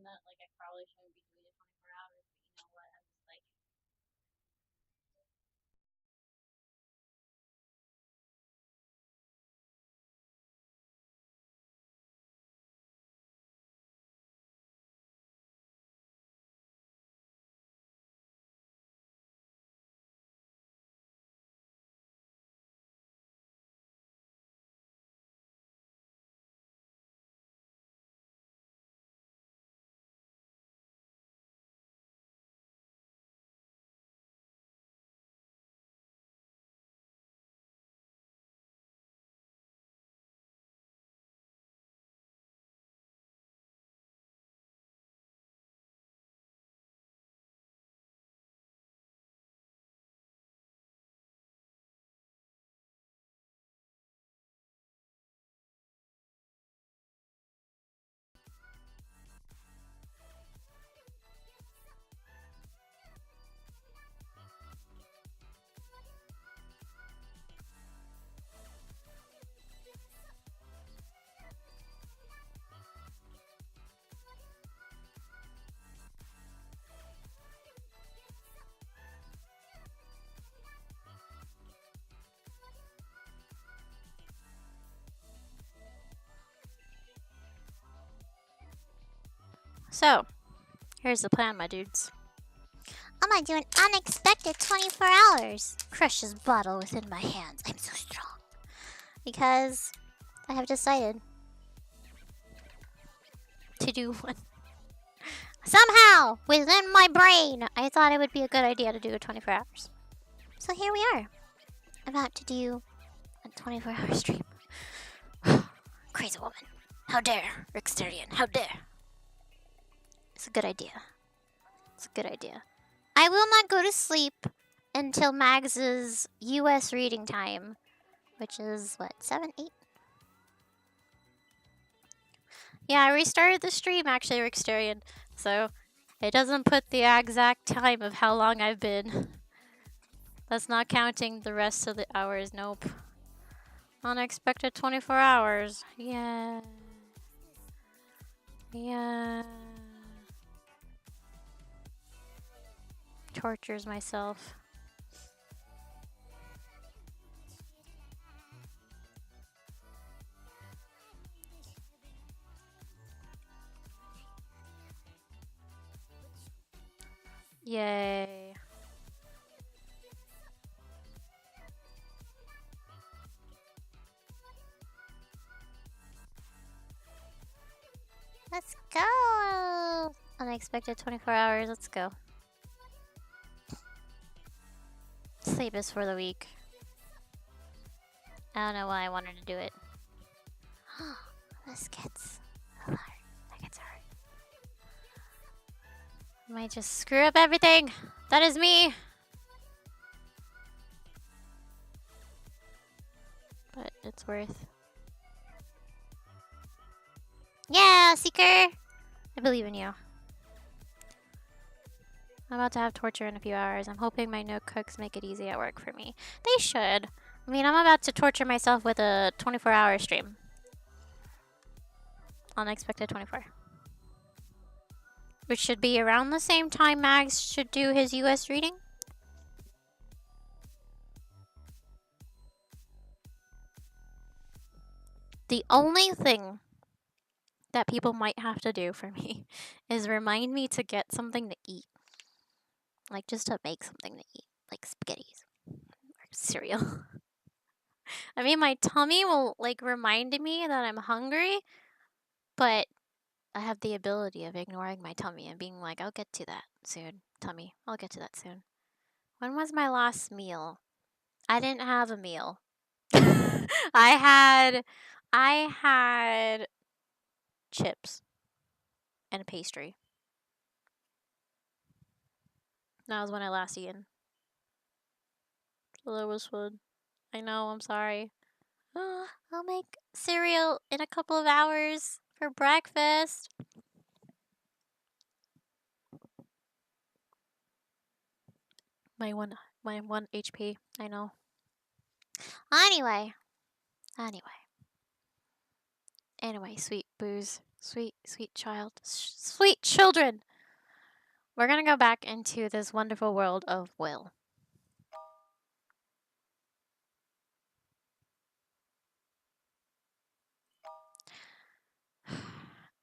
that like I probably shouldn't be doing it 24 hours, but you know what? I'm just like. So, here's the plan, my dudes. I'm gonna do an unexpected 24 hours. Crush this bottle within my hands. I'm so strong. Because I have decided to do one. Somehow, within my brain, I thought it would be a good idea to do a 24 hours. So here we are. About to do a 24-hour stream. Crazy woman. How dare, Rixterian. How dare. It's a good idea. It's a good idea. I will not go to sleep until Mags's US reading time, which is, what, 7, 8? Yeah, I restarted the stream, actually, Rixterian, so it doesn't put the exact time of how long I've been. That's not counting the rest of the hours, nope. Unexpected 24 hours. Yeah. Yeah. Tortures myself. Yay. Let's go! Unexpected 24 hours, let's go. Sleep is for the weak. I don't know why I wanted to do it. This gets hard. That gets hard. I might just screw up everything. That is me. But it's worth. Yeah, Seeker! I believe in you. I'm about to have torture in a few hours. I'm hoping my no cooks make it easy at work for me. They should. I mean, I'm about to torture myself with a 24-hour stream. Unexpected 24. Which should be around the same time Mags should do his US reading. The only thing that people might have to do for me is remind me to get something to eat. Like, just to make something to eat. Like spaghettis. Or cereal. I mean, my tummy will, like, remind me that I'm hungry. But I have the ability of ignoring my tummy and being like, I'll get to that soon. Tummy, I'll get to that soon. When was my last meal? I didn't have a meal. I had chips and a pastry. That was when I last eaten. So that was fun. I know, I'm sorry. I'll make cereal in a couple of hours for breakfast. My one HP, I know. Anyway, sweet booze. Sweet, sweet child. Sweet children! We're gonna go back into this wonderful world of Will. I'm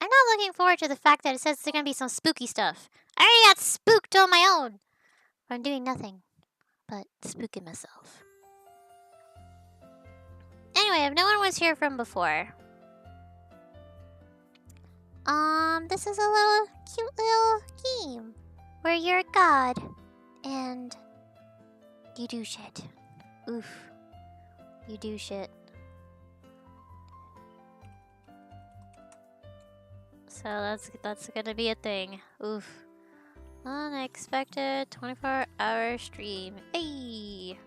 not looking forward to the fact that it says there's gonna be some spooky stuff. I already got spooked on my own. I'm doing nothing but spooking myself. Anyway, if no one was here from before, this is a little cute little game where you're a god and you do shit. Oof. You do shit. So that's gonna be a thing. Oof. Unexpected 24-hour stream. Hey!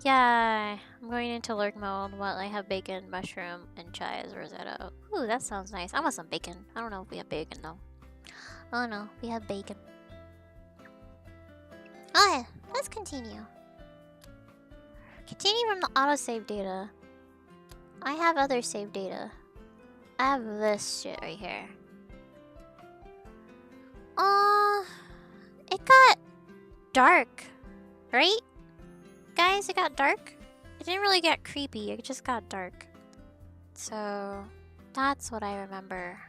Yeah, I'm going into lurk mode while I have bacon, mushroom, and chai as risotto. Ooh, that sounds nice. I want some bacon. I don't know if we have bacon though. Oh no, we have bacon. Oh yeah, let's continue. Continue from the autosave data. I have other save data. I have this shit right here. It got dark, right? Guys, it got dark? It didn't really get creepy, it just got dark. So, that's what I remember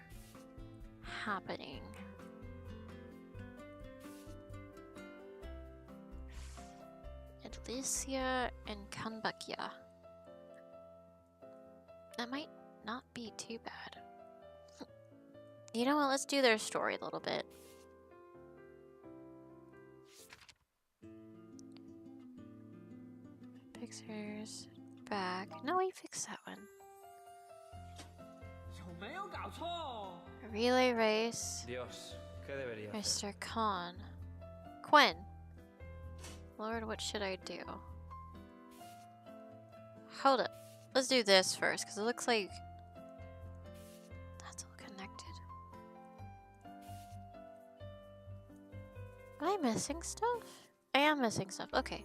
happening. Elysia and Kanbakia. That might not be too bad. You know what, let's do their story a little bit. Fixers back. No, we fixed that one. Relay race. Dios, ¿qué debería hacer? Mr. Khan. Quinn. Lord, what should I do? Hold up. Let's do this first, because it looks like that's all connected. Am I missing stuff? I am missing stuff. Okay.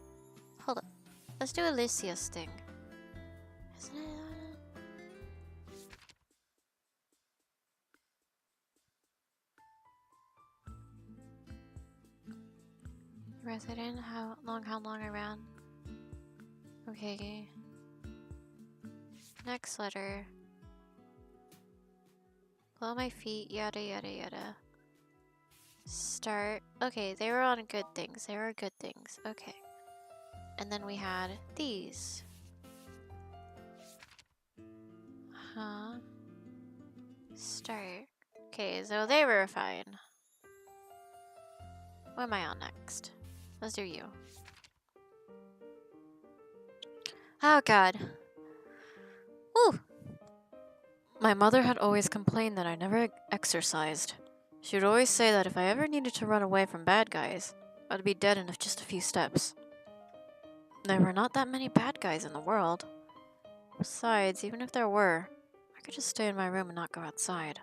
Hold up. Let's do Elysia's thing. Isn't it? Resident, how long around? Okay. Next letter. Below my feet, yada yada yada. Start. Okay, they were on good things. They were good things. Okay. And then we had these. Huh? Start. Okay, so they were fine. What am I on next? Let's do you. Oh god. Woo! My mother had always complained that I never exercised. She would always say that if I ever needed to run away from bad guys, I'd be dead in just a few steps. There were not that many bad guys in the world. Besides, even if there were, I could just stay in my room and not go outside.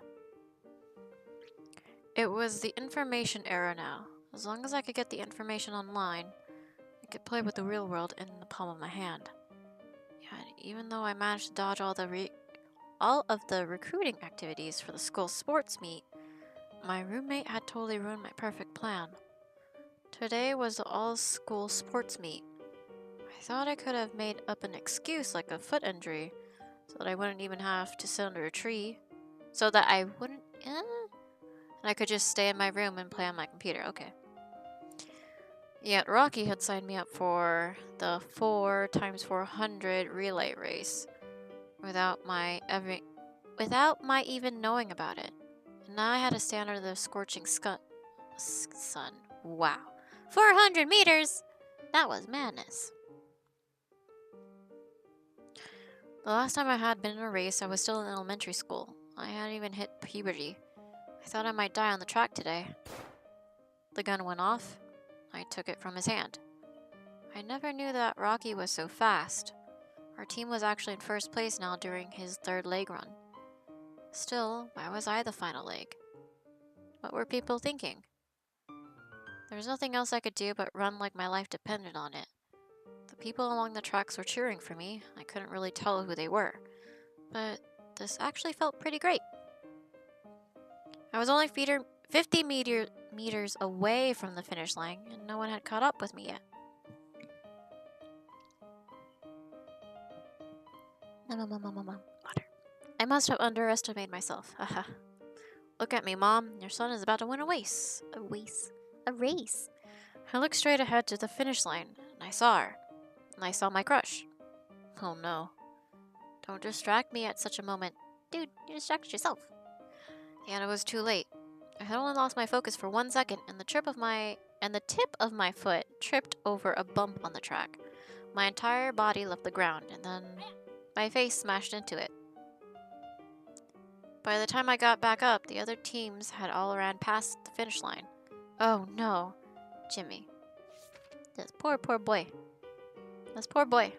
It was the information era now. As long as I could get the information online, I could play with the real world in the palm of my hand. Yeah, even though I managed to dodge all of the recruiting activities for the school sports meet, my roommate had totally ruined my perfect plan. Today was the all-school sports meet. I thought I could have made up an excuse like a foot injury, so that I wouldn't even have to sit under a tree. So that I wouldn't... and I could just stay in my room and play on my computer. Okay. Yet Rocky had signed me up for the 4x400 relay race without my even knowing about it. And now I had to stand under the scorching sun. Wow. 400 meters! That was madness. The last time I had been in a race, I was still in elementary school. I hadn't even hit puberty. I thought I might die on the track today. The gun went off. I took it from his hand. I never knew that Rocky was so fast. Our team was actually in first place now during his third leg run. Still, why was I the final leg? What were people thinking? There was nothing else I could do but run like my life depended on it. The people along the tracks were cheering for me. I couldn't really tell who they were. But this actually felt pretty great. I was only 50 meters away from the finish line, and no one had caught up with me yet. Water. I must have underestimated myself. Haha. Look at me, Mom. Your son is about to win a race. A race. I looked straight ahead to the finish line, and I saw her. And I saw my crush. Oh no. Don't distract me at such a moment. Dude, you distracted yourself. And it was too late. I had only lost my focus for 1 second, and the tip of my foot tripped over a bump on the track. My entire body left the ground, and then my face smashed into it. By the time I got back up, the other teams had all ran past the finish line. Oh no, Jimmy. This poor boy. This poor boy.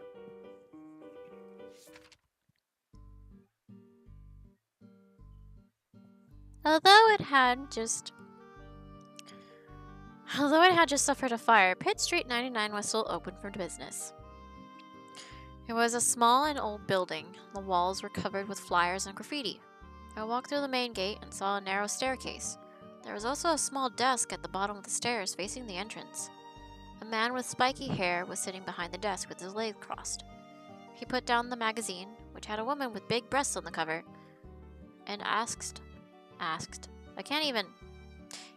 Although it had just suffered a fire, Pitt Street 99 was still open for business. It was a small and old building. The walls were covered with flyers and graffiti. I walked through the main gate and saw a narrow staircase. There was also a small desk at the bottom of the stairs facing the entrance. A man with spiky hair was sitting behind the desk with his legs crossed. He put down the magazine, which had a woman with big breasts on the cover, and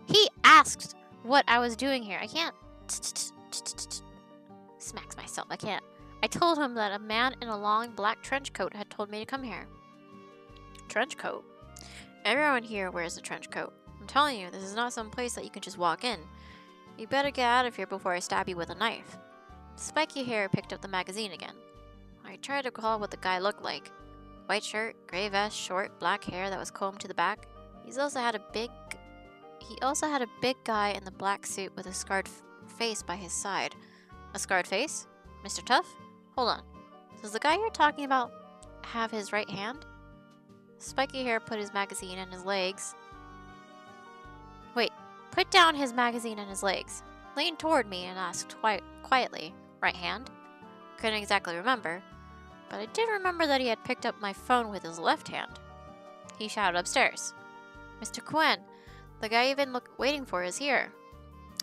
He asked what I was doing here. I can't. Smacks myself. I can't. I told him that a man in a long black trench coat had told me to come here. Trench coat? Everyone here wears a trench coat. I'm telling you, this is not some place that you can just walk in. You better get out of here before I stab you with a knife. Spiky hair picked up the magazine again. I tried to recall what the guy looked like. White shirt, gray vest, short, black hair that was combed to the back. He also had a big guy in the black suit with a scarred face by his side. A scarred face? Mr. Tough? Hold on. Does the guy you're talking about have his right hand? Spiky hair put his magazine in his legs. Wait, put down his magazine in his legs, leaned toward me and asked quietly, right hand? Couldn't exactly remember, but I did remember that he had picked up my phone with his left hand. He shouted upstairs. Mr. Quinn, the guy you've been waiting for is here.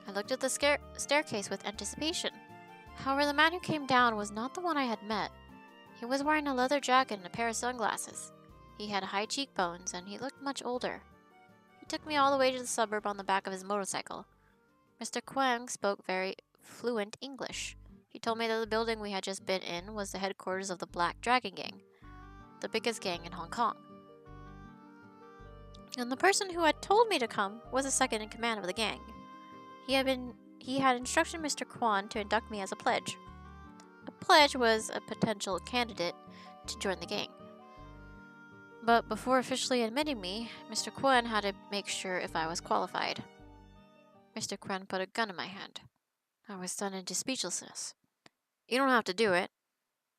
I looked at the staircase with anticipation. However, the man who came down was not the one I had met. He was wearing a leather jacket and a pair of sunglasses. He had high cheekbones, and he looked much older. He took me all the way to the suburb on the back of his motorcycle. Mr. Quang spoke very fluent English. He told me that the building we had just been in was the headquarters of the Black Dragon Gang, the biggest gang in Hong Kong. And the person who had told me to come was the second in command of the gang. He had instructed Mr. Kwan to induct me as a pledge. A pledge was a potential candidate to join the gang. But before officially admitting me, Mr. Kwan had to make sure if I was qualified. Mr. Kwan put a gun in my hand. I was stunned into speechlessness. You don't have to do it.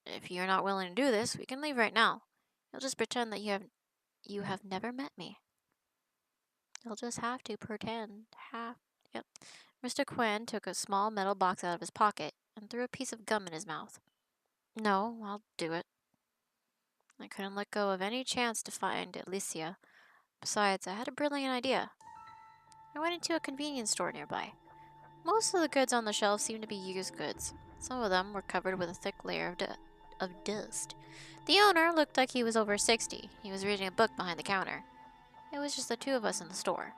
If you're not willing to do this, we can leave right now. You'll just pretend that you have never met me. You'll just have to pretend. Yep. Mr. Quinn took a small metal box out of his pocket and threw a piece of gum in his mouth. No, I'll do it. I couldn't let go of any chance to find Alicia. Besides, I had a brilliant idea. I went into a convenience store nearby. Most of the goods on the shelf seemed to be used goods. Some of them were covered with a thick layer of dust. The owner looked like he was over 60. He was reading a book behind the counter. It was just the two of us in the store.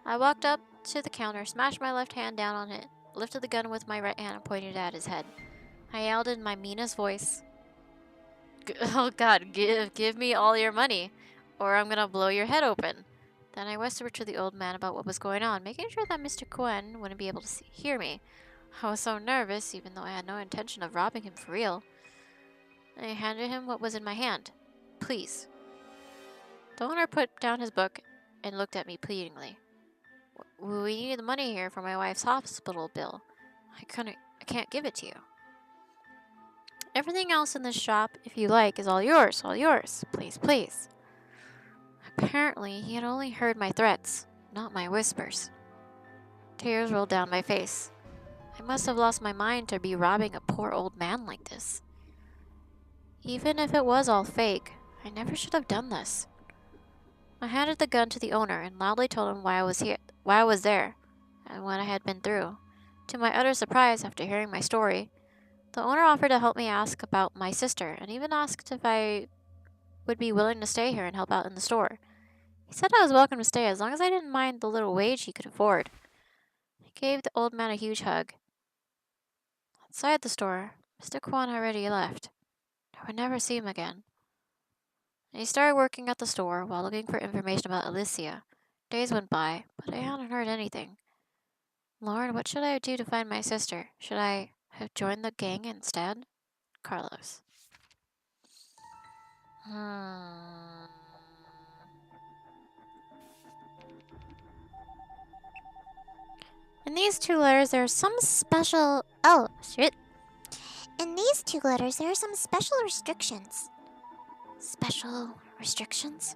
I walked up to the counter, smashed my left hand down on it, lifted the gun with my right hand and pointed it at his head. I yelled in my meanest voice, "Oh God, give me all your money, or I'm gonna blow your head open." Then I whispered to the old man about what was going on, making sure that Mr. Quinn wouldn't be able to hear me. I was so nervous, even though I had no intention of robbing him for real. I handed him what was in my hand. Please. The owner put down his book and looked at me pleadingly. We need the money here for my wife's hospital bill. I can't give it to you. Everything else in this shop, if you like, is all yours, please, please. Apparently, he had only heard my threats, not my whispers. Tears rolled down my face. I must have lost my mind to be robbing a poor old man like this. Even if it was all fake, I never should have done this. I handed the gun to the owner and loudly told him why I was there, and what I had been through. To my utter surprise, after hearing my story, the owner offered to help me ask about my sister, and even asked if I would be willing to stay here and help out in the store. He said I was welcome to stay as long as I didn't mind the little wage he could afford. I gave the old man a huge hug. Outside the store, Mr. Kwan had already left. I would never see him again. And he started working at the store while looking for information about Alicia. Days went by, but I hadn't heard anything. Lord, what should I do to find my sister? Should I have joined the gang instead? Carlos. In these two letters, there's some special... Oh, shit. In these two letters, there are some special restrictions. Special restrictions?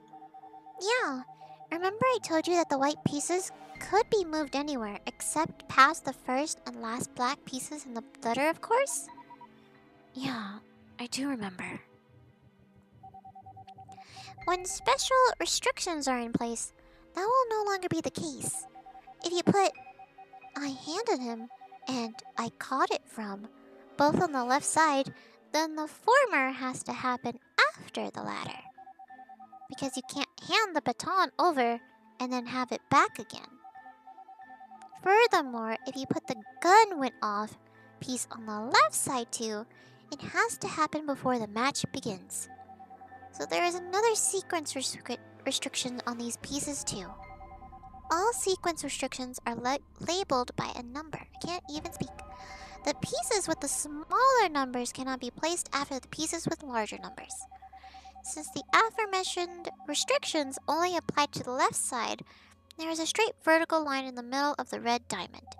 Yeah. Remember I told you that the white pieces could be moved anywhere except past the first and last black pieces in the letter, of course? Yeah, I do remember. When special restrictions are in place, that will no longer be the case. If you put I handed him and I caught it from both on the left side, then the former has to happen after the latter. Because you can't hand the baton over and then have it back again. Furthermore, if you put the gun went off piece on the left side too, it has to happen before the match begins. So there is another sequence restriction on these pieces too. All sequence restrictions are labeled by a number. I can't even speak. The pieces with the smaller numbers cannot be placed after the pieces with larger numbers. Since the aforementioned restrictions only apply to the left side, there is a straight vertical line in the middle of the red diamond.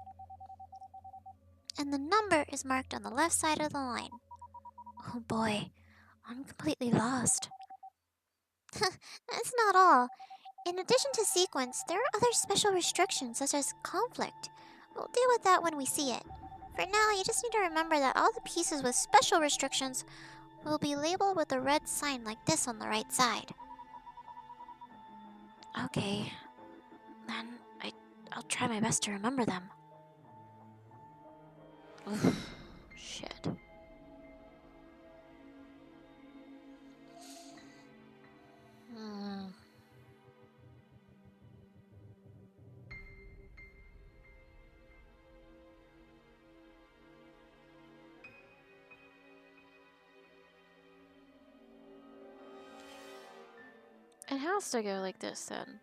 And the number is marked on the left side of the line. Oh boy, I'm completely lost. That's not all. In addition to sequence, there are other special restrictions such as conflict. We'll deal with that when we see it. For now, you just need to remember that all the pieces with special restrictions will be labeled with a red sign like this on the right side. Okay, then I'll try my best to remember them. Oof, shit. It has to go like this then.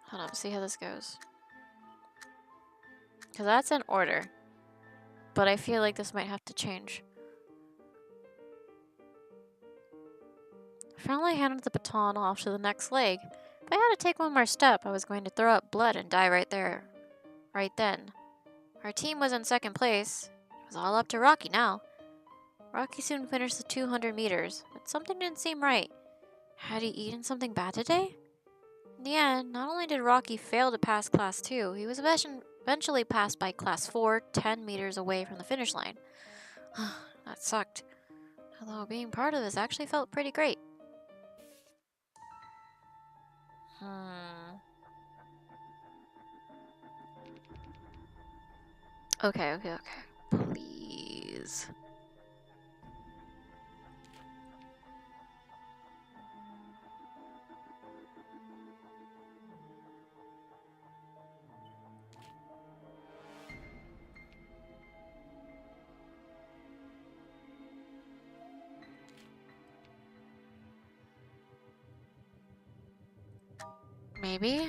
Hold on, see how this goes. Because that's in order. But I feel like this might have to change. I finally handed the baton off to the next leg. If I had to take one more step, I was going to throw up blood and die right there. Right then. Our team was in second place. It was all up to Rocky now. Rocky soon finished the 200 meters, but something didn't seem right. Had he eaten something bad today? In the end, not only did Rocky fail to pass Class 2, he was eventually passed by Class 4, 10 meters away from the finish line. That sucked. Although being part of this actually felt pretty great. Okay. Please. Maybe?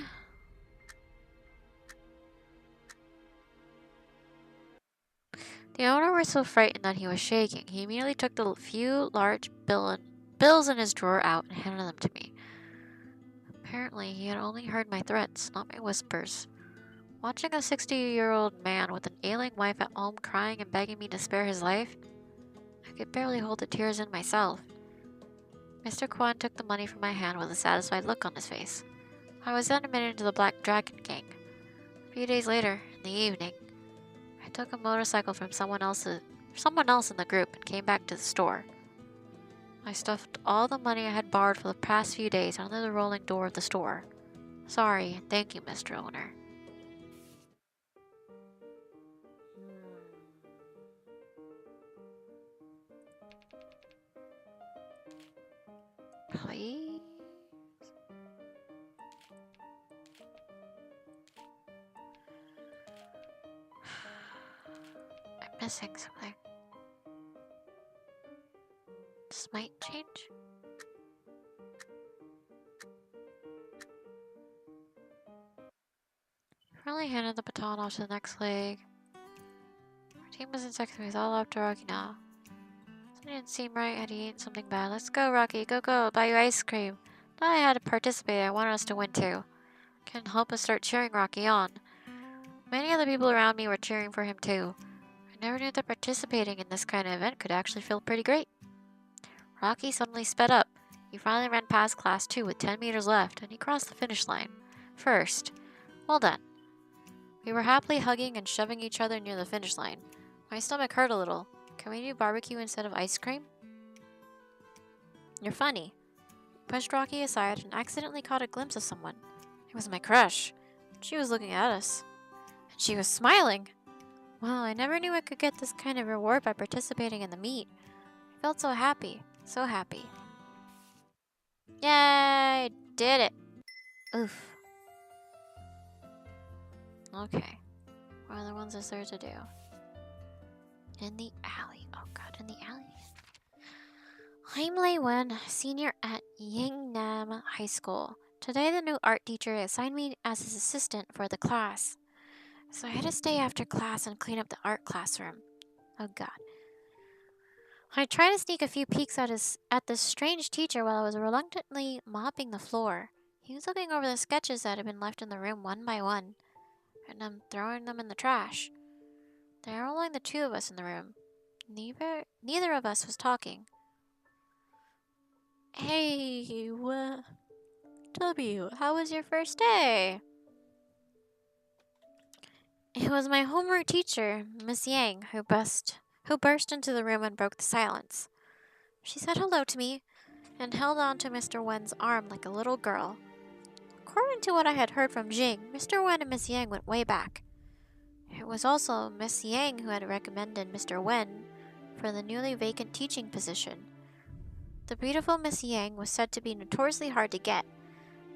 The owner was so frightened that he was shaking. He immediately took the few large bills in his drawer out and handed them to me. Apparently, he had only heard my threats, not my whispers. Watching a 60-year-old man with an ailing wife at home crying and begging me to spare his life, I could barely hold the tears in myself. Mr. Kwan took the money from my hand with a satisfied look on his face. I was then admitted into the Black Dragon Gang. A few days later, in the evening, I took a motorcycle from someone else's for someone else in the group and came back to the store. I stuffed all the money I had borrowed for the past few days under the rolling door of the store. Sorry, and thank you, Mr. Owner. Please? I'm missing something. This might change. Finally handed the baton off to the next league. Our team wasn't texting me, it's all up to Rocky now. Something didn't seem right. Had he eaten something bad? Let's go, Rocky. Go, go. Buy you ice cream. Now I had to participate. I wanted us to win too. Couldn't help but start cheering Rocky on. Many other people around me were cheering for him too. I never knew that participating in this kind of event could actually feel pretty great. Rocky suddenly sped up. He finally ran past Class 2 with 10 meters left, and he crossed the finish line. First. Well done. We were happily hugging and shoving each other near the finish line. My stomach hurt a little. Can we do barbecue instead of ice cream? You're funny. I pushed Rocky aside and accidentally caught a glimpse of someone. It was my crush. She was looking at us. And she was smiling. Wow, I never knew I could get this kind of reward by participating in the meet. I felt so happy. So happy. Yay! Did it! Oof. Okay. What other ones is there to do? In the alley. Oh god, in the alley. I'm Lei Wen, senior at Yingnam High School. Today the new art teacher assigned me as his assistant for the class. So I had to stay after class and clean up the art classroom. Oh god. I tried to sneak a few peeks at this strange teacher while I was reluctantly mopping the floor. He was looking over the sketches that had been left in the room one by one, and I'm throwing them in the trash. There were only the two of us in the room. Neither of us was talking. Hey, W, how was your first day? It was my homework teacher, Miss Yang, who burst into the room and broke the silence. She said hello to me and held on to Mr. Wen's arm like a little girl. According to what I had heard from Jing, Mr. Wen and Miss Yang went way back. It was also Miss Yang who had recommended Mr. Wen for the newly vacant teaching position. The beautiful Miss Yang was said to be notoriously hard to get.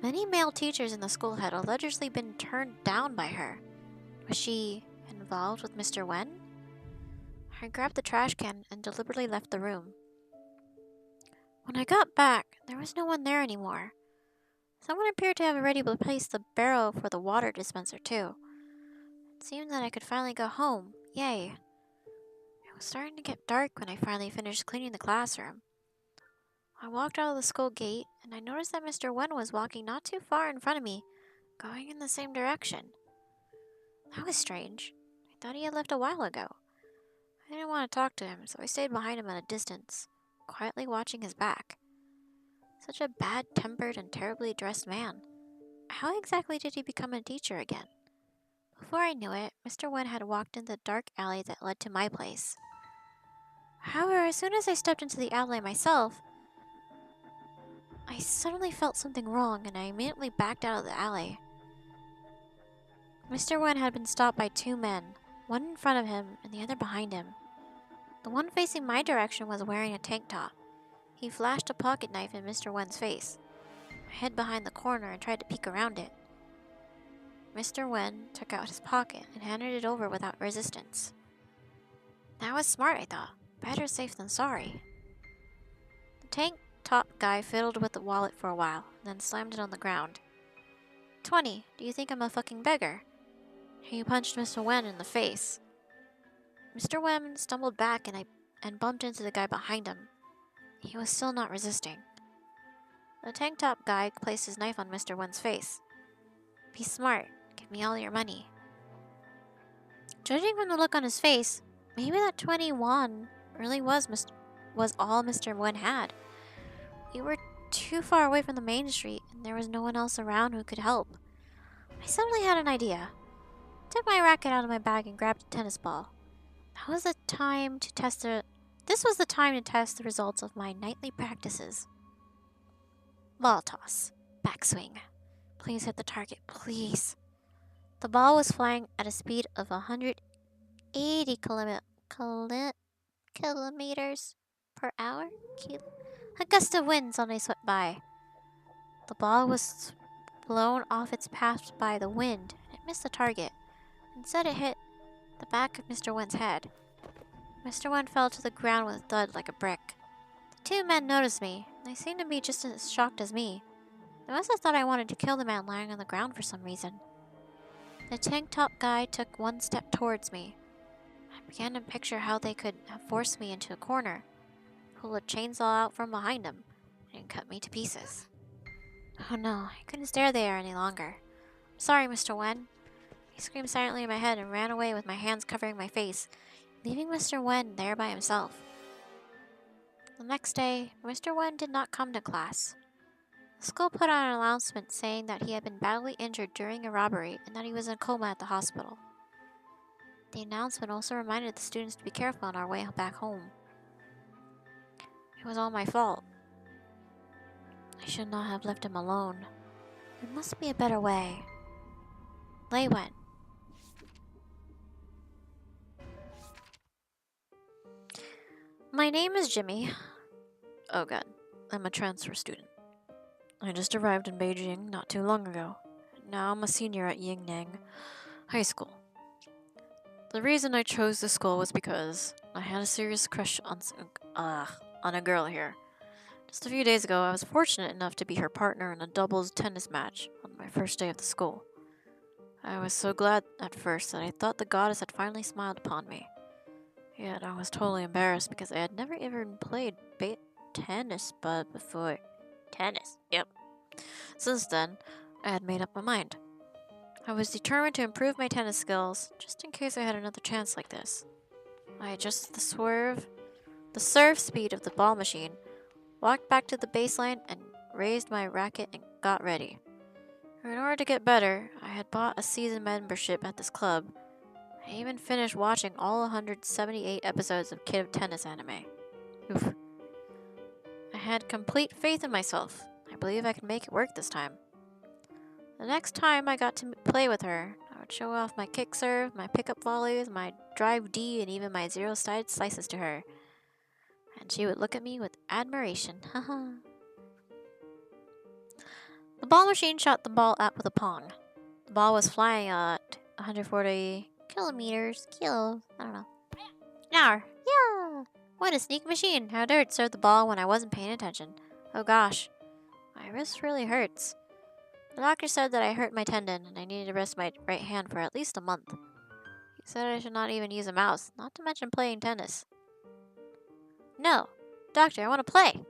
Many male teachers in the school had allegedly been turned down by her. Was she involved with Mr. Wen? I grabbed the trash can and deliberately left the room. When I got back, there was no one there anymore. Someone appeared to have already replaced the barrel for the water dispenser too. It seemed that I could finally go home. Yay. It was starting to get dark when I finally finished cleaning the classroom. I walked out of the school gate, and I noticed that Mr. Wen was walking not too far in front of me, going in the same direction. That was strange. I thought he had left a while ago. I didn't want to talk to him, so I stayed behind him at a distance, quietly watching his back. Such a bad-tempered and terribly dressed man. How exactly did he become a teacher again? Before I knew it, Mr. Wen had walked into the dark alley that led to my place. However, as soon as I stepped into the alley myself, I suddenly felt something wrong, and I immediately backed out of the alley. Mr. Wen had been stopped by two men, one in front of him and the other behind him. The one facing my direction was wearing a tank top. He flashed a pocket knife in Mr. Wen's face. I hid behind the corner and tried to peek around it. Mr. Wen took out his pocket and handed it over without resistance. That was smart, I thought. Better safe than sorry. The tank top guy fiddled with the wallet for a while, then slammed it on the ground. 20, do you think I'm a fucking beggar? He punched Mr. Wen in the face. Mr. Wen stumbled back and bumped into the guy behind him. He was still not resisting. The tank top guy placed his knife on Mr. Wen's face. Be smart. Give me all your money. Judging from the look on his face, maybe that 20 won really was all Mr. Wen had. We were too far away from the main street, and there was no one else around who could help. I suddenly had an idea. I took my racket out of my bag and grabbed a tennis ball. This was the time to test the results of my nightly practices. Ball toss. Backswing. Please hit the target, please. The ball was flying at a speed of 180 kilometers per hour? A gust of wind suddenly swept by. The ball was blown off its path by the wind, and it missed the target. Instead, it hit the back of Mr. Wen's head. Mr. Wen fell to the ground with a thud like a brick. The two men noticed me, and they seemed to be just as shocked as me. They must have thought I wanted to kill the man lying on the ground for some reason. The tank-top guy took one step towards me. I began to picture how they could have forced me into a corner, pulled a chainsaw out from behind him, and cut me to pieces. Oh no, I couldn't stare there any longer. I'm sorry, Mr. Wen. I screamed silently in my head and ran away with my hands covering my face, leaving Mr. Wen there by himself. The next day, Mr. Wen did not come to class. The school put out an announcement saying that he had been badly injured during a robbery and that he was in a coma at the hospital. The announcement also reminded the students to be careful on our way back home. It was all my fault. I should not have left him alone. There must be a better way. Lei Wen. My name is Jimmy. Oh god, I'm a transfer student. I just arrived in Beijing not too long ago. Now I'm a senior at Yingnang High School. The reason I chose this school was because I had a serious crush on a girl here. Just a few days ago, I was fortunate enough to be her partner in a doubles tennis match on my first day of the school. I was so glad at first that I thought the goddess had finally smiled upon me. Yet I was totally embarrassed because I had never even played tennis before. Tennis, yep. Since then, I had made up my mind. I was determined to improve my tennis skills, just in case I had another chance like this. I adjusted the serve speed of the ball machine, walked back to the baseline, and raised my racket and got ready. In order to get better, I had bought a season membership at this club. I even finished watching all 178 episodes of Kid of Tennis anime. Oof. I had complete faith in myself. I believe I could make it work this time. The next time I got to play with her, I would show off my kick serve, my pickup volleys, my drive D, and even my zero-sided slices to her. And she would look at me with admiration. Haha. The ball machine shot the ball out with a pong. The ball was flying at 140 kilometers, I don't know. An hour. Yeah! What a sneak machine. How dare it serve the ball when I wasn't paying attention. Oh gosh. My wrist really hurts. The doctor said that I hurt my tendon and I needed to rest my right hand for at least a month. He said I should not even use a mouse, not to mention playing tennis. No. Doctor, I want to play.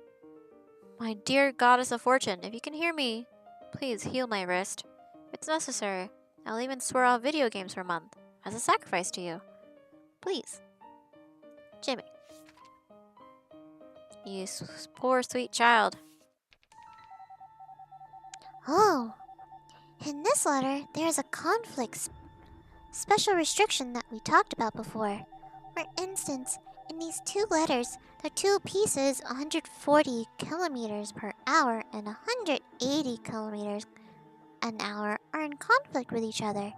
My dear goddess of fortune, if you can hear me, please heal my wrist. If it's necessary, I'll even swear off video games for a month, as a sacrifice to you. Please. Jimmy. You poor sweet child. Oh, in this letter, there is a conflict special restriction that we talked about before. For instance, in these two letters, the two pieces 140 kilometers per hour and 180 kilometers an hour are in conflict with each other.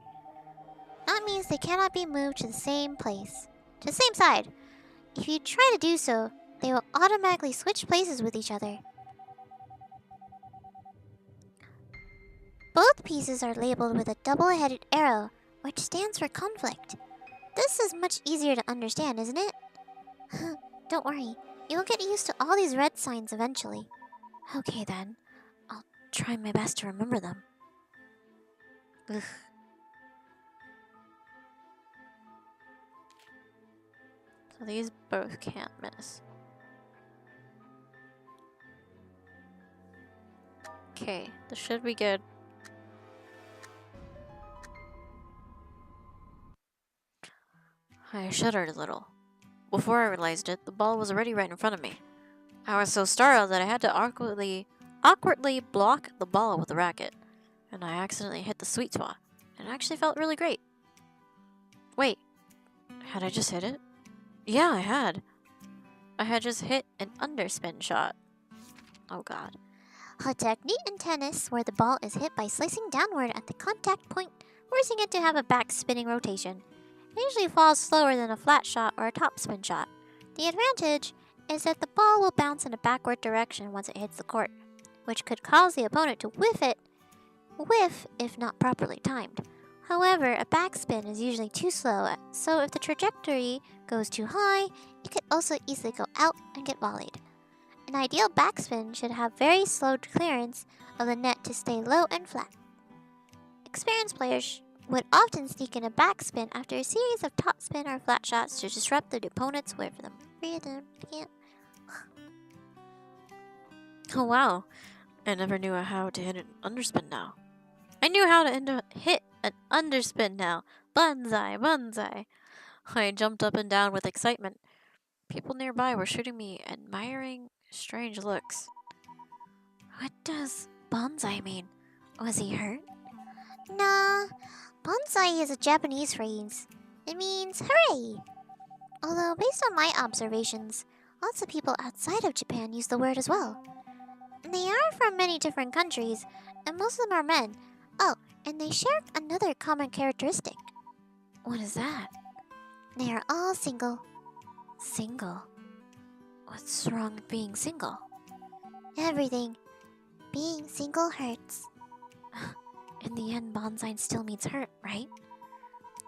That means they cannot be moved to the same place, to the same side. If you try to do so, they will automatically switch places with each other. Both pieces are labeled with a double-headed arrow, which stands for conflict. This is much easier to understand, isn't it? Don't worry, you'll get used to all these red signs eventually. Okay then, I'll try my best to remember them. Ugh. So these both can't miss. Okay, this should be good. I shuddered a little. Before I realized it, the ball was already right in front of me. I was so startled that I had to awkwardly block the ball with the racket, and I accidentally hit the sweet spot. It actually felt really great. Wait, had I just hit it? Yeah, I had. I had just hit an underspin shot. Oh god. A technique in tennis where the ball is hit by slicing downward at the contact point, forcing it to have a back spinning rotation. It usually falls slower than a flat shot or a topspin shot. The advantage is that the ball will bounce in a backward direction once it hits the court, which could cause the opponent to whiff if not properly timed. However, a backspin is usually too slow, so if the trajectory goes too high, it could also easily go out and get volleyed. An ideal backspin should have very slow clearance of the net to stay low and flat. Experienced players would often sneak in a backspin after a series of topspin or flat shots to disrupt the opponent's rhythm. Oh wow. I never knew how to hit an underspin now. I knew how to hit an underspin now. Banzai, banzai. I jumped up and down with excitement. People nearby were shooting me admiring, strange looks. What does banzai mean? Was he hurt? Nah, bonsai is a Japanese phrase. It means hooray. Although, based on my observations, lots of people outside of Japan use the word as well. They are from many different countries, and most of them are men. Oh, and they share another common characteristic. What is that? They are all single. Single? What's wrong with being single? Everything. Being single hurts. In the end, bonsai still means hurt, right?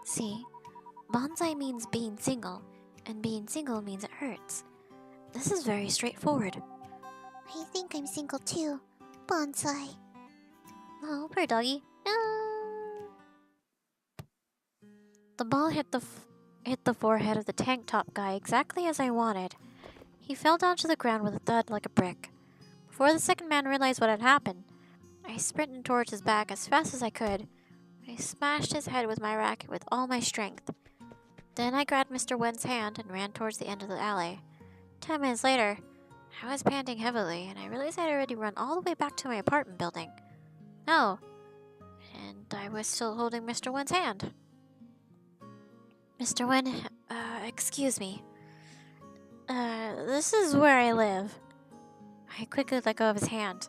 See, bonsai means being single, and being single means it hurts. This is very straightforward. I think I'm single too. Bonsai. Oh, poor doggy. No. The ball hit the forehead of the tank top guy exactly as I wanted. He fell down to the ground with a thud like a brick. Before the second man realized what had happened, I sprinted towards his back as fast as I could. I smashed his head with my racket with all my strength. Then I grabbed Mr. Wen's hand and ran towards the end of the alley. 10 minutes later, I was panting heavily, and I realized I'd already run all the way back to my apartment building. Oh, and I was still holding Mr. Wen's hand. Mr. Wen, excuse me. This is where I live. I quickly let go of his hand.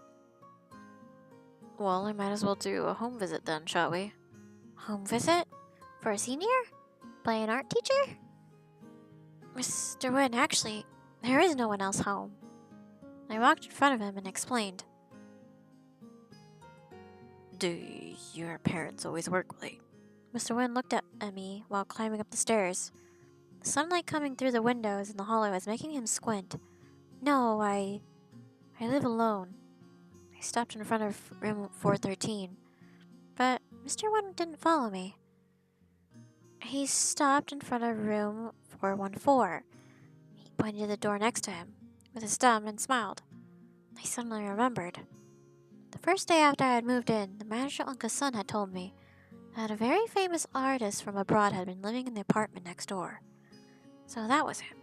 Well, I might as well do a home visit then, shall we? Home visit? For a senior? By an art teacher? Mr. Wen, actually, there is no one else home. I walked in front of him and explained. Do your parents always work late? Mr. Wen looked at me while climbing up the stairs. The sunlight coming through the windows in the hallway was making him squint. No, I live alone. I stopped in front of room 413, but Mr. Wen didn't follow me. He stopped in front of room 414. He pointed to the door next to him with his thumb and smiled. I suddenly remembered. The first day after I had moved in, the manager Uncle Sun had told me that a very famous artist from abroad had been living in the apartment next door. So that was him.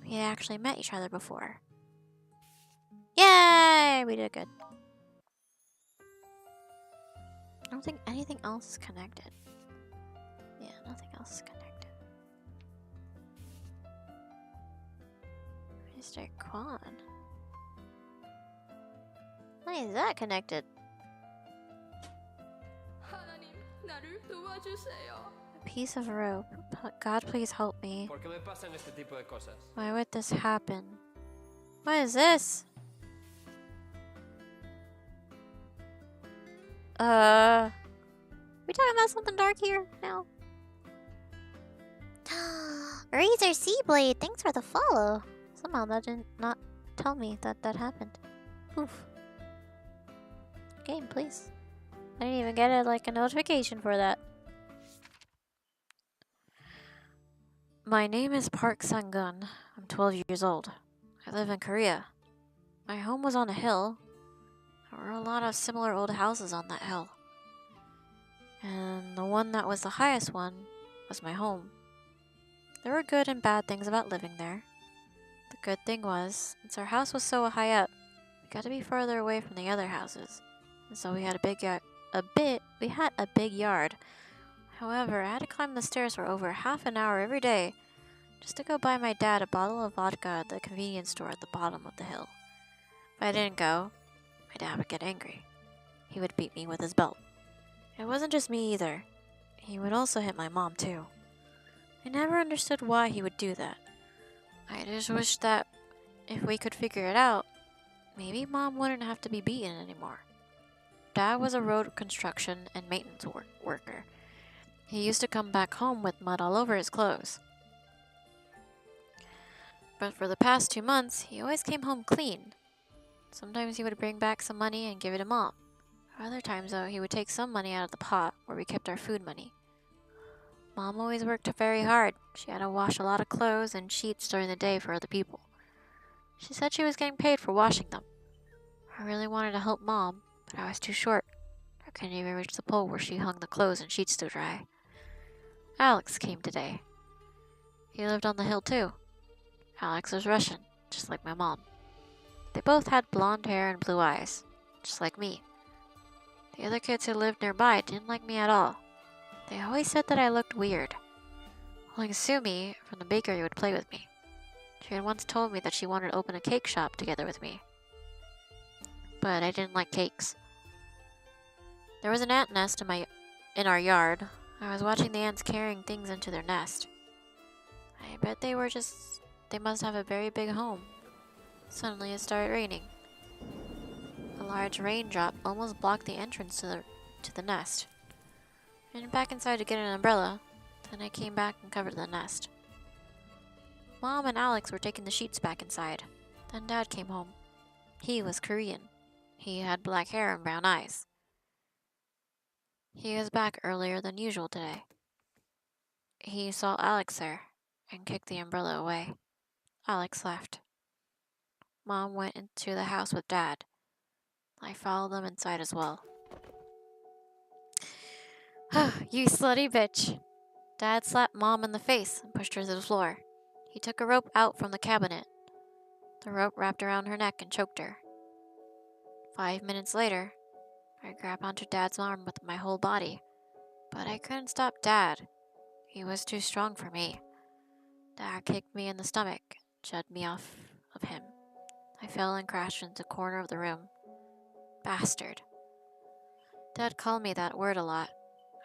We had actually met each other before. Yay! We did good. I don't think anything else is connected. Yeah, nothing else is connected. Mr. Quan. Why is that connected? A piece of rope. God, please help me. ¿Por qué me pasan este tipo de cosas? Why would this happen? What is this? We talking about something dark here now? Razor Seablade, thanks for the follow. Somehow that did not tell me that that happened. Oof. Game, please. I didn't even get a notification for that. My name is Park Sang-gun. I'm 12 years old. I live in Korea. My home was on a hill. There were a lot of similar old houses on that hill. And the one that was the highest one was my home. There were good and bad things about living there. The good thing was, since our house was so high up, we got to be further away from the other houses. And so we had a big yard. However, I had to climb the stairs for over half an hour every day just to go buy my dad a bottle of vodka at the convenience store at the bottom of the hill. If I didn't go, my dad would get angry. He would beat me with his belt. It wasn't just me either. He would also hit my mom too. I never understood why he would do that. I just wished that if we could figure it out, maybe Mom wouldn't have to be beaten anymore. Dad was a road construction and maintenance worker. He used to come back home with mud all over his clothes. But for the past 2 months, he always came home clean. Sometimes he would bring back some money and give it to Mom. Other times, though, he would take some money out of the pot where we kept our food money. Mom always worked very hard. She had to wash a lot of clothes and sheets during the day for other people. She said she was getting paid for washing them. I really wanted to help Mom, but I was too short. I couldn't even reach the pole where she hung the clothes and sheets to dry. Alex came today. He lived on the hill too. Alex was Russian, just like my mom. They both had blonde hair and blue eyes, just like me. The other kids who lived nearby didn't like me at all. They always said that I looked weird. Only Sumi from the bakery would play with me. She had once told me that she wanted to open a cake shop together with me. But I didn't like cakes. There was an ant nest in our yard. I was watching the ants carrying things into their nest. I bet they must have a very big home. Suddenly it started raining. A large raindrop almost blocked the entrance to the nest. I went back inside to get an umbrella, then I came back and covered the nest. Mom and Alex were taking the sheets back inside. Then Dad came home. He was Korean. He had black hair and brown eyes. He was back earlier than usual today. He saw Alex there and kicked the umbrella away. Alex left. Mom went into the house with Dad. I followed them inside as well. You slutty bitch. Dad slapped Mom in the face and pushed her to the floor. He took a rope out from the cabinet. The rope wrapped around her neck and choked her. 5 minutes later, I grabbed onto Dad's arm with my whole body, but I couldn't stop Dad. He was too strong for me. Dad kicked me in the stomach, shoved me off of him. I fell and crashed into the corner of the room. Bastard. Dad called me that word a lot.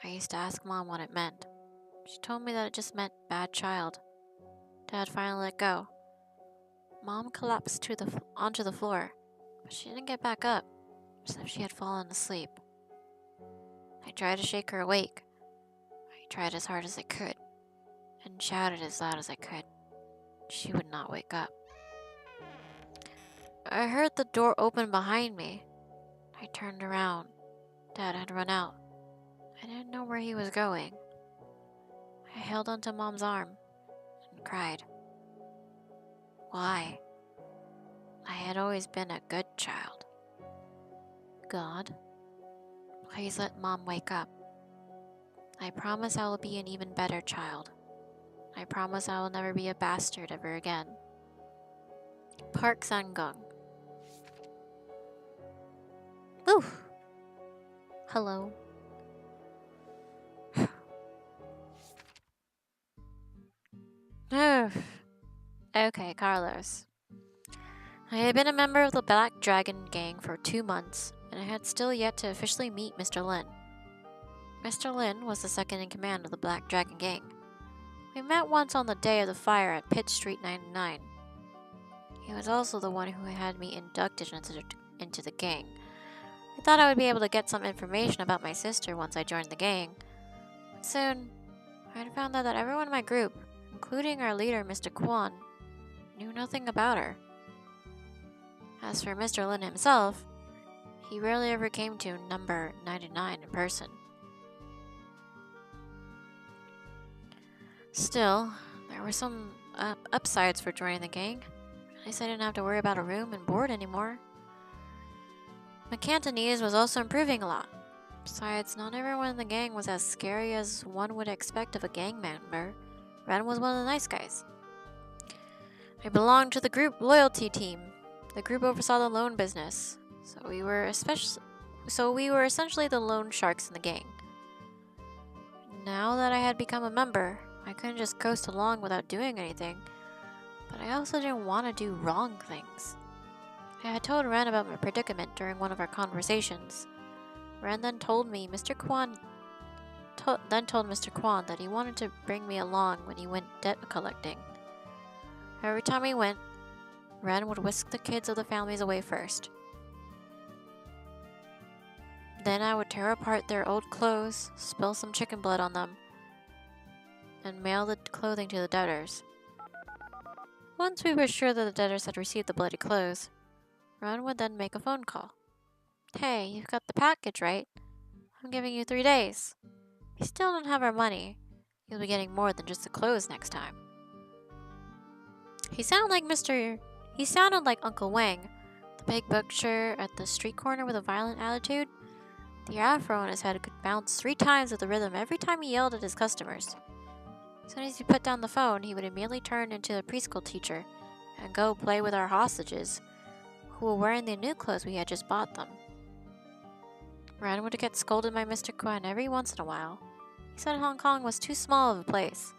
I used to ask Mom what it meant. She told me that it just meant bad child. Dad finally let go. Mom collapsed onto the floor, but she didn't get back up, as if she had fallen asleep. I tried to shake her awake. I tried as hard as I could, and shouted as loud as I could. She would not wake up. I heard the door open behind me. I turned around. Dad had run out. I didn't know where he was going. I held onto Mom's arm and cried. Why? I had always been a good child. God, please let Mom wake up. I promise I will be an even better child. I promise I will never be a bastard ever again. Park Sang-gung. Ooh. Hello. Okay, Carlos. I had been a member of the Black Dragon Gang for 2 months, and I had still yet to officially meet Mr. Lin. Mr. Lin was the second in command of the Black Dragon Gang. We met once on the day of the fire at Pitt Street 99. He was also the one who had me inducted into the gang. I thought I would be able to get some information about my sister once I joined the gang. But soon, I had found out that everyone in my group, including our leader, Mr. Kwon, knew nothing about her. As for Mr. Lin himself, he rarely ever came to number 99 in person. Still, there were some upsides for joining the gang. At least I didn't have to worry about a room and board anymore. My Cantonese was also improving a lot. Besides, not everyone in the gang was as scary as one would expect of a gang member. Ren was one of the nice guys. I belonged to the group loyalty team. The group oversaw the loan business, so we were essentially the loan sharks in the gang. Now that I had become a member, I couldn't just coast along without doing anything, but I also didn't want to do wrong things. I had told Ren about my predicament during one of our conversations. Ren then told Mr. Kwan that he wanted to bring me along when he went debt collecting. Every time he went, Ren would whisk the kids of the families away first. Then I would tear apart their old clothes, spill some chicken blood on them, and mail the clothing to the debtors. Once we were sure that the debtors had received the bloody clothes, Ren would then make a phone call. "Hey, you've got the package, right? I'm giving you 3 days. If you still don't have our money, you'll be getting more than just the clothes next time." He sounded like Uncle Wang, the big butcher at the street corner with a violent attitude. The afro on his head could bounce 3 times with the rhythm every time he yelled at his customers. As soon as he put down the phone, he would immediately turn into a preschool teacher and go play with our hostages, who were wearing the new clothes we had just bought them. Ren would get scolded by Mr. Kwan every once in a while. He said Hong Kong was too small of a place.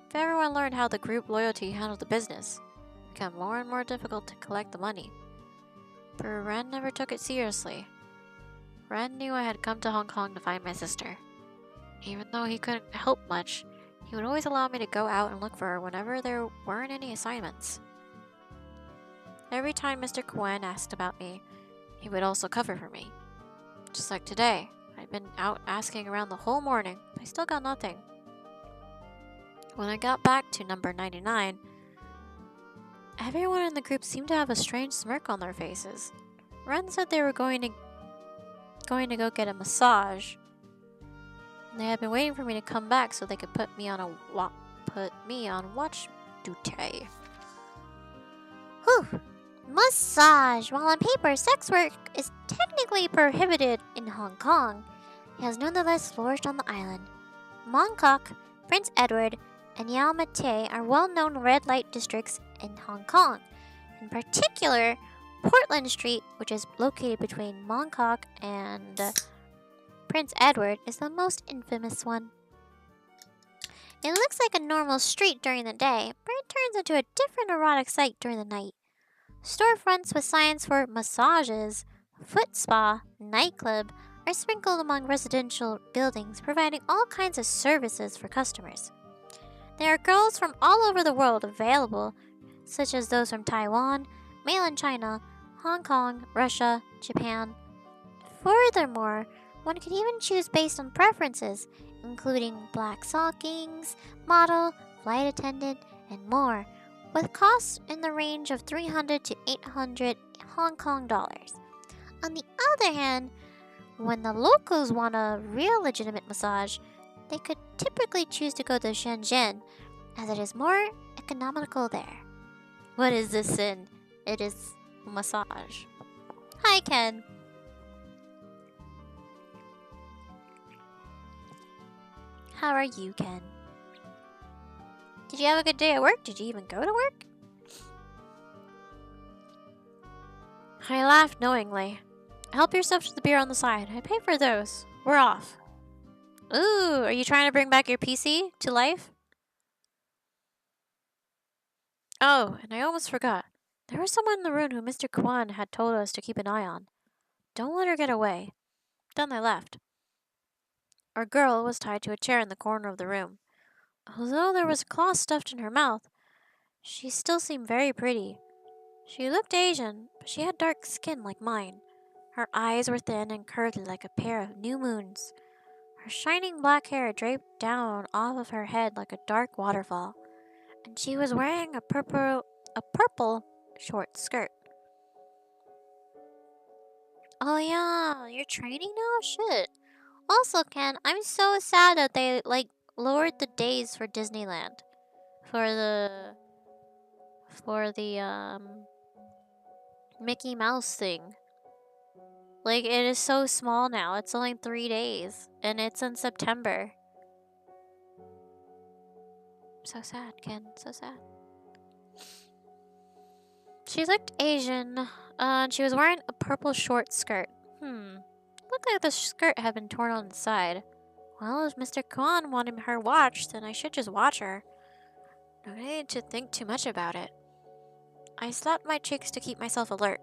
If everyone learned how the group loyalty handled the business, it would become more and more difficult to collect the money. But Ren never took it seriously. Ren knew I had come to Hong Kong to find my sister. Even though he couldn't help much, he would always allow me to go out and look for her whenever there weren't any assignments. Every time Mr. Kwan asked about me, he would also cover for me. Just like today, I'd been out asking around the whole morning, but I still got nothing. When I got back to number 99, everyone in the group seemed to have a strange smirk on their faces. Ren said they were going to go get a massage. They had been waiting for me to come back so they could put me on watch duty. Whew. Massage. While on paper, sex work is technically prohibited in Hong Kong, it has nonetheless flourished on the island. Mong Kok, Prince Edward, and Yau Ma Tei are well-known red light districts in Hong Kong. In particular, Portland Street, which is located between Mong Kok and Prince Edward, is the most infamous one. It looks like a normal street during the day, but it turns into a different erotic site during the night. Storefronts with signs for massages, foot spa, nightclub are sprinkled among residential buildings, providing all kinds of services for customers. There are girls from all over the world available, such as those from Taiwan, mainland China, Hong Kong, Russia, Japan. Furthermore, one can even choose based on preferences, including black stockings, model, flight attendant, and more, with costs in the range of 300 to 800 Hong Kong dollars. On the other hand, when the locals want a real legitimate massage, they could typically choose to go to Shenzhen, as it is more economical there. What is this sin? It is massage. Hi, Ken. How are you, Ken? Did you have a good day at work? Did you even go to work? I laughed knowingly. Help yourself to the beer on the side. I pay for those. We're off. Ooh, are you trying to bring back your PC to life? Oh, and I almost forgot. There was someone in the room who Mr. Kwan had told us to keep an eye on. Don't let her get away. Then they left. Our girl was tied to a chair in the corner of the room. Although there was a cloth stuffed in her mouth, she still seemed very pretty. She looked Asian, but she had dark skin like mine. Her eyes were thin and curly like a pair of new moons. Her shining black hair draped down off of her head like a dark waterfall, and she was wearing a purple short skirt. Oh yeah, you're training now? Shit. Also, Ken, I'm so sad that they lowered the days for Disneyland. For the Mickey Mouse thing. Like, it is so small now. It's only 3 days, and it's in September. So sad, Ken. So sad. She looked Asian, and she was wearing a purple short skirt. Looked like the skirt had been torn on the side. Well, if Mr. Kwan wanted her watched, then I should just watch her. No need to think too much about it. I slapped my cheeks to keep myself alert.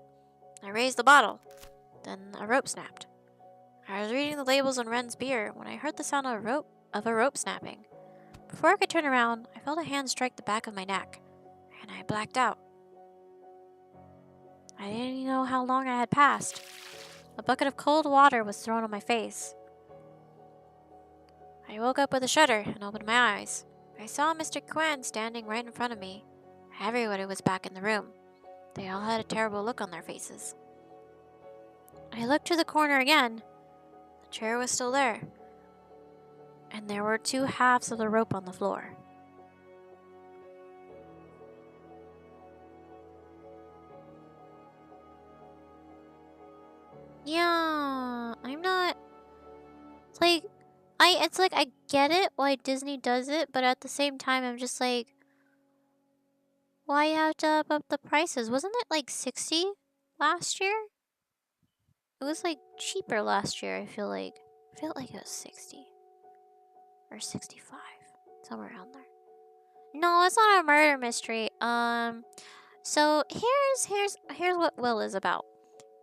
I raised the bottle. Then a rope snapped. I was reading the labels on Ren's beer when I heard the sound of a rope snapping. Before I could turn around, I felt a hand strike the back of my neck, and I blacked out. I didn't even know how long I had passed. A bucket of cold water was thrown on my face. I woke up with a shudder and opened my eyes. I saw Mr. Kwan standing right in front of me. Everybody was back in the room. They all had a terrible look on their faces. I looked to the corner again. The chair was still there. And there were 2 halves of the rope on the floor. Yeah, I'm not... It's like I get it why Disney does it, but at the same time I'm just like, why you have to up the prices? Wasn't it like 60 last year? It was like cheaper last year, I feel like. I felt like it was 60. Or 65. Somewhere around there. No, it's not a murder mystery. So here's what Will is about.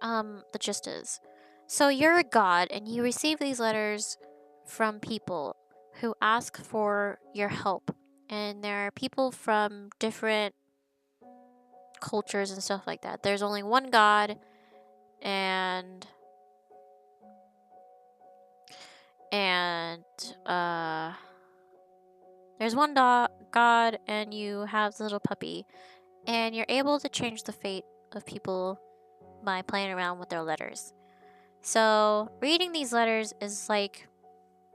The gist is. So you're a god and you receive these letters from people who ask for your help. And there are people from different cultures and stuff like that. There's only one god, and there's one god, and you have the little puppy, and you're able to change the fate of people by playing around with their letters. So reading these letters is like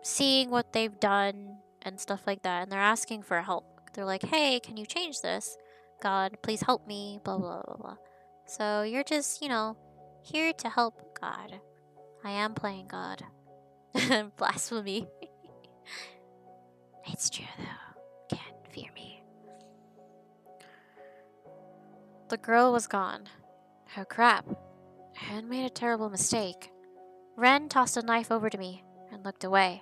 seeing what they've done and stuff like that, and they're asking for help. They're like, hey, can you change this? God, please help me, blah, blah, blah, blah. So you're just, here to help God. I am playing God. Blasphemy. It's true, though. Can't fear me. The girl was gone. Oh, crap. I had made a terrible mistake. Ren tossed a knife over to me and looked away.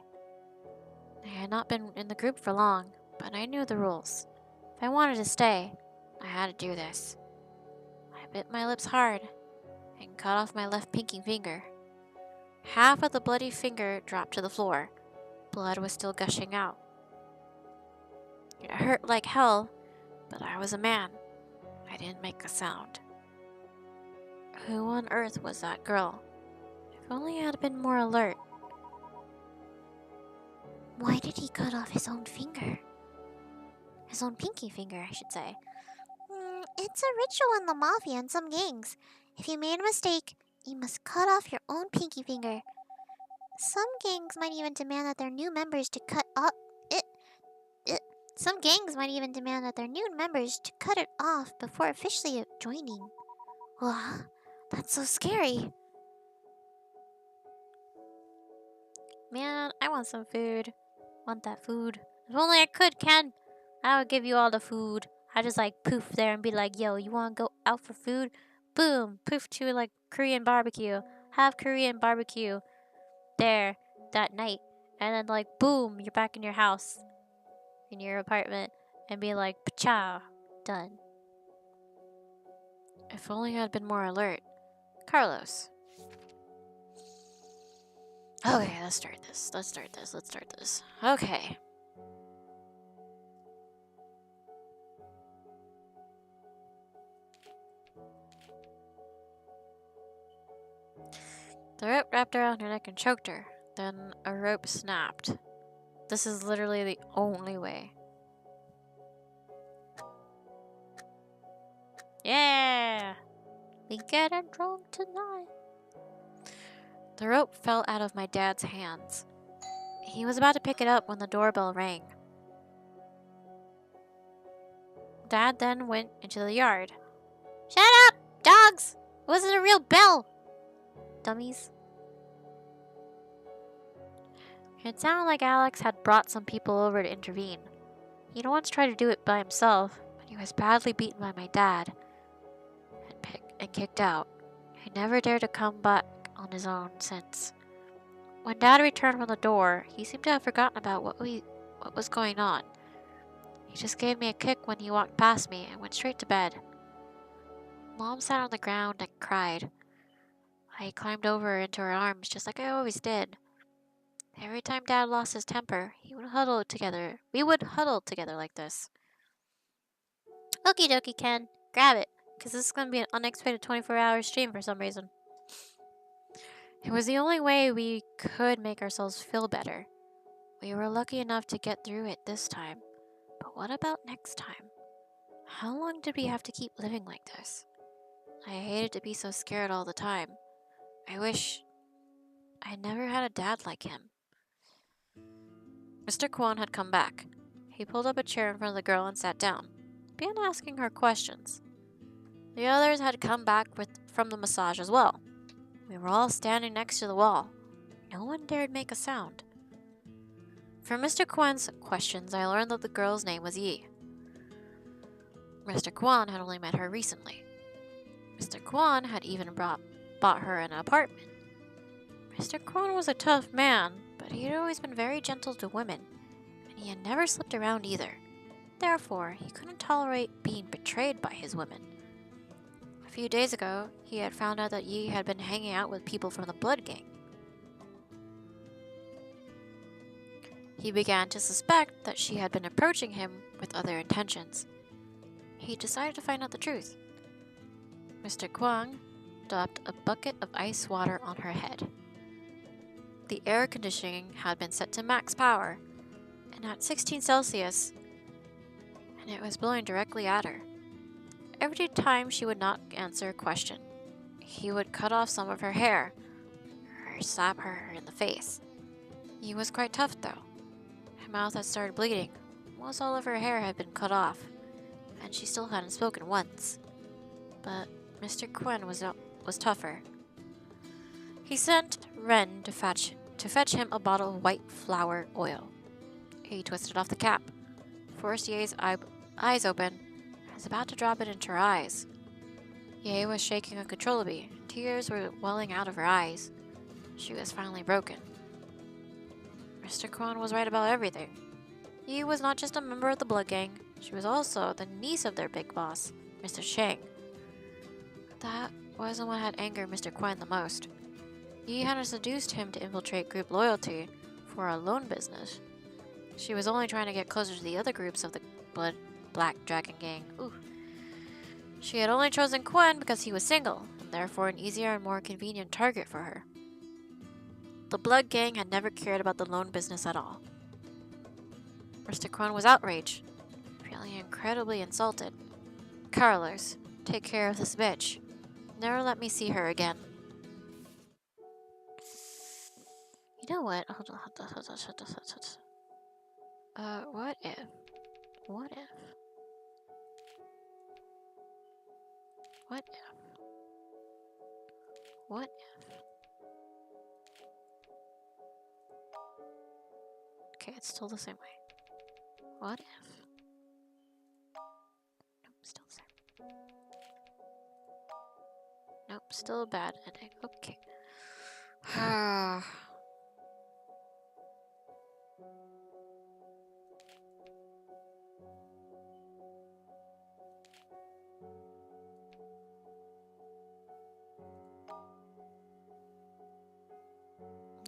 I had not been in the group for long, but I knew the rules. If I wanted to stay, I had to do this. I bit my lips hard and cut off my left pinky finger. Half of the bloody finger dropped to the floor. Blood was still gushing out. It hurt like hell, but I was a man. I didn't make a sound. Who on earth was that girl? If only I had been more alert. Why did he cut off his own finger? His own pinky finger, I should say. It's a ritual in the Mafia and some gangs. If you made a mistake, you must cut off your own pinky finger. Some gangs might even demand that their new members to cut off it. Some gangs might even demand that their new members to cut it off before officially joining. Wow, that's so scary. Man, I want some food. Want that food. If only I could, Ken. I would give you all the food. I just like poof there and be like, yo, you want to go out for food? Boom, poof to like Korean barbecue. Have Korean barbecue there that night. And then like, boom, you're back in your house. In your apartment. And be like, pachow. Done. If only I'd been more alert. Carlos. Okay, let's start this. Okay. The rope wrapped around her neck and choked her. Then a rope snapped. This is literally the only way. Yeah! We getting drunk tonight. The rope fell out of my dad's hands. He was about to pick it up when the doorbell rang. Dad then went into the yard. Shut up, dogs! It wasn't a real bell! Dummies. It sounded like Alex had brought some people over to intervene. He'd once tried to do it by himself, but he was badly beaten by my dad and kicked out. He never dared to come back on his own since. When Dad returned from the door, he seemed to have forgotten about what was going on. He just gave me a kick when he walked past me and went straight to bed. Mom sat on the ground and cried. I climbed over into her arms just like I always did. Every time Dad lost his temper, we would huddle together like this. Okie dokie, Ken. Grab it, because this is going to be an unexpected 24-hour stream for some reason. It was the only way we could make ourselves feel better. We were lucky enough to get through it this time. But what about next time? How long did we have to keep living like this? I hated to be so scared all the time. I wish I never had a dad like him. Mr. Kwon had come back. He pulled up a chair in front of the girl and sat down, began asking her questions. The others had come back from the massage as well. We were all standing next to the wall. No one dared make a sound. From Mr. Kwon's questions, I learned that the girl's name was Yi. Mr. Kwon had only met her recently. Mr. Kwon had even bought her an apartment. Mr. Kwon was a tough man, but he had always been very gentle to women, and he had never slept around either. Therefore, he couldn't tolerate being betrayed by his women. A few days ago, he had found out that Yi had been hanging out with people from the Blood Gang. He began to suspect that she had been approaching him with other intentions. He decided to find out the truth. Mr. Kwon dumped a bucket of ice water on her head. The air conditioning had been set to max power, and at 16 Celsius, and it was blowing directly at her. Every time she would not answer a question, he would cut off some of her hair, or slap her in the face. He was quite tough though. Her mouth had started bleeding, almost all of her hair had been cut off, and she still hadn't spoken once. But Mr. Kwon was tougher. He sent Ren to fetch him a bottle of white flower oil. He twisted off the cap, forced Ye's eyes open, and was about to drop it into her eyes. Ye was shaking uncontrollably, and tears were welling out of her eyes. She was finally broken. Mr. Kwon was right about everything. Ye was not just a member of the Blood Gang, she was also the niece of their big boss, Mr. Shang. That wasn't what had angered Mr. Kwon the most. Yi had seduced him to infiltrate group loyalty for a loan business. She was only trying to get closer to the other groups of the Black Dragon Gang. Ooh. She had only chosen Kwon because he was single, and therefore an easier and more convenient target for her. The Blood Gang had never cared about the loan business at all. Mr. Kwon was outraged, feeling incredibly insulted. Carolers, take care of this bitch. Never let me see her again. You know what? Hold on. What if? What if? What if? What if? Okay, it's still the same way. What if? Nope, still the same. Nope, still a bad ending. Okay.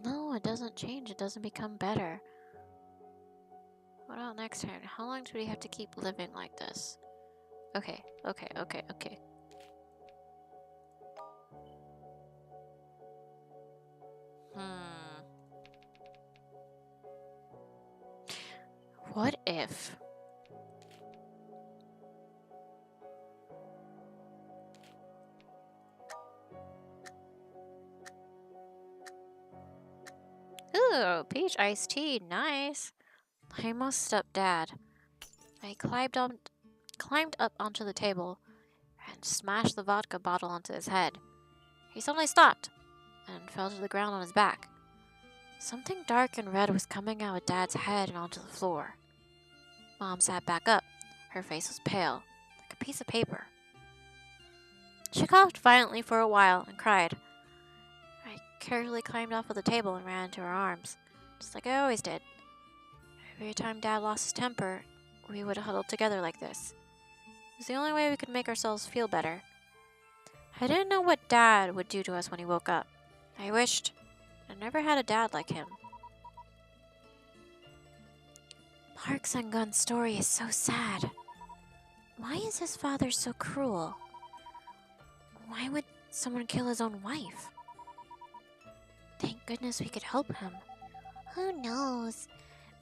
No, it doesn't change. It doesn't become better. What about next turn? How long do we have to keep living like this? Okay. What if? Ooh, peach iced tea, nice. I must up Dad. I climbed up onto the table and smashed the vodka bottle onto his head. He suddenly stopped and fell to the ground on his back. Something dark and red was coming out of Dad's head and onto the floor. Mom sat back up. Her face was pale, like a piece of paper. She coughed violently for a while and cried. I carefully climbed off of the table and ran into her arms, just like I always did. Every time Dad lost his temper, we would huddle together like this. It was the only way we could make ourselves feel better. I didn't know what Dad would do to us when he woke up. I wished I never had a dad like him. Park Sang-gun's story is so sad. Why is his father so cruel? Why would someone kill his own wife? Thank goodness we could help him. Who knows?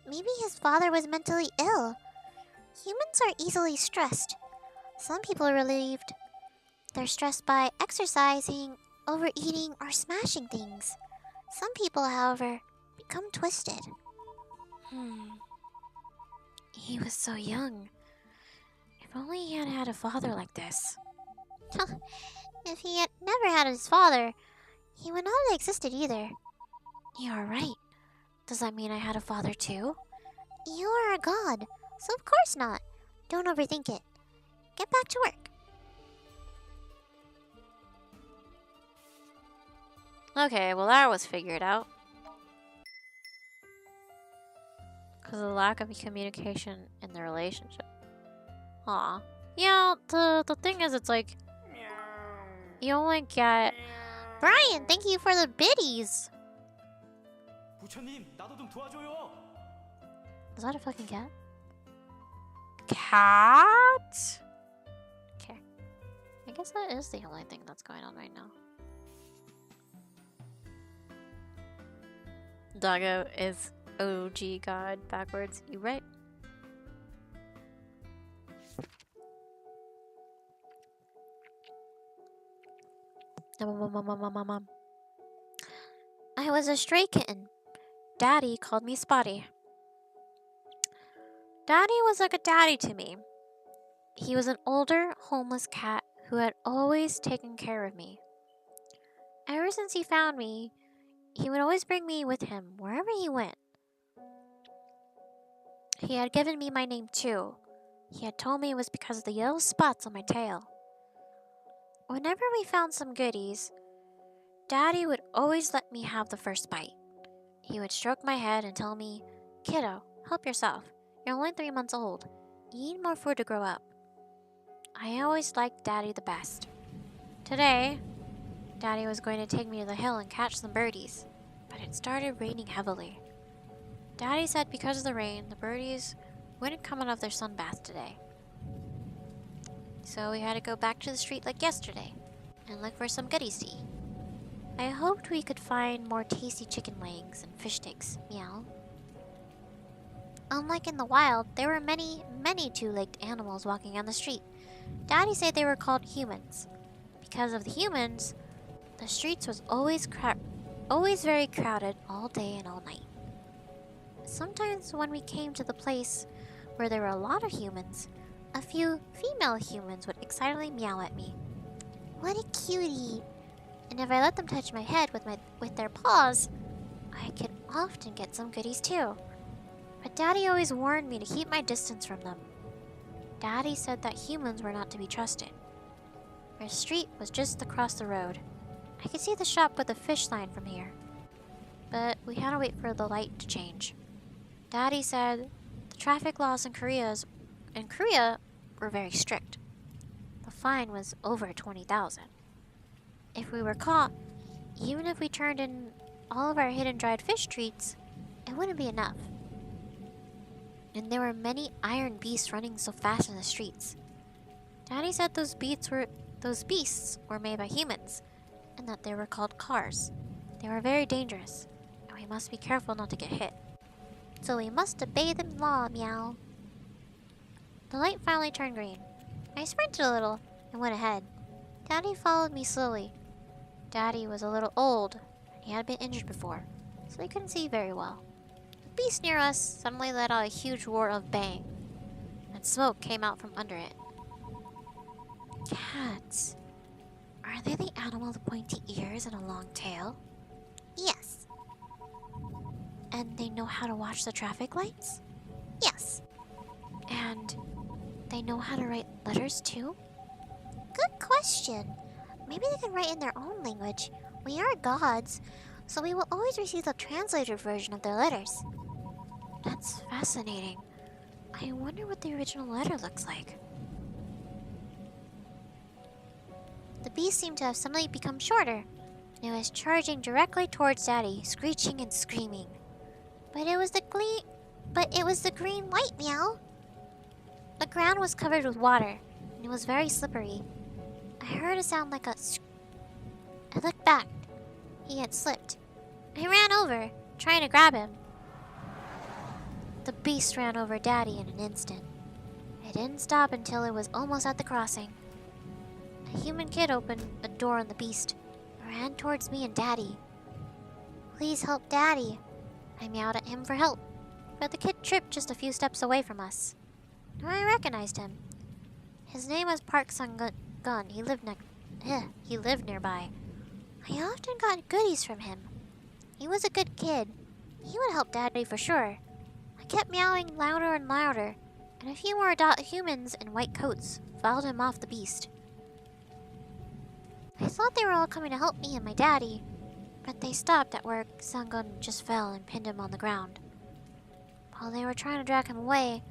Maybe his father was mentally ill. Humans are easily stressed. Some people are relieved. They're stressed by exercising, overeating, or smashing things. Some people, however, become twisted. He was so young. If only he had had a father like this. If he had never had his father, he would not have existed either. You are right. Does that mean I had a father too? You are a god, so of course not. Don't overthink it. Get back to work. Okay, well that was figured out. Because of the lack of communication in the relationship. Aw. Yeah, the thing is, it's like, you only get... Brian, thank you for the biddies. 부처님, 나도 좀 도와줘요. Is that a fucking cat? Cat? Okay. I guess that is the only thing that's going on right now. Doggo is OG God backwards. You right? I was a stray kitten. Daddy called me Spotty. Daddy was like a daddy to me. He was an older, homeless cat who had always taken care of me. Ever since he found me, he would always bring me with him wherever he went. He had given me my name too. He had told me it was because of the yellow spots on my tail. Whenever we found some goodies, Daddy would always let me have the first bite. He would stroke my head and tell me, "Kiddo, help yourself. You're only 3 months old. You need more food to grow up." I always liked Daddy the best. Today, Daddy was going to take me to the hill and catch some birdies, but it started raining heavily. Daddy said because of the rain, the birdies wouldn't come out of their sunbath today. So we had to go back to the street like yesterday and look for some goodies to eat. I hoped we could find more tasty chicken legs and fish sticks. Meow. Unlike in the wild, there were many two-legged animals walking on the street. Daddy said they were called humans. Because of the humans, the streets was always very crowded all day and all night. Sometimes when we came to the place where there were a lot of humans, a few female humans would excitedly meow at me. What a cutie! And if I let them touch my head with their paws, I could often get some goodies too. But Daddy always warned me to keep my distance from them. Daddy said that humans were not to be trusted. Our street was just across the road. I could see the shop with the fish sign from here. But we had to wait for the light to change. Daddy said the traffic laws in Korea were very strict. The fine was over 20,000. If we were caught, even if we turned in all of our hidden dried fish treats, it wouldn't be enough. And there were many iron beasts running so fast in the streets. Daddy said those beasts were made by humans, and that they were called cars. They were very dangerous, and we must be careful not to get hit. So we must obey the law, meow. The light finally turned green. I sprinted a little and went ahead. Daddy followed me slowly. Daddy was a little old, and he had been injured before, so he couldn't see very well. The beast near us suddenly let out a huge roar of bang, and smoke came out from under it. Cats. Are they the animal with pointy ears and a long tail? Yes. And they know how to watch the traffic lights? Yes. And they know how to write letters too? Good question. Maybe they can write in their own language. We are gods. so we will always receive the translated version of their letters. That's fascinating. I wonder what the original letter looks like. The beast seemed to have suddenly become shorter, and it was charging directly towards Daddy, screeching and screaming. But it was the green light, Meow. The ground was covered with water, and it was very slippery. I heard a sound like a I looked back. He had slipped. I ran over, trying to grab him. The beast ran over Daddy in an instant. It didn't stop until it was almost at the crossing. A human kid opened a door on the beast and ran towards me and Daddy. Please help Daddy. I meowed at him for help, but the kid tripped just a few steps away from us. I recognized him. His name was Park Sun-gun. He lived nearby. I often got goodies from him. He was a good kid. He would help Daddy for sure. I kept meowing louder and louder, and a few more humans in white coats followed him off the beast. I thought they were all coming to help me and my daddy, but they stopped at where Sun-gun just fell and pinned him on the ground. While they were trying to drag him away,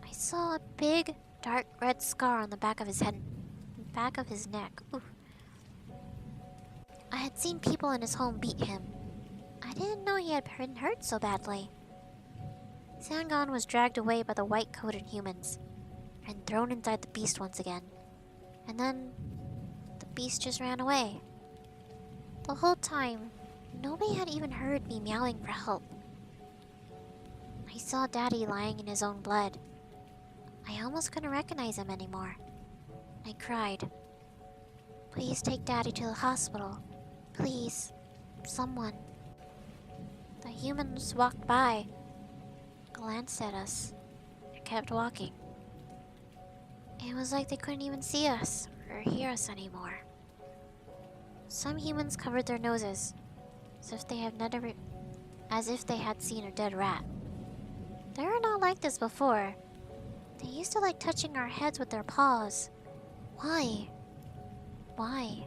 I saw a big, dark red scar on the back of his neck. Oof. I had seen people in his home beat him. I didn't know he had been hurt so badly. Sun-gun was dragged away by the white-coated humans and thrown inside the beast once again. And then the beast just ran away. The whole time, nobody had even heard me meowing for help. I saw Daddy lying in his own blood. I almost couldn't recognize him anymore. I cried. Please take Daddy to the hospital. Please. Someone. The humans walked by, glanced at us, and kept walking. It was like they couldn't even see us or hear us anymore. Some humans covered their noses, as if they had seen a dead rat. They were not like this before. They used to like touching our heads with their paws. Why? Why?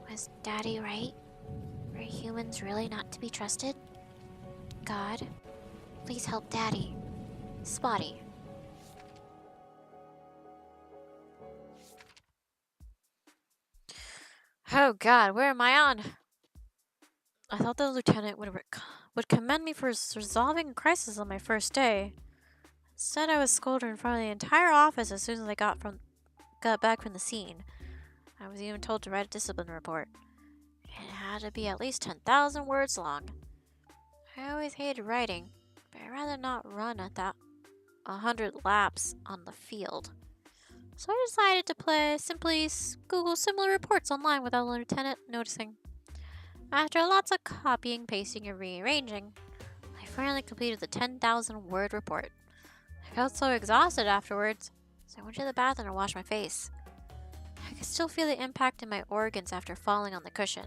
Was Daddy right? Were humans really not to be trusted? God, please help Daddy. Spotty. Oh God, where am I on? I thought the lieutenant would commend me for resolving a crisis on my first day. Instead, I was scolded in front of the entire office as soon as I got back from the scene. I was even told to write a discipline report. It had to be at least 10,000 words long. I always hated writing, but I'd rather not run at that 100 laps on the field. So I decided to simply Google similar reports online without the lieutenant noticing. After lots of copying, pasting, and rearranging, I finally completed the 10,000 word report. I felt so exhausted afterwards, so I went to the bathroom and washed my face. I could still feel the impact in my organs after falling on the cushion.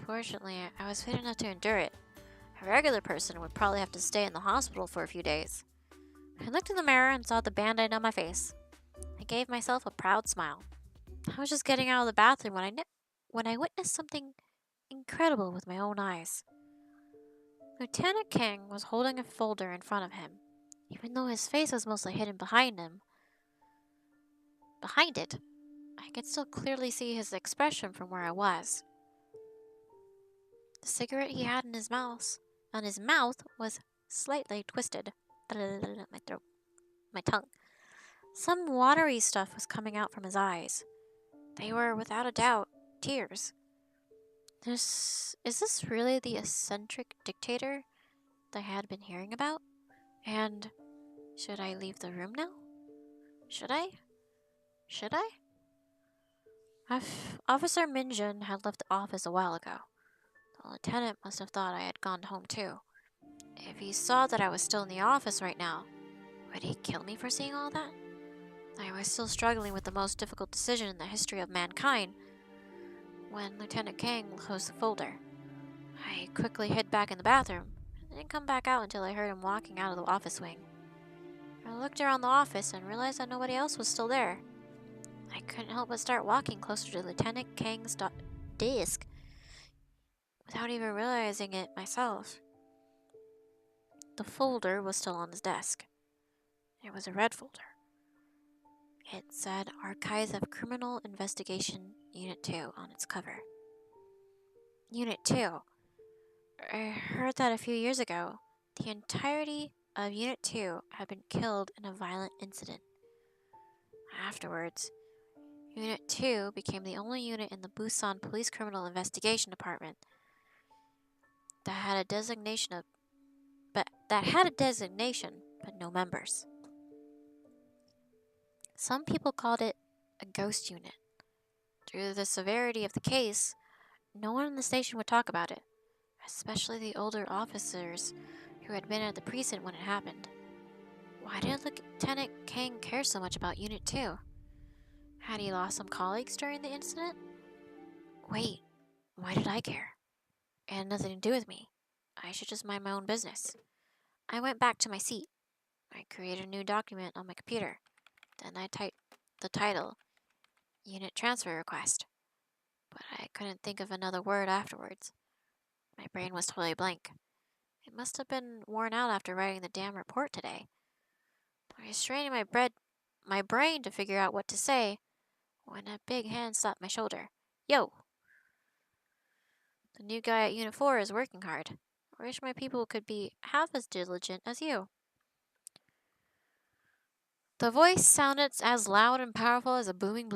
Fortunately, I was fit enough to endure it. A regular person would probably have to stay in the hospital for a few days. I looked in the mirror and saw the band-aid on my face. I gave myself a proud smile. I was just getting out of the bathroom when I witnessed something incredible with my own eyes. Lieutenant King was holding a folder in front of him, even though his face was mostly hidden behind him. Behind it, I could still clearly see his expression from where I was. The cigarette he had in his mouth was slightly twisted. My throat. My tongue. Some watery stuff was coming out from his eyes. They were, without a doubt, tears. Is this really the eccentric dictator that I had been hearing about? And should I leave the room now? Should I? Officer Minjun had left the office a while ago. The lieutenant must have thought I had gone home too. If he saw that I was still in the office right now, would he kill me for seeing all that? I was still struggling with the most difficult decision in the history of mankind when Lieutenant Kang closed the folder. I quickly hid back in the bathroom and didn't come back out until I heard him walking out of the office wing. I looked around the office and realized that nobody else was still there. I couldn't help but start walking closer to Lieutenant Kang's desk. without even realizing it myself. The folder was still on his desk. It was a red folder. It said Archives of Criminal Investigation Unit 2 on its cover. Unit 2. I heard that a few years ago, the entirety of Unit 2 had been killed in a violent incident. Afterwards, Unit 2 became the only unit in the Busan Police Criminal Investigation Department that had a designation but no members. Some people called it a ghost unit. Due to the severity of the case, no one in the station would talk about it, especially the older officers who had been at the precinct when it happened. Why did Lieutenant Kang care so much about Unit 2? Had he lost some colleagues during the incident? Wait, why did I care? It had nothing to do with me. I should just mind my own business. I went back to my seat. I created a new document on my computer. Then I typed the title, Unit Transfer Request. But I couldn't think of another word afterwards. My brain was totally blank. It must have been worn out after writing the damn report today. I was straining my brain to figure out what to say when a big hand slapped my shoulder. Yo! The new guy at Unit 4 is working hard. I wish my people could be half as diligent as you. The voice sounded as loud and powerful as a booming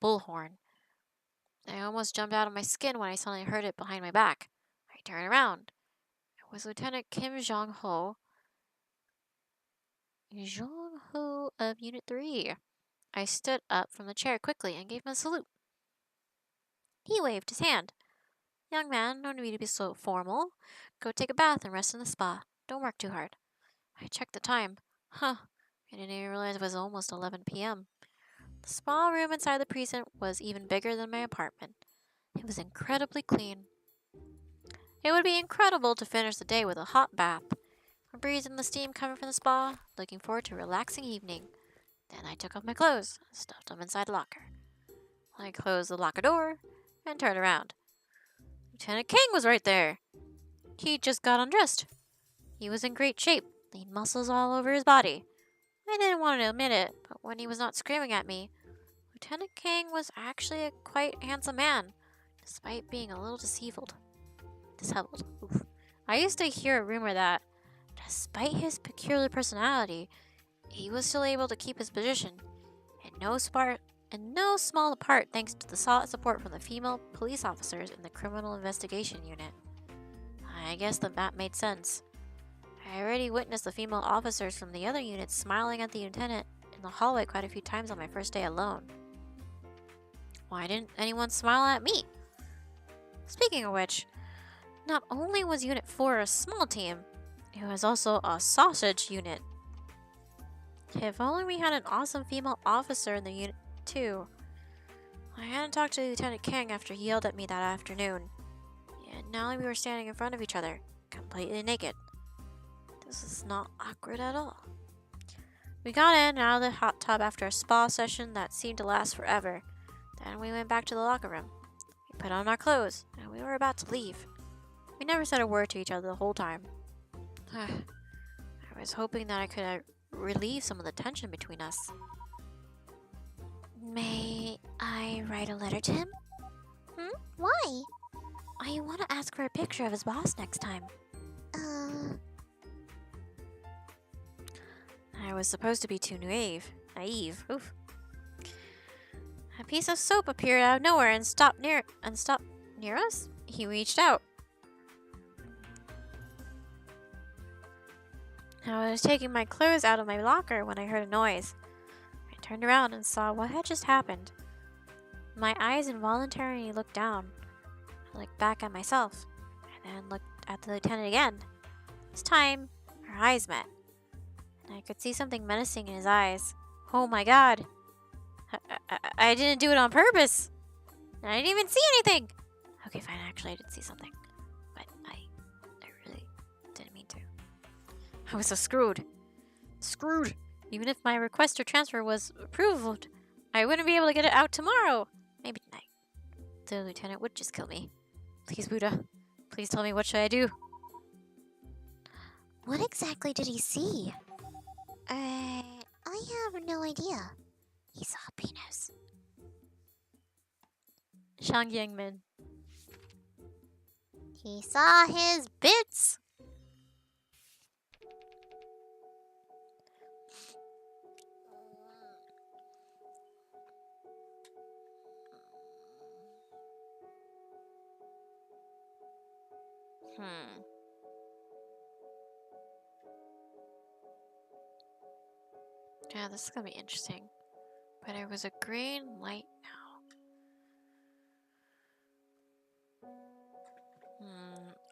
bullhorn. I almost jumped out of my skin when I suddenly heard it behind my back. I turned around. It was Lieutenant Kim Jong-ho. Jong-ho of Unit 3. I stood up from the chair quickly and gave him a salute. He waved his hand. Young man, no need to be so formal. Go take a bath and rest in the spa. Don't work too hard. I checked the time. I didn't even realize it was almost 11 p.m. The spa room inside the precinct was even bigger than my apartment. It was incredibly clean. It would be incredible to finish the day with a hot bath. I breathed in the steam coming from the spa, looking forward to a relaxing evening. Then I took off my clothes and stuffed them inside the locker. I closed the locker door and turned around. Lieutenant King was right there. He just got undressed. He was in great shape, lean muscles all over his body. I didn't want to admit it, but when he was not screaming at me, Lieutenant King was actually a quite handsome man, despite being a little disheveled. Oof. I used to hear a rumor that, despite his peculiar personality, he was still able to keep his position, in no small part thanks to the solid support from the female police officers in the Criminal Investigation Unit. I guess that made sense. I already witnessed the female officers from the other units smiling at the lieutenant in the hallway quite a few times on my first day alone. Why didn't anyone smile at me? Speaking of which, not only was Unit 4 a small team, it was also a sausage unit. If only we had an awesome female officer in the Unit 2. I hadn't talked to Lieutenant Kang after he yelled at me that afternoon. And now we were standing in front of each other, completely naked. This is not awkward at all. We got in and out of the hot tub after a spa session that seemed to last forever. Then we went back to the locker room. We put on our clothes, and we were about to leave. We never said a word to each other the whole time. I was hoping that I could relieve some of the tension between us. May I write a letter to him? Why? I want to ask for a picture of his boss next time. I was supposed to be too naive. Oof. A piece of soap appeared out of nowhere and stopped near us. He reached out. I was taking my clothes out of my locker when I heard a noise. I turned around and saw what had just happened. My eyes involuntarily looked down. I looked back at myself, and then looked at the lieutenant again. This time, our eyes met, and I could see something menacing in his eyes. Oh my god! I didn't do it on purpose! I didn't even see anything! Okay, fine, actually I did see something. But I really didn't mean to. I was so screwed. Even if my request to transfer was approved, I wouldn't be able to get it out tomorrow. Maybe tonight. The lieutenant would just kill me. Please, Buddha. Please tell me, what should I do? What exactly did he see? I have no idea. He saw a penis. Shang Yangmin. He saw his bits. Yeah, this is gonna be interesting. But it was a green light now.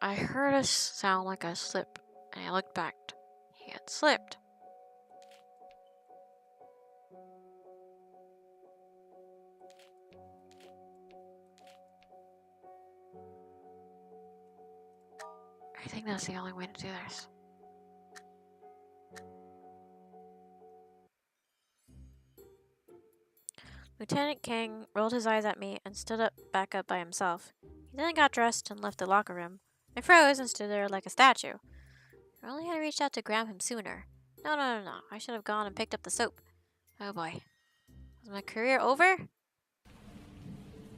I heard a sound like a slip, and I looked back. He had slipped. I think that's the only way to do this. Lieutenant King rolled his eyes at me and stood back up by himself. He then got dressed and left the locker room. I froze and stood there like a statue. If only I had reached out to grab him sooner. No. I should have gone and picked up the soap. Oh boy. Was my career over?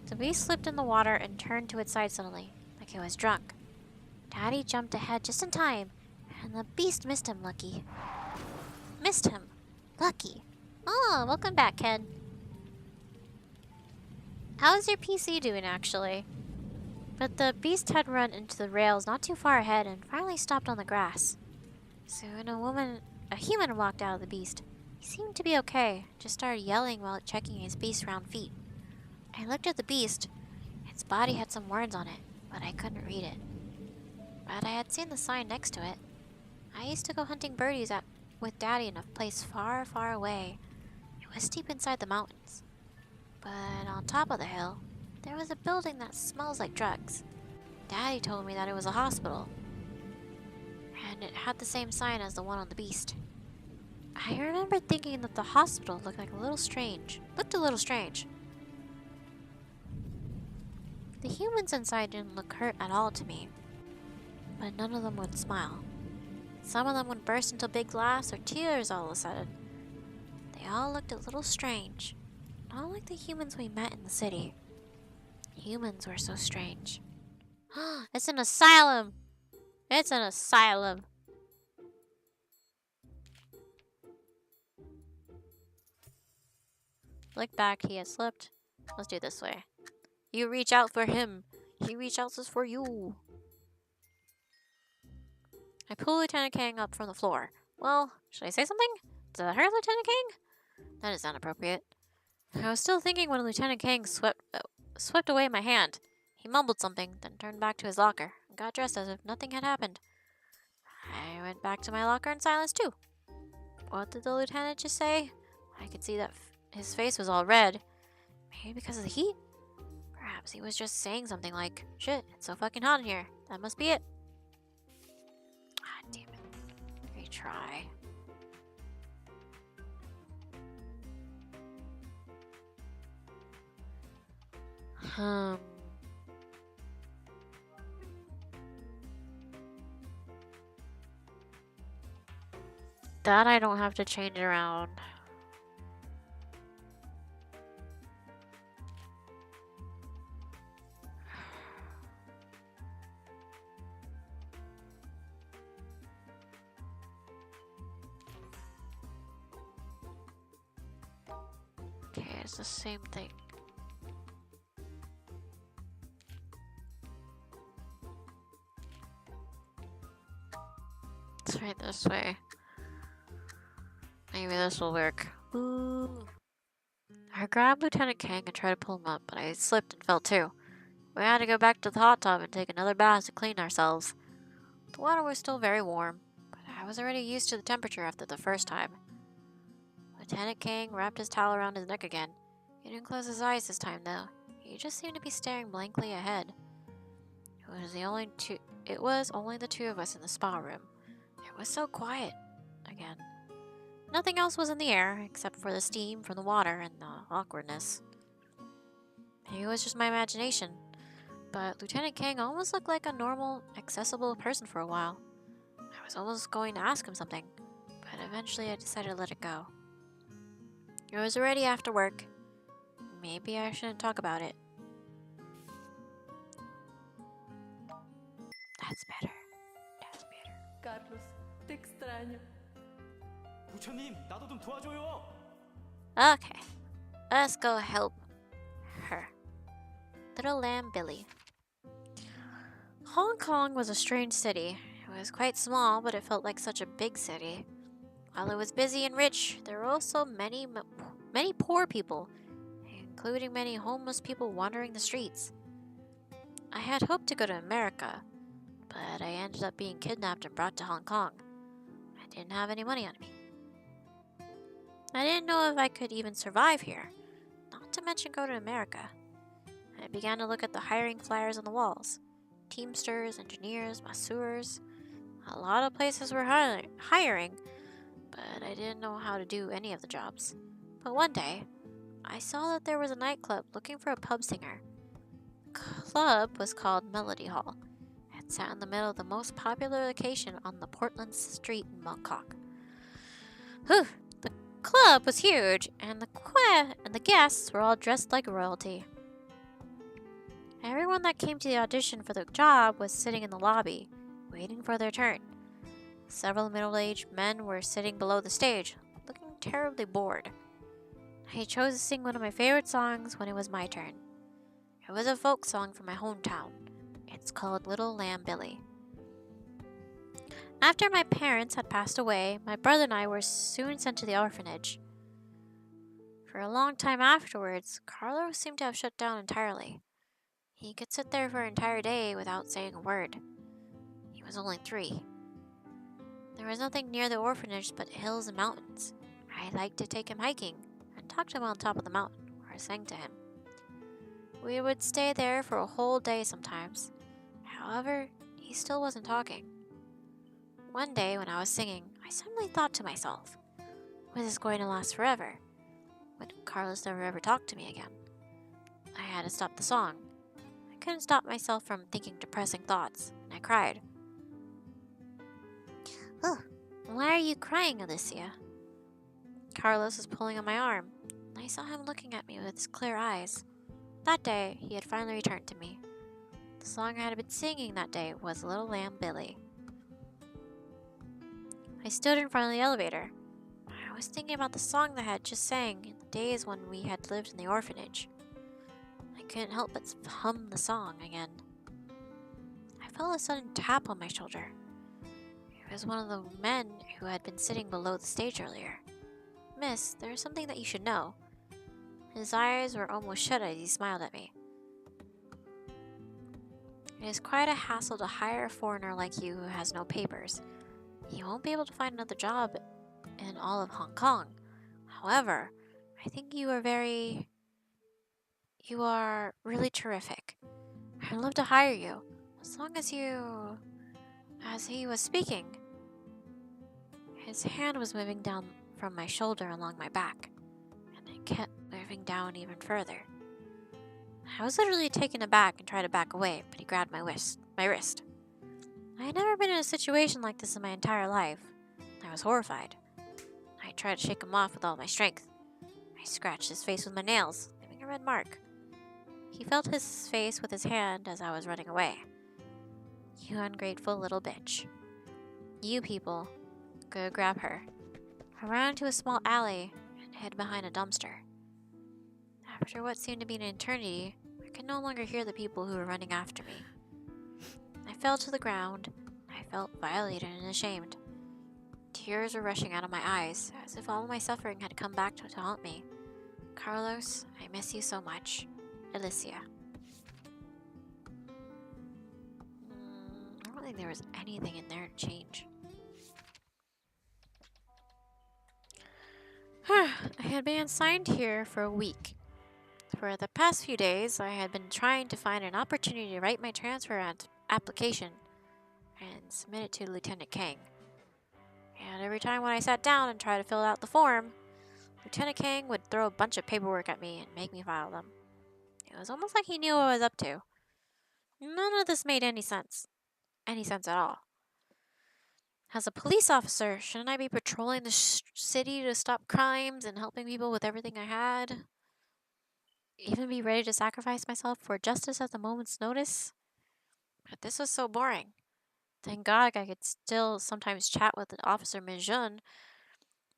The beast slipped in the water and turned to its side suddenly, like it was drunk. Daddy jumped ahead just in time, and the beast missed him, Lucky. Missed him. Lucky. Oh, welcome back, Ken. How's your PC doing, actually? But the beast had run into the rails not too far ahead and finally stopped on the grass. Soon a human walked out of the beast. He seemed to be okay, just started yelling while checking his beast's round feet. I looked at the beast. Its body had some words on it, but I couldn't read it. But I had seen the sign next to it. I used to go hunting birdies with Daddy in a place far, far away. It was deep inside the mountains. But on top of the hill, there was a building that smells like drugs. Daddy told me that it was a hospital. And it had the same sign as the one on the beast. I remember thinking that the hospital looked a little strange. The humans inside didn't look hurt at all to me. But none of them would smile. Some of them would burst into big laughs or tears all of a sudden. They all looked a little strange. Not like the humans we met in the city. Humans were so strange. It's an asylum! It's an asylum! Look back, he had slipped. Let's do it this way. You reach out for him. He reach out for you. I pull Lieutenant Kang up from the floor. Well, should I say something? Does that hurt, Lieutenant Kang? That is inappropriate. I was still thinking when Lieutenant Kang swept away my hand. He mumbled something, then turned back to his locker and got dressed as if nothing had happened. I went back to my locker in silence too. What did the lieutenant just say? I could see that his face was all red. Maybe because of the heat? Perhaps he was just saying something like, "Shit, it's so fucking hot in here. That must be it." Ah, damn it. Retry. That I don't have to change around. Okay, it's the same thing. Let's try it this way. Maybe this will work. Ooh. I grabbed Lieutenant Kang and tried to pull him up, but I slipped and fell too. We had to go back to the hot tub and take another bath to clean ourselves. The water was still very warm, but I was already used to the temperature after the first time. Lieutenant Kang wrapped his towel around his neck again. He didn't close his eyes this time, though. He just seemed to be staring blankly ahead. It was only the two of us in the spa room. It was so quiet again. Nothing else was in the air except for the steam from the water and the awkwardness. Maybe it was just my imagination, but Lieutenant Kang almost looked like a normal, accessible person for a while. I was almost going to ask him something, but eventually I decided to let it go. It was already after work. Maybe I shouldn't talk about it. That's better. That's better. Carlos, te extraño. 부처님, 나도 좀 도와줘요. Okay, let's go help her. Little Lamb Billy. Hong Kong was a strange city. It was quite small, but it felt like such a big city. While it was busy and rich, there were also many poor people, including many homeless people wandering the streets. I had hoped to go to America, but I ended up being kidnapped and brought to Hong Kong. I didn't have any money on me. I didn't know if I could even survive here, not to mention go to America. I began to look at the hiring flyers on the walls. Teamsters, engineers, masseurs. A lot of places were hiring, but I didn't know how to do any of the jobs. But one day, I saw that there was a nightclub looking for a pub singer. The club was called Melody Hall. It sat in the middle of the most popular location on the Portland Street in Bangkok. Whew! The club was huge, and the guests were all dressed like royalty. Everyone that came to the audition for the job was sitting in the lobby, waiting for their turn. Several middle-aged men were sitting below the stage, looking terribly bored. I chose to sing one of my favorite songs when it was my turn. It was a folk song from my hometown. It's called Little Lamb Billy. After my parents had passed away, my brother and I were soon sent to the orphanage. For a long time afterwards, Carlos seemed to have shut down entirely. He could sit there for an entire day without saying a word. He was only 3. There was nothing near the orphanage but hills and mountains. I liked to take him hiking and talk to him on top of the mountain, or I sang to him. We would stay there for a whole day sometimes. However, he still wasn't talking. One day when I was singing, I suddenly thought to myself, was this going to last forever? Would Carlos never ever talk to me again? I had to stop the song. I couldn't stop myself from thinking depressing thoughts, and I cried. Oh, Why are you crying, Alicia? Carlos was pulling on my arm, and I saw him looking at me with his clear eyes. That day, he had finally returned to me. The song I had been singing that day was Little Lamb Billy. I stood in front of the elevator. I was thinking about the song that I had just sang in the days when we had lived in the orphanage. I couldn't help but hum the song again. I felt a sudden tap on my shoulder. It was one of the men who had been sitting below the stage earlier. Miss, there is something that you should know. His eyes were almost shut as he smiled at me. It is quite a hassle to hire a foreigner like you who has no papers. You won't be able to find another job in all of Hong Kong. However, I think you are really terrific. I'd love to hire you, as long as you... As he was speaking, his hand was moving down from my shoulder along my back, and it kept moving down even further. I was literally taken aback and tried to back away, but he grabbed my wrist. I had never been in a situation like this in my entire life. I was horrified. I tried to shake him off with all my strength. I scratched his face with my nails, leaving a red mark. He felt his face with his hand as I was running away. You ungrateful little bitch. You people, go grab her. I ran into a small alley and hid behind a dumpster. After what seemed to be an eternity, I could no longer hear the people who were running after me. I fell to the ground. I felt violated and ashamed. Tears were rushing out of my eyes, as if all my suffering had come back to haunt me. Carlos, I miss you so much. Alicia. I don't think there was anything in there to change. I had been assigned here for a week. For the past few days, I had been trying to find an opportunity to write my transfer application and submit it to Lieutenant Kang. And every time when I sat down and tried to fill out the form, Lieutenant Kang would throw a bunch of paperwork at me and make me file them. It was almost like he knew what I was up to. None of this made any sense. Any sense at all. As a police officer, shouldn't I be patrolling the city to stop crimes and helping people with everything I had? Even be ready to sacrifice myself for justice at the moment's notice? But this was so boring. Thank God I could still sometimes chat with Officer Minjun,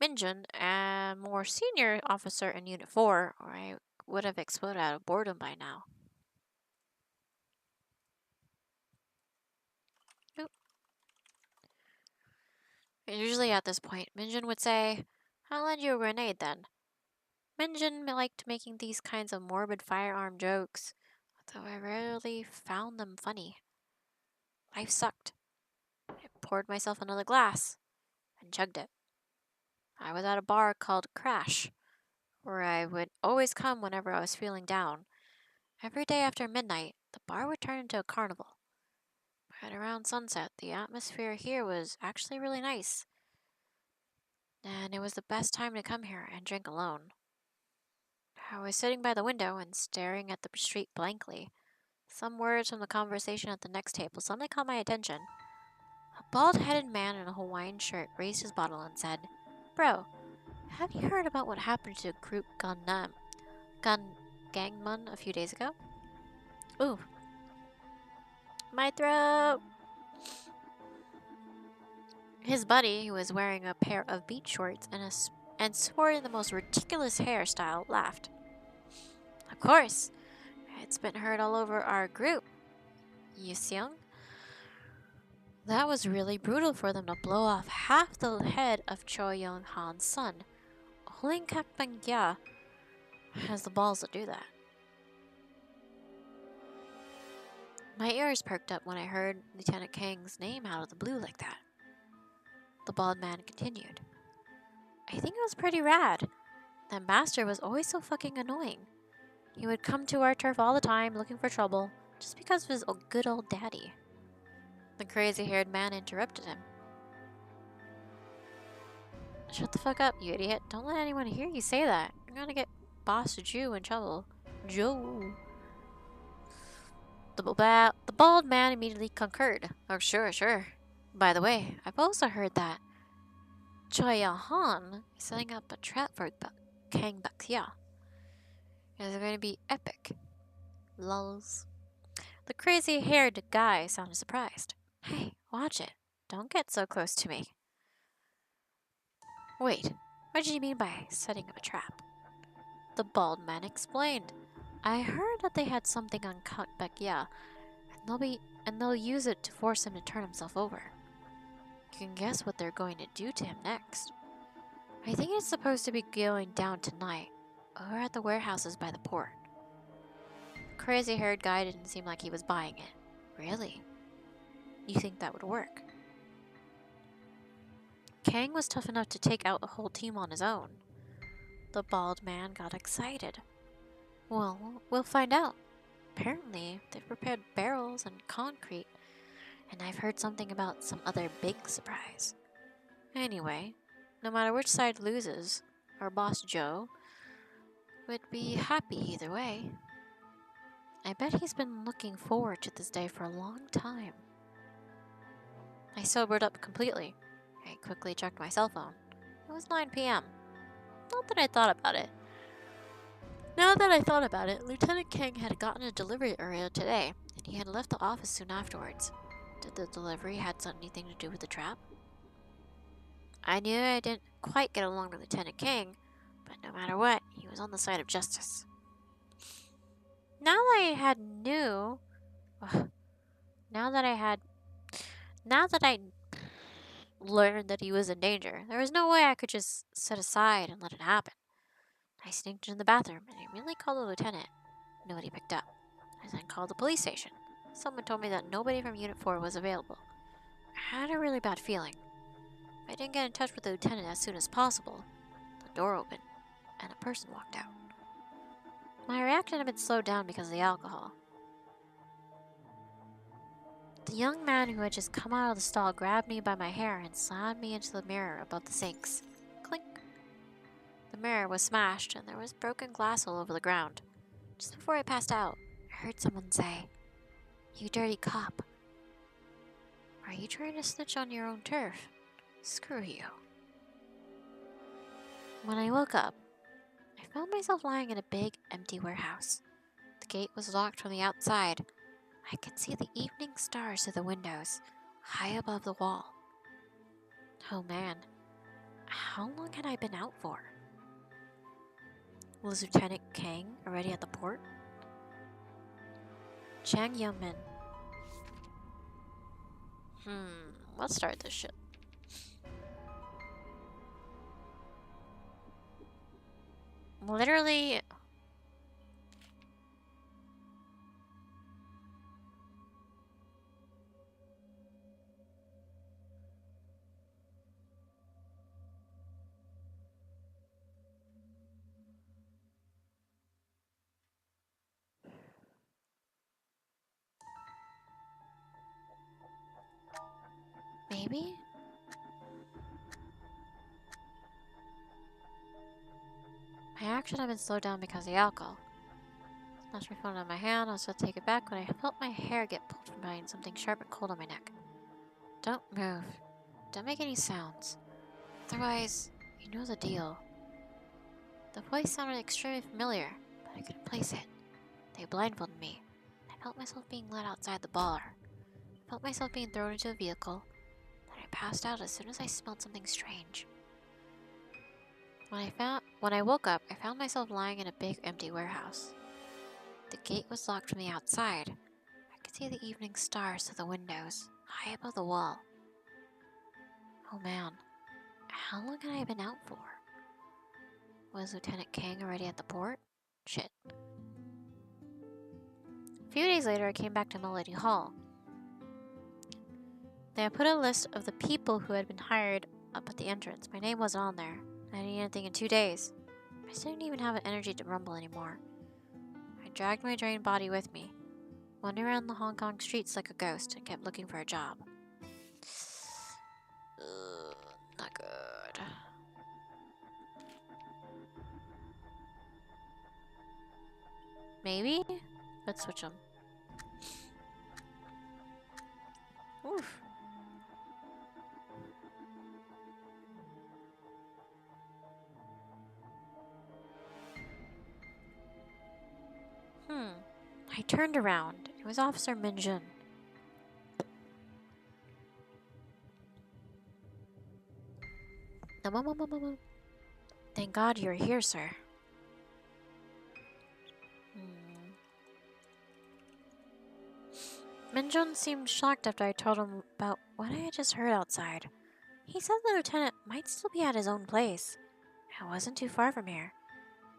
a more senior officer in Unit 4, or I would have exploded out of boredom by now. Oop. Usually at this point, Minjun would say, "I'll lend you a grenade then." Minjun liked making these kinds of morbid firearm jokes, though I rarely found them funny. Life sucked. I poured myself another glass and chugged it. I was at a bar called Crash, where I would always come whenever I was feeling down. Every day after midnight, the bar would turn into a carnival. But around sunset, the atmosphere here was actually really nice, and it was the best time to come here and drink alone. I was sitting by the window and staring at the street blankly. Some words from the conversation at the next table suddenly caught my attention. A bald-headed man in a Hawaiian shirt raised his bottle and said, "Bro, have you heard about what happened to Group Gangman a few days ago?" Ooh. My throat! His buddy, who was wearing a pair of beach shorts and sporting the most ridiculous hairstyle, laughed. "Of course. It's been heard all over our group, Yuseong. That was really brutal for them to blow off half the head of Choi Young-han's son. Only Captain Gya has the balls to do that." My ears perked up when I heard Lieutenant Kang's name out of the blue like that. The bald man continued. "I think it was pretty rad. That master was always so fucking annoying. He would come to our turf all the time looking for trouble, just because of his good old daddy." The crazy-haired man interrupted him. "Shut the fuck up, you idiot. Don't let anyone hear you say that. You're gonna get Boss Jew in trouble." Joe. The bald man immediately concurred. "Oh, sure. By the way, I've also heard that Choi Han is setting up a trap for Kang Bakya. It's going to be epic." Lulz. The crazy-haired guy sounded surprised. "Hey, watch it. Don't get so close to me." "Wait, what did you mean by setting up a trap?" The bald man explained. "I heard that they had something on Count Bakya, and they'll use it to force him to turn himself over. You can guess what they're going to do to him next. I think it's supposed to be going down tonight, over at the warehouses by the port." Crazy-haired guy didn't seem like he was buying it. "Really? You think that would work?" Kang was tough enough to take out a whole team on his own. The bald man got excited. "Well, we'll find out. Apparently, they've prepared barrels and concrete, and I've heard something about some other big surprise. Anyway, no matter which side loses, our boss Joe would be happy either way. I bet he's been looking forward to this day for a long time." I sobered up completely. I quickly checked my cell phone. It was 9 p.m. Not that I thought about it. Now that I thought about it, Lieutenant Kang had gotten a delivery earlier today, and he had left the office soon afterwards. Did the delivery have anything to do with the trap? I knew I didn't quite get along with Lieutenant Kang, but no matter what, he was on the side of justice. Now that I learned that he was in danger, there was no way I could just sit aside and let it happen. I sneaked into the bathroom and immediately called the lieutenant. Nobody picked up. I then called the police station. Someone told me that nobody from Unit 4 was available. I had a really bad feeling. If I didn't get in touch with the lieutenant as soon as possible, the door opened and a person walked out. My reaction had been slowed down because of the alcohol. The young man who had just come out of the stall grabbed me by my hair and slammed me into the mirror above the sinks. Clink! The mirror was smashed and there was broken glass all over the ground. Just before I passed out, I heard someone say, You dirty cop. Are you trying to snitch on your own turf? Screw you. When I woke up, I found myself lying in a big, empty warehouse. The gate was locked from the outside. I could see the evening stars through the windows, high above the wall. Oh man, how long had I been out for? Was Lieutenant Kang already at the port? Chang Yunmin. Let's start this shit. Literally... Maybe? My action had been slowed down because of the alcohol. Snatched my phone out of my hand, I was about to take it back when I felt my hair get pulled from behind something sharp and cold on my neck. Don't move. Don't make any sounds. Otherwise, you know the deal. The voice sounded extremely familiar, but I couldn't place it. They blindfolded me. I felt myself being led outside the bar. I felt myself being thrown into a vehicle. Then I passed out as soon as I smelled something strange. When I woke up, I found myself lying in a big empty warehouse. The gate was locked from the outside. I could see the evening stars through the windows, high above the wall. Oh man, how long had I been out for? Was Lieutenant Kang already at the port? Shit. A few days later, I came back to Melody Hall. They had put a list of the people who had been hired up at the entrance. My name wasn't on there. I didn't eat anything in 2 days. I didn't even have the energy to rumble anymore. I dragged my drained body with me, wandered around the Hong Kong streets like a ghost, and kept looking for a job. Not good. Maybe? Let's switch them. Oof. I turned around. It was Officer Minjun. Thank God you're here, sir. Minjun seemed shocked after I told him about what I had just heard outside. He said the lieutenant might still be at his own place. It wasn't too far from here.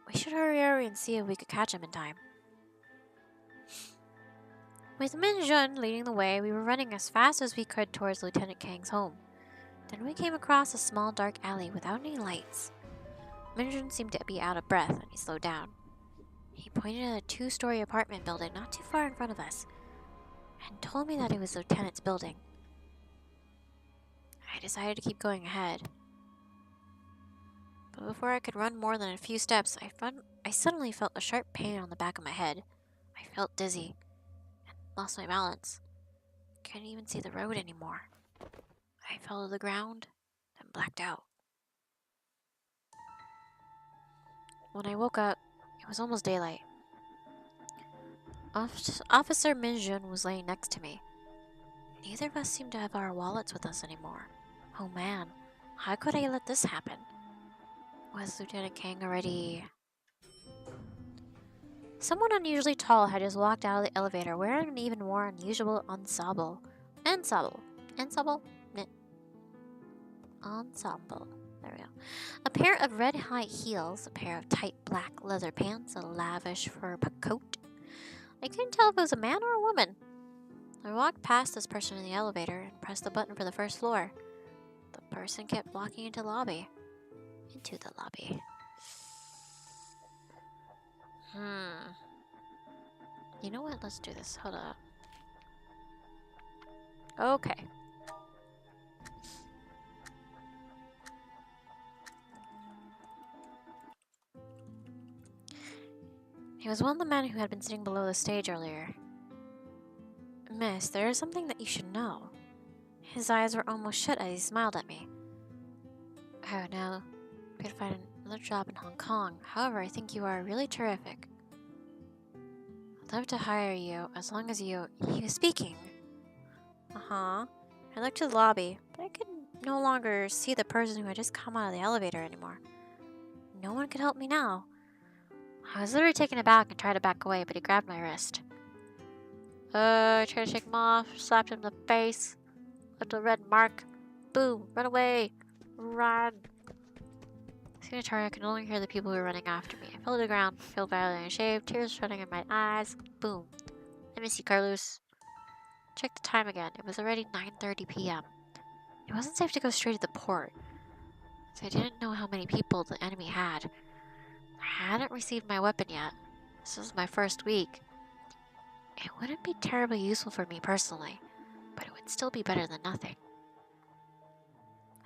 We should hurry and see if we could catch him in time. With Minjun leading the way, we were running as fast as we could towards Lieutenant Kang's home. Then we came across a small dark alley without any lights. Minjun seemed to be out of breath and he slowed down. He pointed at a 2-story apartment building not too far in front of us and told me that it was the lieutenant's building. I decided to keep going ahead. But before I could run more than a few steps, I suddenly felt a sharp pain on the back of my head. I felt dizzy and lost my balance. Couldn't even see the road anymore. I fell to the ground and blacked out. When I woke up, it was almost daylight. Officer Minjun was laying next to me. Neither of us seemed to have our wallets with us anymore. Oh man, how could I let this happen? Was Lieutenant Kang already... Someone unusually tall had just walked out of the elevator wearing an even more unusual ensemble. Ensemble. There we go. A pair of red high heels, a pair of tight black leather pants, a lavish fur coat. I couldn't tell if it was a man or a woman. I walked past this person in the elevator and pressed the button for the first floor. The person kept walking into the lobby. You know what? Let's do this. Hold up. Okay. He was one of the men who had been sitting below the stage earlier. Miss, there is something that you should know. His eyes were almost shut as he smiled at me. Oh no, I could find another job in Hong Kong. However, I think you are really terrific. I'd love to hire you as long as you... He was speaking. Uh-huh. I looked to the lobby, but I could no longer see the person who had just come out of the elevator anymore. No one could help me now. I was literally taken aback and tried to back away, but he grabbed my wrist. I tried to shake him off, slapped him in the face, left a red mark. Boom, run away, run. Seen Atari, I could only hear the people who were running after me. I fell to the ground, feel violently shaved, tears running in my eyes. Boom. Let me see, Carlos. Check the time again. It was already 9:30 p.m. It wasn't safe to go straight to the port, so I didn't know how many people the enemy had. I hadn't received my weapon yet. This was my first week. It wouldn't be terribly useful for me personally, but it would still be better than nothing.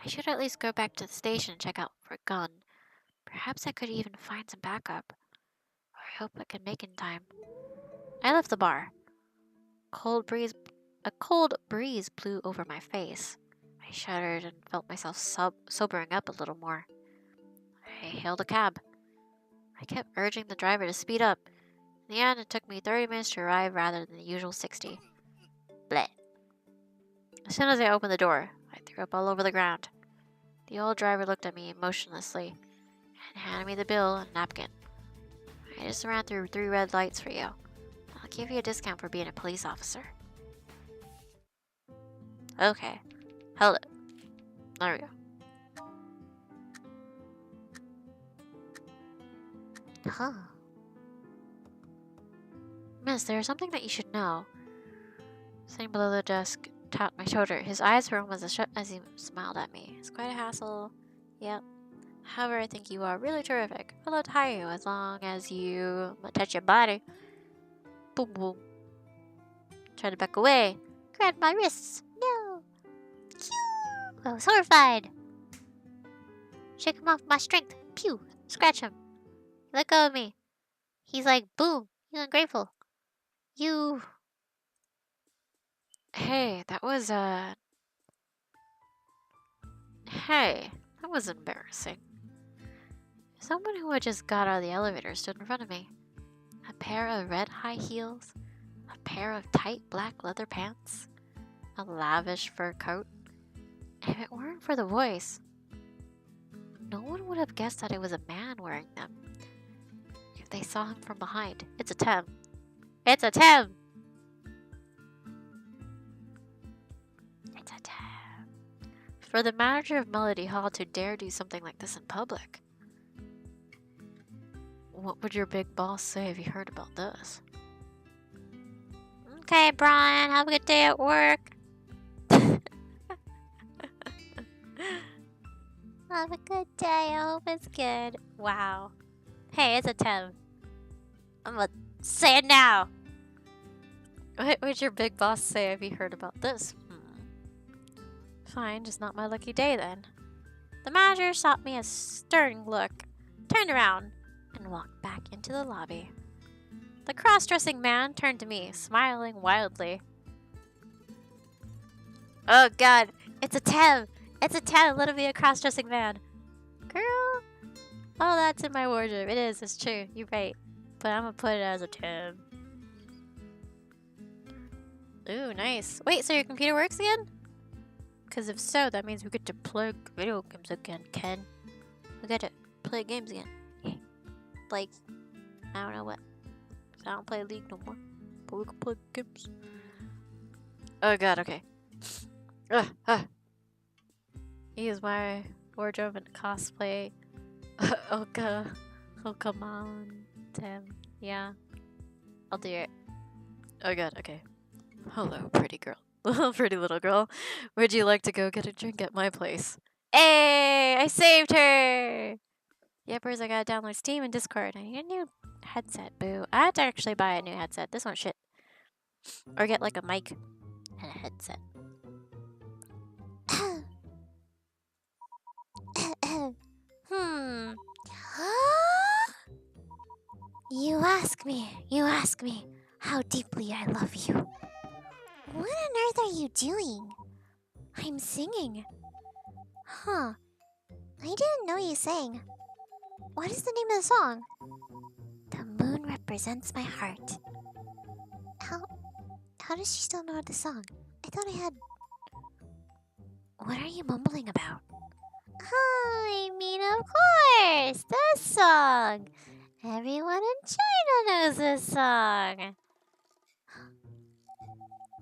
I should at least go back to the station and check out for a gun. Perhaps I could even find some backup. Or I hope I can make it in time. I left the bar. A cold breeze blew over my face. I shuddered and felt myself sobering up a little more. I hailed a cab. I kept urging the driver to speed up. In the end, it took me 30 minutes to arrive rather than the usual 60. Bleh. As soon as I opened the door, I threw up all over the ground. The old driver looked at me emotionlessly and handed me the bill and napkin. I just ran through 3 red lights for you. I'll give you a discount for being a police officer. Okay. Hold it. There we go. Huh. Miss, there is something that you should know. Sitting below the desk, tapped my shoulder. His eyes were almost as shut as he smiled at me. It's quite a hassle. Yep. However, I think you are really terrific. I'd love to hire you as long as you touch your body. Boom, boom. Try to back away. Grabbed my wrists. No. I was horrified. Shake him off my strength. Pew. Scratch him. Let go of me. He's like, boom. He's ungrateful. You. Hey, that was embarrassing. Someone who had just got out of the elevator stood in front of me. A pair of red high heels, a pair of tight black leather pants, a lavish fur coat. And if it weren't for the voice, no one would have guessed that it was a man wearing them. If they saw him from behind, it's a Tim. It's a Tim! It's a Tim. For the manager of Melody Hall to dare do something like this in public. What would your big boss say if he heard about this? Okay, Brian. Have a good day at work. Have a good day. I hope it's good. Wow. Hey, it's a Tim. I'm gonna say it now. What would your big boss say if he heard about this? Fine, just not my lucky day then. The manager shot me a stern look, turned around, and walked back into the lobby. The cross-dressing man turned to me, smiling wildly. Oh god, it's a Tim! It's a Tim! Let him be a cross-dressing man. Girl! Oh, that's in my wardrobe. It is, it's true. You're right. But I'm gonna put it as a Tim. Ooh, nice. Wait, so your computer works again? Because if so, that means we get to play video games again, Ken. We get to play games again. Yeah. Like, I don't know what. I don't play League no more. But we can play games. Oh god, okay. Use my wardrobe and cosplay. Okay. Oh, come on, Tim. Yeah. I'll do it. Oh god, okay. Hello, pretty girl. Pretty little girl. Would you like to go get a drink at my place? Hey! I saved her! Yepers, I gotta download Steam and Discord. I need a new headset, boo. I had to actually buy a new headset. This one's shit. Or get like a mic and a headset. You ask me, how deeply I love you. What on earth are you doing? I'm singing. Huh. I didn't know you sang. What is the name of the song? The moon represents my heart. How does she still know the song? I thought I had... What are you mumbling about? I mean, of course! The song! Everyone in China knows this song!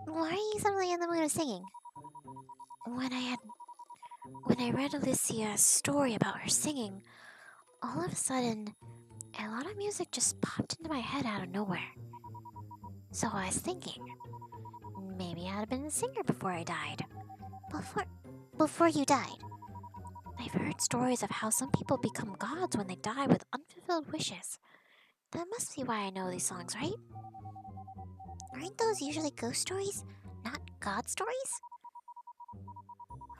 Why are you suddenly in the mood of singing? When I read Alicia's story about her singing, all of a sudden, a lot of music just popped into my head out of nowhere. So I was thinking, maybe I'd been a singer before I died. Before you died. I've heard stories of how some people become gods when they die with unfulfilled wishes. That must be why I know these songs, right? Aren't those usually ghost stories, not god stories?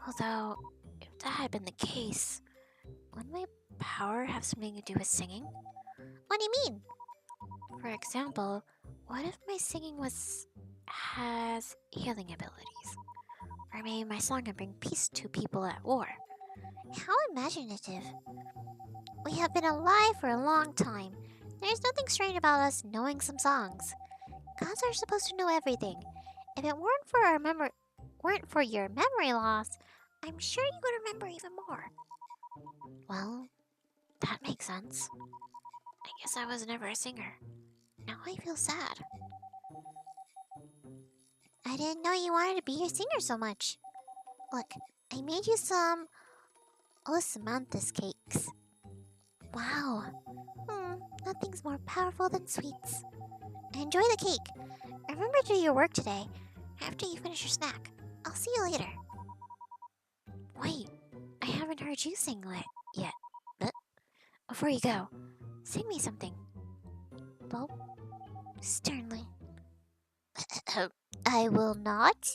Although, if that had been the case, wouldn't my power have something to do with singing? What do you mean? For example, what if my singing has healing abilities? Or maybe my song can bring peace to people at war. How imaginative. We have been alive for a long time. There's nothing strange about us knowing some songs. Gods are supposed to know everything. If it weren't for your memory loss, I'm sure you would remember even more. Well, that makes sense. I guess I was never a singer. Now I feel sad. I didn't know you wanted to be a singer so much. Look, I made you some osmanthus cakes. Wow. Nothing's more powerful than sweets. Enjoy the cake. Remember to do your work today. After you finish your snack, I'll see you later. Wait, I haven't heard you sing yet. But before you go, sing me something. Well, sternly. I will not.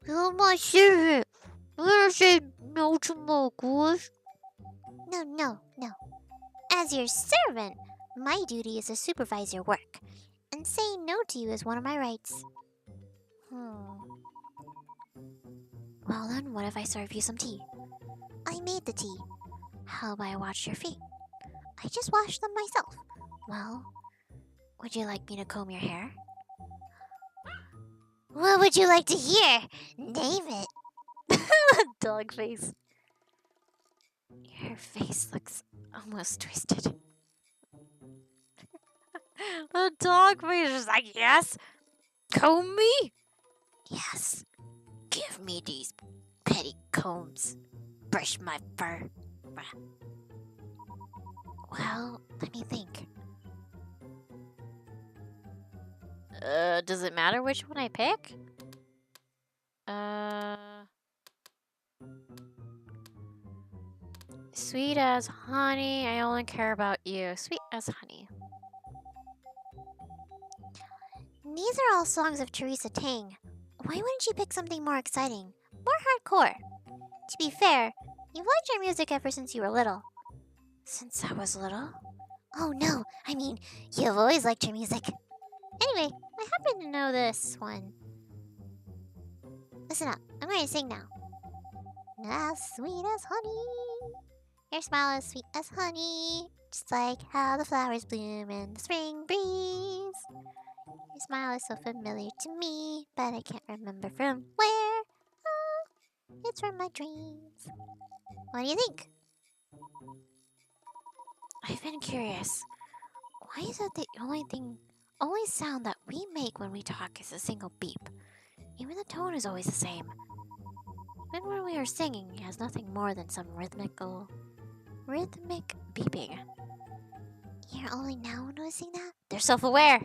You're my servant. I'm gonna say no to more ghouls. No. As your servant, my duty is to supervise your work, and saying no to you is one of my rights. Well then, what if I serve you some tea? I made the tea. How about I wash your feet? I just washed them myself. Well, would you like me to comb your hair? What would you like to hear? Name it. Dog face. Your face looks almost twisted. The dog face is like, yes? Comb me? Yes. Give me these petty combs. Brush my fur. Well, let me think. Does it matter which one I pick? Sweet as honey, I only care about you. Sweet as honey. These are all songs of Teresa Tang. Why wouldn't you pick something more exciting? More hardcore? To be fair, you've liked your music ever since you were little. Since I was little? Oh no, I mean, you've always liked your music. Anyway, I happen to know this one. Listen up, I'm going to sing now. As sweet as honey. Your smile is sweet as honey. Just like how the flowers bloom in the spring breeze. Your smile is so familiar to me, but I can't remember from where. Oh, it's from my dreams. What do you think? I've been curious. Why is it the only sound that we make when we talk is a single beep? Even the tone is always the same. Even when we are singing, it has nothing more than some rhythmic beeping. You're only now noticing that? They're self-aware!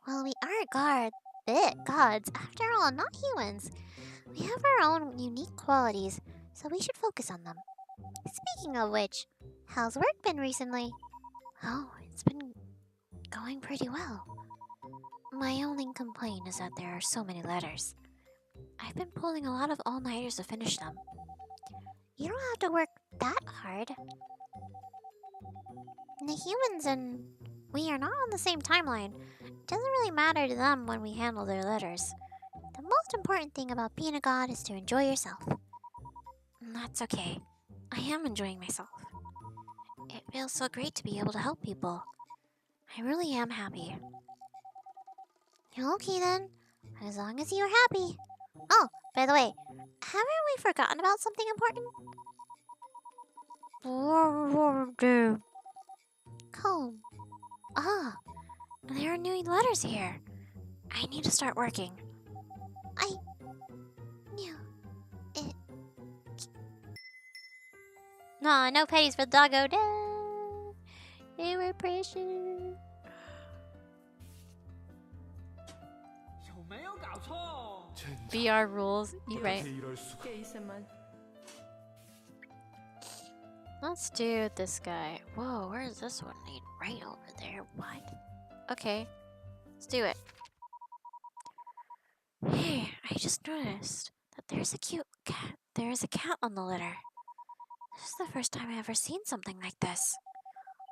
Well, we are gods, after all, not humans. We have our own unique qualities, so we should focus on them. Speaking of which, how's work been recently? Oh, it's been going pretty well. My only complaint is that there are so many letters. I've been pulling a lot of all-nighters to finish them. You don't have to work that hard. The humans and we are not on the same timeline. doesn't really matter to them when we handle their letters. The most important thing about being a god is to enjoy yourself. And that's okay. I am enjoying myself. It feels so great to be able to help people. I really am happy. Okay then, as long as you're happy. Oh, by the way, haven't we forgotten about something important? Comb. Ah, there are new letters here. I need to start working. I knew it. Nah, no petties for the doggo. No, they were precious. 有没有搞错？ VR rules. You right. 어떻게 이럴 수가? ¿Qué hice mal? Let's do this guy. Whoa, where is this one? Right over there. What? Okay, let's do it. Hey, I just noticed that there's a cute cat. There is a cat on the litter. This is the first time I've ever seen something like this.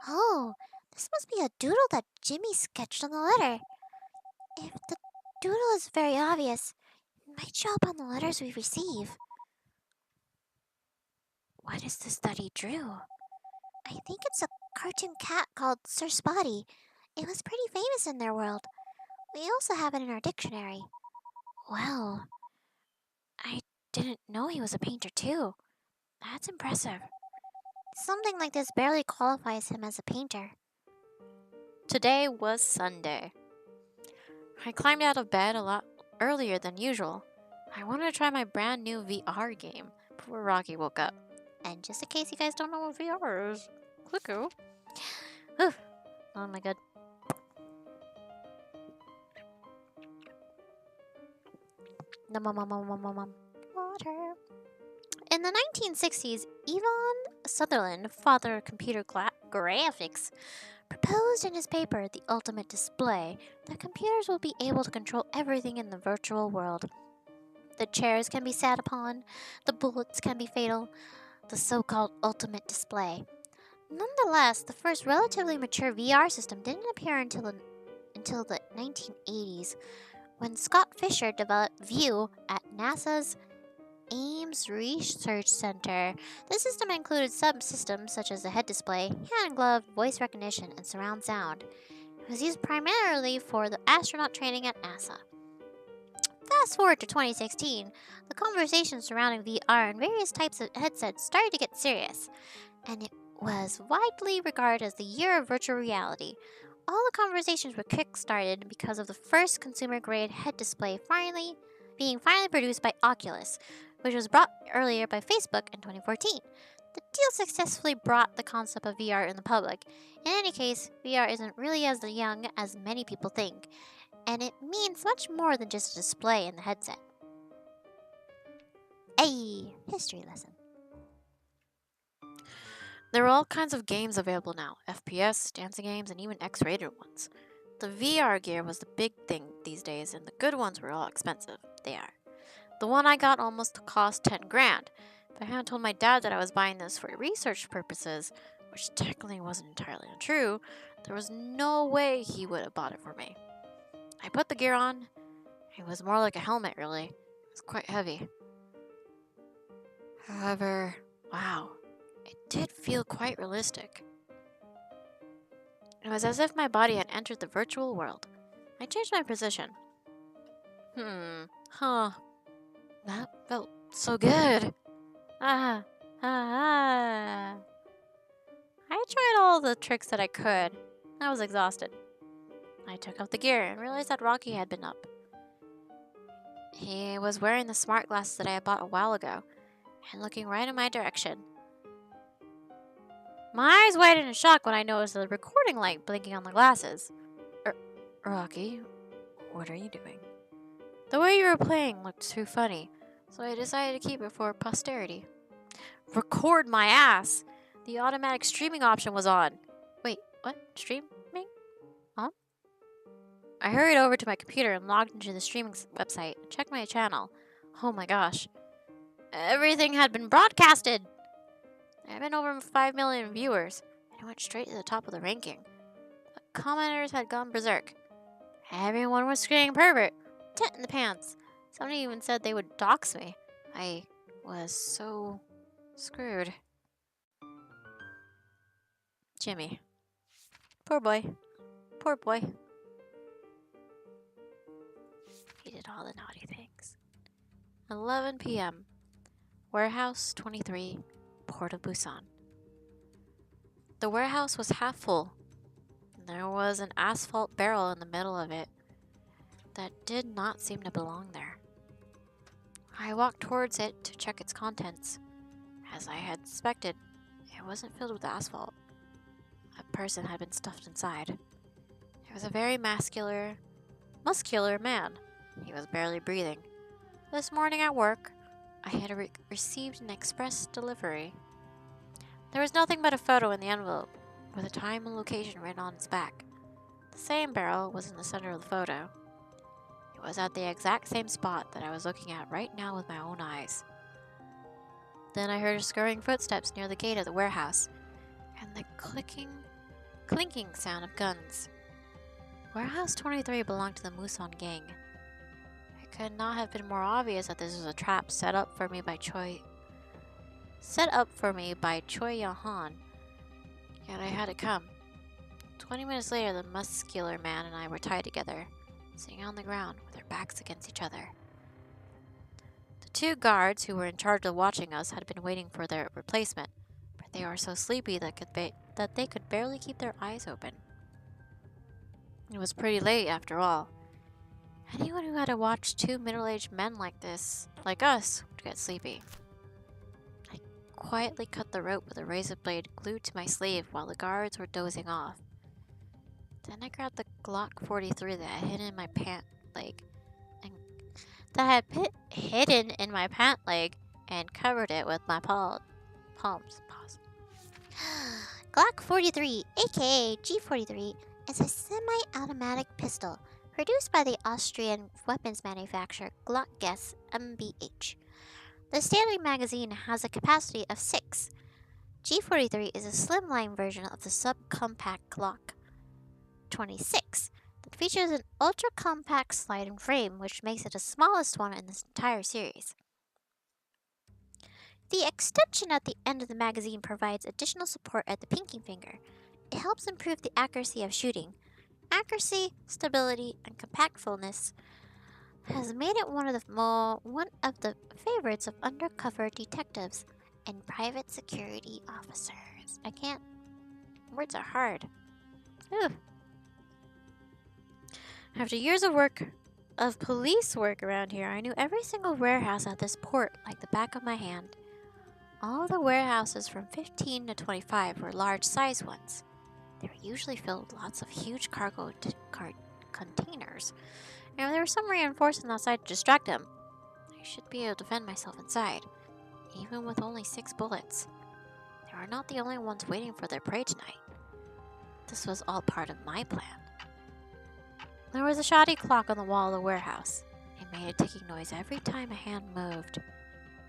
Oh, this must be a doodle that Jimmy sketched on the letter. If the doodle is very obvious, it might show up on the letters we receive. What is this that he drew? I think it's a cartoon cat called Sir Spotty. It was pretty famous in their world. We also have it in our dictionary. Well, I didn't know he was a painter too. That's impressive. Something like this barely qualifies him as a painter. Today was Sunday. I climbed out of bed a lot earlier than usual. I wanted to try my brand new VR game before Rocky woke up. And just in case you guys don't know what VR is, cuckoo. Whew. Oh my god. Water. In the 1960s, Yvonne Sutherland, father of computer graphics, proposed in his paper, The Ultimate Display, that computers will be able to control everything in the virtual world. The chairs can be sat upon, the bullets can be fatal, the so-called ultimate display. Nonetheless, the first relatively mature VR system didn't appear until the 1980s, when Scott Fisher developed View at NASA's Ames Research Center. The system included subsystems such as a head display, hand glove, voice recognition, and surround sound. It was used primarily for the astronaut training at NASA. Fast forward to 2016, the conversation surrounding VR and various types of headsets started to get serious, and it was widely regarded as the year of virtual reality. All the conversations were kick-started because of the first consumer-grade head display being finally produced by Oculus, which was brought earlier by Facebook in 2014. The deal successfully brought the concept of VR in the public. In any case, VR isn't really as young as many people think, and it means much more than just a display in the headset. Hey, history lesson. There are all kinds of games available now, FPS, dancing games, and even X-rated ones. The VR gear was the big thing these days, and the good ones were all expensive. They are. The one I got almost cost 10 grand. If I hadn't told my dad that I was buying this for research purposes, which technically wasn't entirely untrue, there was no way he would have bought it for me. I put the gear on. It was more like a helmet, really. It was quite heavy. However, wow, it did feel quite realistic. It was as if my body had entered the virtual world. I changed my position. That felt so good. I tried all the tricks that I could. I was exhausted. I took off the gear and realized that Rocky had been up. He was wearing the smart glasses that I had bought a while ago and looking right in my direction. My eyes widened in shock when I noticed the recording light blinking on the glasses. Rocky, what are you doing? The way you were playing looked too funny, so I decided to keep it for posterity. Record my ass! The automatic streaming option was on. Wait, what? Streaming? Huh? I hurried over to my computer and logged into the streaming website and checked my channel. Oh my gosh. Everything had been broadcasted! There had been over 5 million viewers, and it went straight to the top of the ranking. The commenters had gone berserk. Everyone was screaming pervert, tit in the pants. Somebody even said they would dox me. I was so screwed. Jimmy. Poor boy. Poor boy. He did all the naughty things. 11 p.m. Warehouse 23, Port of Busan. The warehouse was half full. There was an asphalt barrel in the middle of it that did not seem to belong there. I walked towards it to check its contents. As I had suspected, it wasn't filled with asphalt. A person had been stuffed inside. It was a very muscular man. He was barely breathing. This morning at work, I had received an express delivery. There was nothing but a photo in the envelope, with a time and location written on its back. The same barrel was in the center of the photo. It was at the exact same spot that I was looking at right now with my own eyes. Then I heard scurrying footsteps near the gate of the warehouse, and the clinking sound of guns. Warehouse 23 belonged to the Muson gang. It could not have been more obvious that this was a trap set up for me by Choi Yahan. Yet I had to come. 20 minutes later, the muscular man and I were tied together, sitting on the ground with our backs against each other. The two guards who were in charge of watching us had been waiting for their replacement, but they were so sleepy that they could barely keep their eyes open. It was pretty late after all. Anyone who had to watch two middle-aged men like us, would get sleepy. I quietly cut the rope with a razor blade glued to my sleeve while the guards were dozing off. Then I grabbed the Glock 43 that I hid in my pant leg, and covered it with my palms. Pause. Glock 43, aka G43, is a semi-automatic pistol produced by the Austrian weapons manufacturer Glock-Guess MBH. The standard magazine has a capacity of 6. G43 is a slimline version of the subcompact Glock 26 that features an ultra-compact sliding frame, which makes it the smallest one in this entire series. The extension at the end of the magazine provides additional support at the pinky finger. It helps improve the accuracy of shooting. Accuracy, stability, and compactfulness has made it one of the favorites of undercover detectives and private security officers. Words are hard. Ooh. After years of police work around here, I knew every single warehouse at this port like the back of my hand. All the warehouses from 15 to 25 were large-sized ones. They were usually filled with lots of huge cargo containers, and there was some reinforcement outside to distract them. I should be able to defend myself inside, even with only 6 bullets. They were not the only ones waiting for their prey tonight. This was all part of my plan. There was a shoddy clock on the wall of the warehouse. It made a ticking noise every time a hand moved.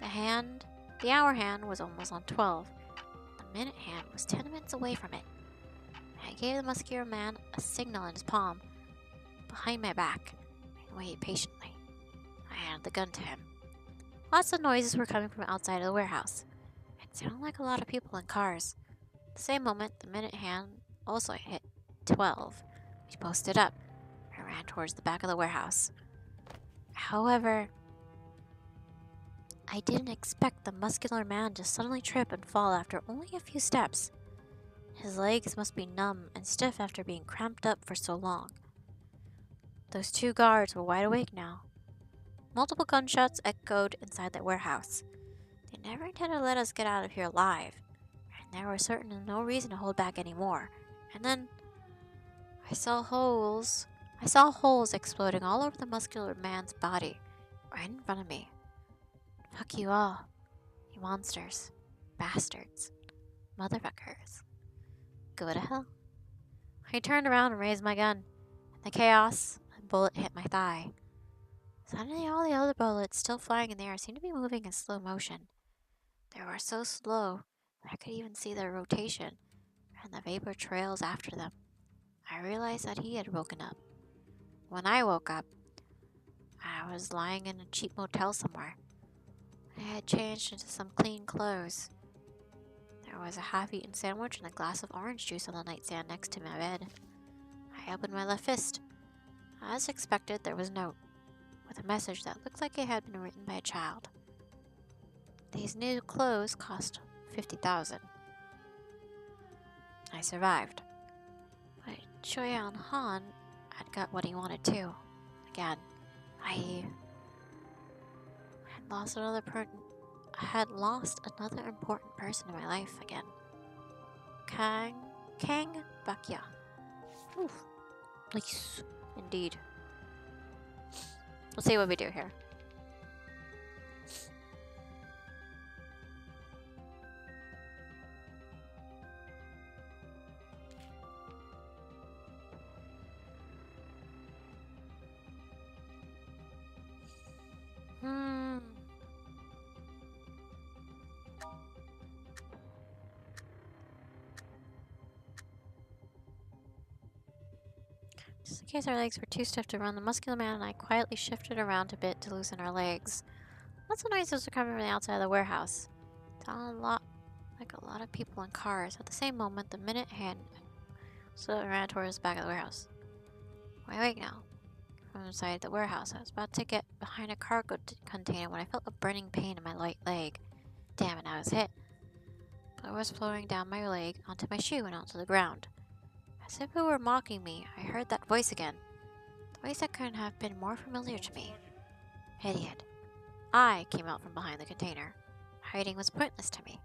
The hour hand was almost on 12. The minute hand was 10 minutes away from it. I gave the muscular man a signal in his palm, behind my back, and waited patiently. I handed the gun to him. Lots of noises were coming from outside of the warehouse. It sounded like a lot of people in cars. At the same moment, the minute hand also hit 12. We posted up. I ran towards the back of the warehouse. However, I didn't expect the muscular man to suddenly trip and fall after only a few steps. His legs must be numb and stiff after being cramped up for so long. Those two guards were wide awake now. Multiple gunshots echoed inside the warehouse. They never intended to let us get out of here alive, and there was certainly no reason to hold back anymore. And then I saw holes exploding all over the muscular man's body, right in front of me. Fuck you all, you monsters, bastards, motherfuckers. Go to hell. I turned around and raised my gun. In the chaos, a bullet hit my thigh. Suddenly, all the other bullets still flying in the air seemed to be moving in slow motion. They were so slow that I could even see their rotation and the vapor trails after them. I realized that he had woken up. When I woke up, I was lying in a cheap motel somewhere. I had changed into some clean clothes. There was a half-eaten sandwich and a glass of orange juice on the nightstand next to my bed. I opened my left fist. As expected, there was a note, with a message that looked like it had been written by a child. These new clothes cost 50,000. I survived. But Choyan Han had got what he wanted too. Again, I had lost another important person in my life again. Kang Bakya. Oof. Nice. Indeed. Let's see what we do here. Just in case our legs were too stiff to run, the muscular man and I quietly shifted around a bit to loosen our legs. Lots of noises were coming from the outside of the warehouse. Sounded like a lot of people in cars. At the same moment, the minute hand stood and ran towards the back of the warehouse. Wide awake now. From inside the warehouse, I was about to get behind a cargo container when I felt a burning pain in my right leg. Damn it, I was hit. Blood was flowing down my leg onto my shoe and onto the ground. As if it were mocking me, I heard that voice again. The voice that couldn't have been more familiar to me. Idiot. I came out from behind the container. Hiding was pointless to me.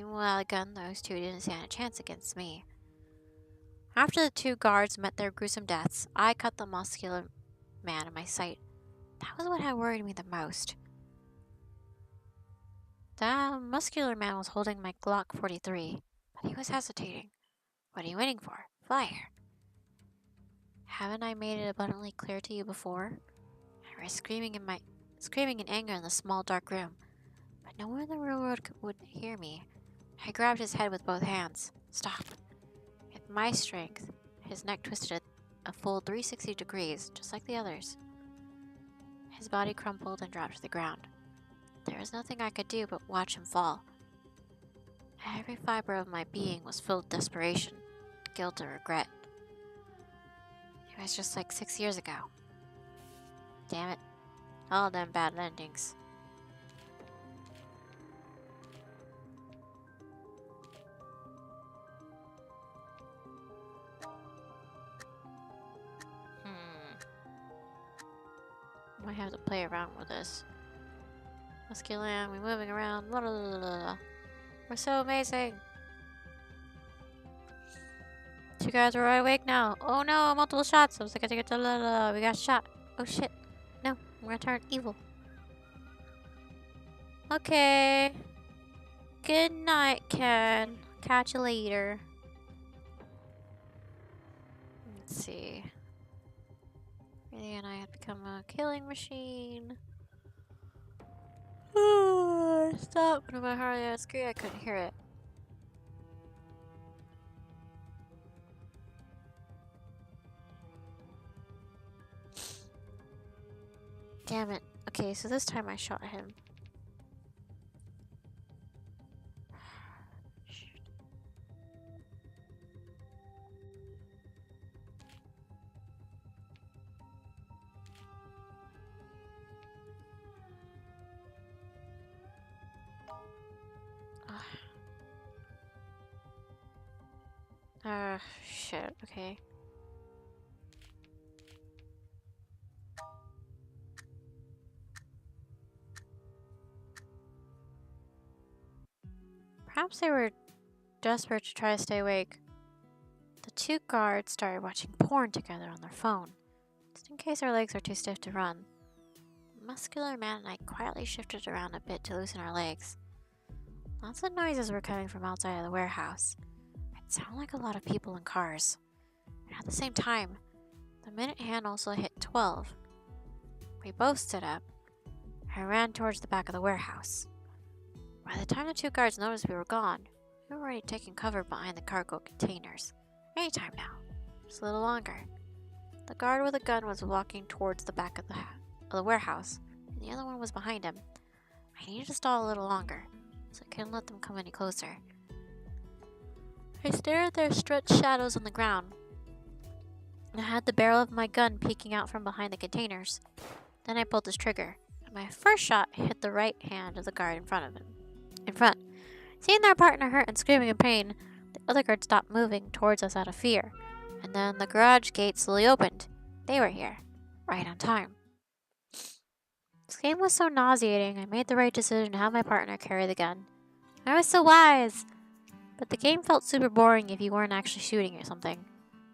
Even without a gun, those two didn't stand a chance against me. After the two guards met their gruesome deaths, I cut the muscular man in my sight. That was what had worried me the most. The muscular man was holding my Glock 43, but he was hesitating. What are you waiting for? Fire! Haven't I made it abundantly clear to you before? I was screaming in anger in the small dark room, but no one in the room would hear me. I grabbed his head with both hands. Stop! With my strength, his neck twisted a full 360 degrees, just like the others. His body crumpled and dropped to the ground. There was nothing I could do but watch him fall. Every fiber of my being was filled with desperation, guilt, and regret. It was just like 6 years ago. Damn it. All them bad endings. Might have to play around with this. Muscular, we're moving around. Blah, blah, blah, blah. We're so amazing. You guys are wide awake now. Oh no, multiple shots. I was like, we got shot. Oh shit. No, I'm gonna turn evil. Okay. Good night, Ken. Catch you later. Let's see. Really, and I have become a killing machine. Stop. No matter how I screamed, I couldn't hear it. Damn it. Okay, so this time I shot him. Shoot. Shit, okay. Perhaps they were desperate to try to stay awake. The two guards started watching porn together on their phone, just in case our legs were too stiff to run. The muscular man and I quietly shifted around a bit to loosen our legs. Lots of noises were coming from outside of the warehouse. It sounded like a lot of people in cars. And at the same time, the minute hand also hit 12. We both stood up and ran towards the back of the warehouse. By the time the two guards noticed we were gone, we were already taking cover behind the cargo containers. Anytime now. Just a little longer. The guard with a gun was walking towards the back of the warehouse, and the other one was behind him. I needed to stall a little longer, so I couldn't let them come any closer. I stared at their stretched shadows on the ground. I had the barrel of my gun peeking out from behind the containers. Then I pulled his trigger, and my first shot hit the right hand of the guard in front of him. Seeing their partner hurt and screaming in pain, the other guard stopped moving towards us out of fear, and then the garage gate slowly opened. They were here, right on time. This game was so nauseating, I made the right decision to have my partner carry the gun. I was so wise! But the game felt super boring if you weren't actually shooting or something.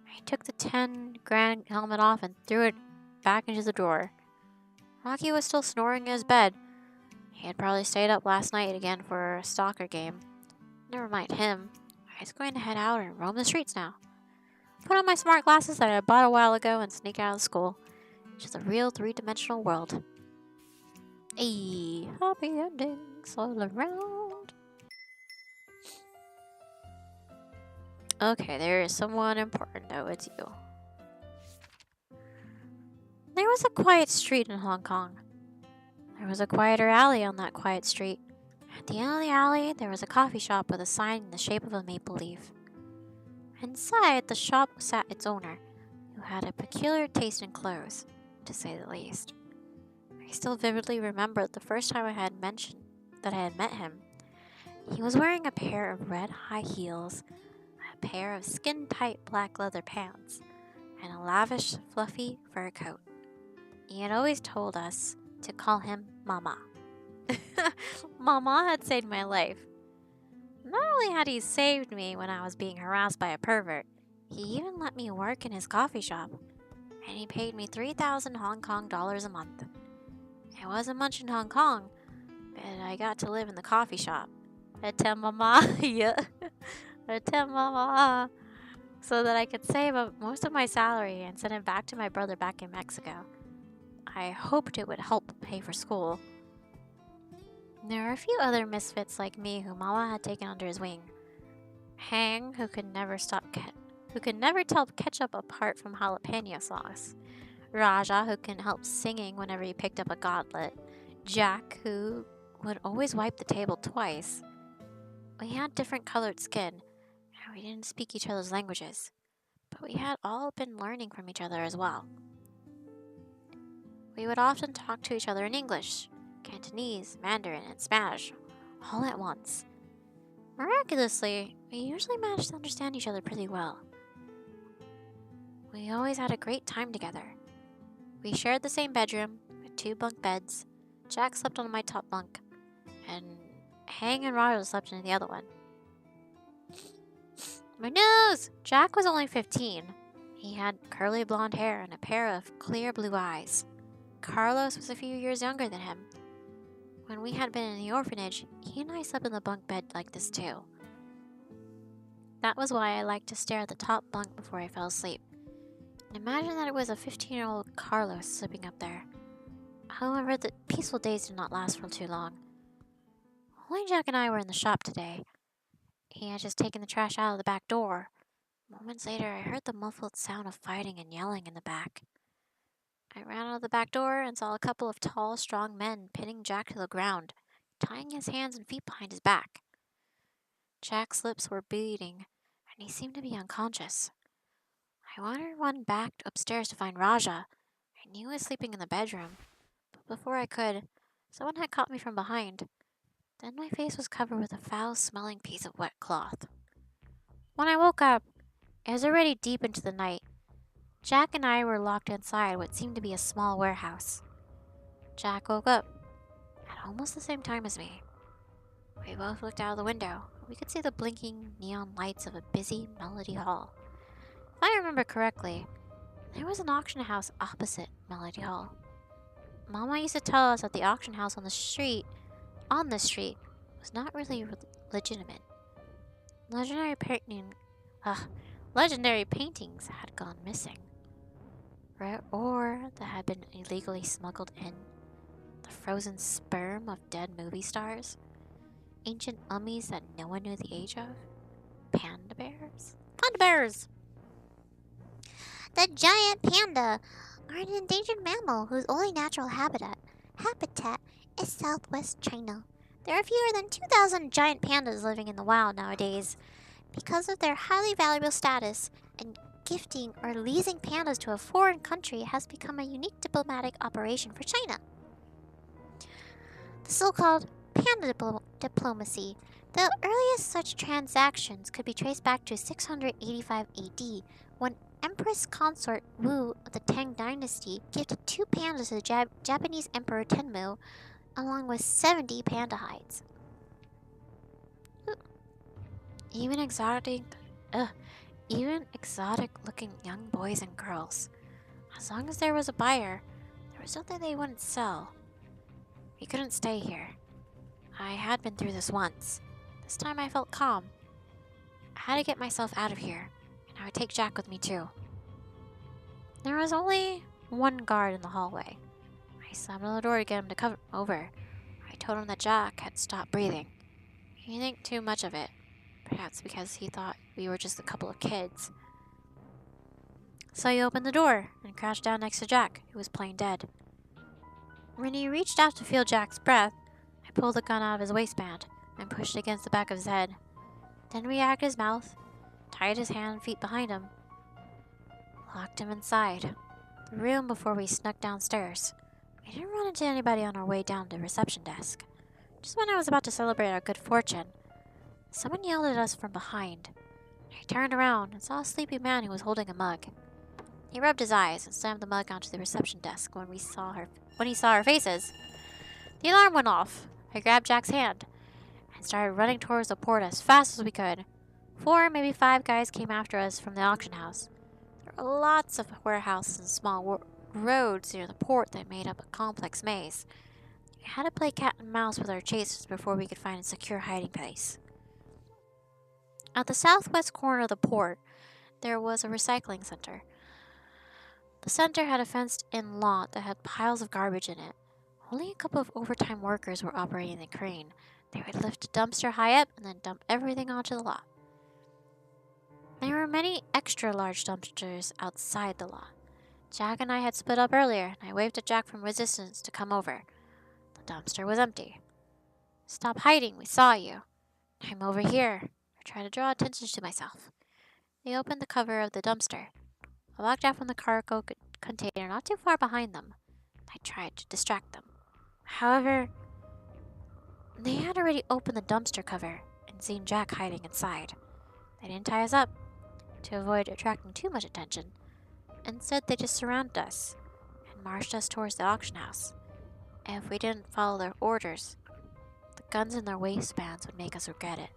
I took the 10 grand helmet off and threw it back into the drawer. Rocky was still snoring in his bed. He had probably stayed up last night again for a stalker game. Never mind him. I was going to head out and roam the streets now. Put on my smart glasses that I bought a while ago and sneak out of school. It's just a real three-dimensional world. Ayy, happy endings all around. Okay, there is someone important though, it's you. There was a quiet street in Hong Kong. There was a quieter alley on that quiet street. At the end of the alley, there was a coffee shop with a sign in the shape of a maple leaf. Inside the shop sat its owner, who had a peculiar taste in clothes, to say the least. I still vividly remember the first time I had mentioned that I had met him. He was wearing a pair of red high heels, a pair of skin-tight black leather pants, and a lavish, fluffy fur coat. He had always told us to call him Mama. Mama had saved my life. Not only had he saved me when I was being harassed by a pervert, he even let me work in his coffee shop, and he paid me 3,000 Hong Kong dollars a month. It wasn't much in Hong Kong, but I got to live in the coffee shop. Tell Mama, yeah. Tell Mama, so that I could save up most of my salary and send it back to my brother back in Mexico. I hoped it would help pay for school. There were a few other misfits like me who Mama had taken under his wing. Hang, who could never tell ketchup apart from jalapeno sauce. Raja, who couldn't help singing whenever he picked up a gauntlet. Jack, who would always wipe the table twice. We had different colored skin, and we didn't speak each other's languages, but we had all been learning from each other as well. We would often talk to each other in English, Cantonese, Mandarin, and Spanish, all at once. Miraculously, we usually managed to understand each other pretty well. We always had a great time together. We shared the same bedroom, with 2 bunk beds. Jack slept on my top bunk, and Hang and Roger slept in the other one. My nose! Jack was only 15. He had curly blonde hair and a pair of clear blue eyes. Carlos was a few years younger than him. When we had been in the orphanage, he and I slept in the bunk bed like this too. That was why I liked to stare at the top bunk before I fell asleep. And imagine that it was a 15-year-old Carlos sleeping up there. However, the peaceful days did not last for too long. Only Jack and I were in the shop today. He had just taken the trash out of the back door. Moments later, I heard the muffled sound of fighting and yelling in the back. I ran out of the back door and saw a couple of tall, strong men pinning Jack to the ground, tying his hands and feet behind his back. Jack's lips were bleeding, and he seemed to be unconscious. I wandered back upstairs to find Raja. I knew he was sleeping in the bedroom, but before I could, someone had caught me from behind. Then my face was covered with a foul-smelling piece of wet cloth. When I woke up, it was already deep into the night. Jack and I were locked inside what seemed to be a small warehouse. Jack woke up at almost the same time as me. We both looked out of the window. We could see the blinking neon lights of a busy Melody Hall. If I remember correctly, there was an auction house opposite Melody Hall. Mama used to tell us that the auction house on the street was not really legitimate. Legendary paintings had gone missing. Or that had been illegally smuggled in. The frozen sperm of dead movie stars. Ancient mummies that no one knew the age of. Panda bears? Panda bears! The giant panda are an endangered mammal whose only natural habitat is southwest China. There are fewer than 2,000 giant pandas living in the wild nowadays. Because of their highly valuable status, and gifting or leasing pandas to a foreign country has become a unique diplomatic operation for China. The so-called panda diplomacy. The earliest such transactions could be traced back to 685 AD, when Empress Consort Wu of the Tang Dynasty gifted 2 pandas to the Japanese Emperor Tenmu, along with 70 panda hides. Even exotic-looking young boys and girls. As long as there was a buyer, there was nothing they wouldn't sell. We couldn't stay here. I had been through this once. This time I felt calm. I had to get myself out of here, and I would take Jack with me too. There was only one guard in the hallway. I slammed on the door to get him to come over. I told him that Jack had stopped breathing. He didn't think too much of it, perhaps because he thought we were just a couple of kids. So he opened the door and crouched down next to Jack, who was playing dead. When he reached out to feel Jack's breath, I pulled the gun out of his waistband and pushed it against the back of his head. Then we gagged his mouth, tied his hands and feet behind him, locked him inside the room before we snuck downstairs. We didn't run into anybody on our way down to the reception desk. Just when I was about to celebrate our good fortune, someone yelled at us from behind. I turned around and saw a sleepy man who was holding a mug. He rubbed his eyes and slammed the mug onto the reception desk when he saw our faces. The alarm went off. I grabbed Jack's hand and started running towards the port as fast as we could. 4, maybe 5 guys came after us from the auction house. There were lots of warehouses and small roads near the port that made up a complex maze. We had to play cat and mouse with our chasers before we could find a secure hiding place. At the southwest corner of the port, there was a recycling center. The center had a fenced-in lot that had piles of garbage in it. Only a couple of overtime workers were operating the crane. They would lift a dumpster high up and then dump everything onto the lot. There were many extra large dumpsters outside the lot. Jack and I had split up earlier, and I waved at Jack from Resistance to come over. The dumpster was empty. "Stop hiding, we saw you." "I'm over here." I tried to draw attention to myself. They opened the cover of the dumpster. I walked out from the cargo container not too far behind them. I tried to distract them. However, they had already opened the dumpster cover and seen Jack hiding inside. They didn't tie us up to avoid attracting too much attention. Instead, they just surrounded us and marched us towards the auction house. If we didn't follow their orders, the guns in their waistbands would make us regret it.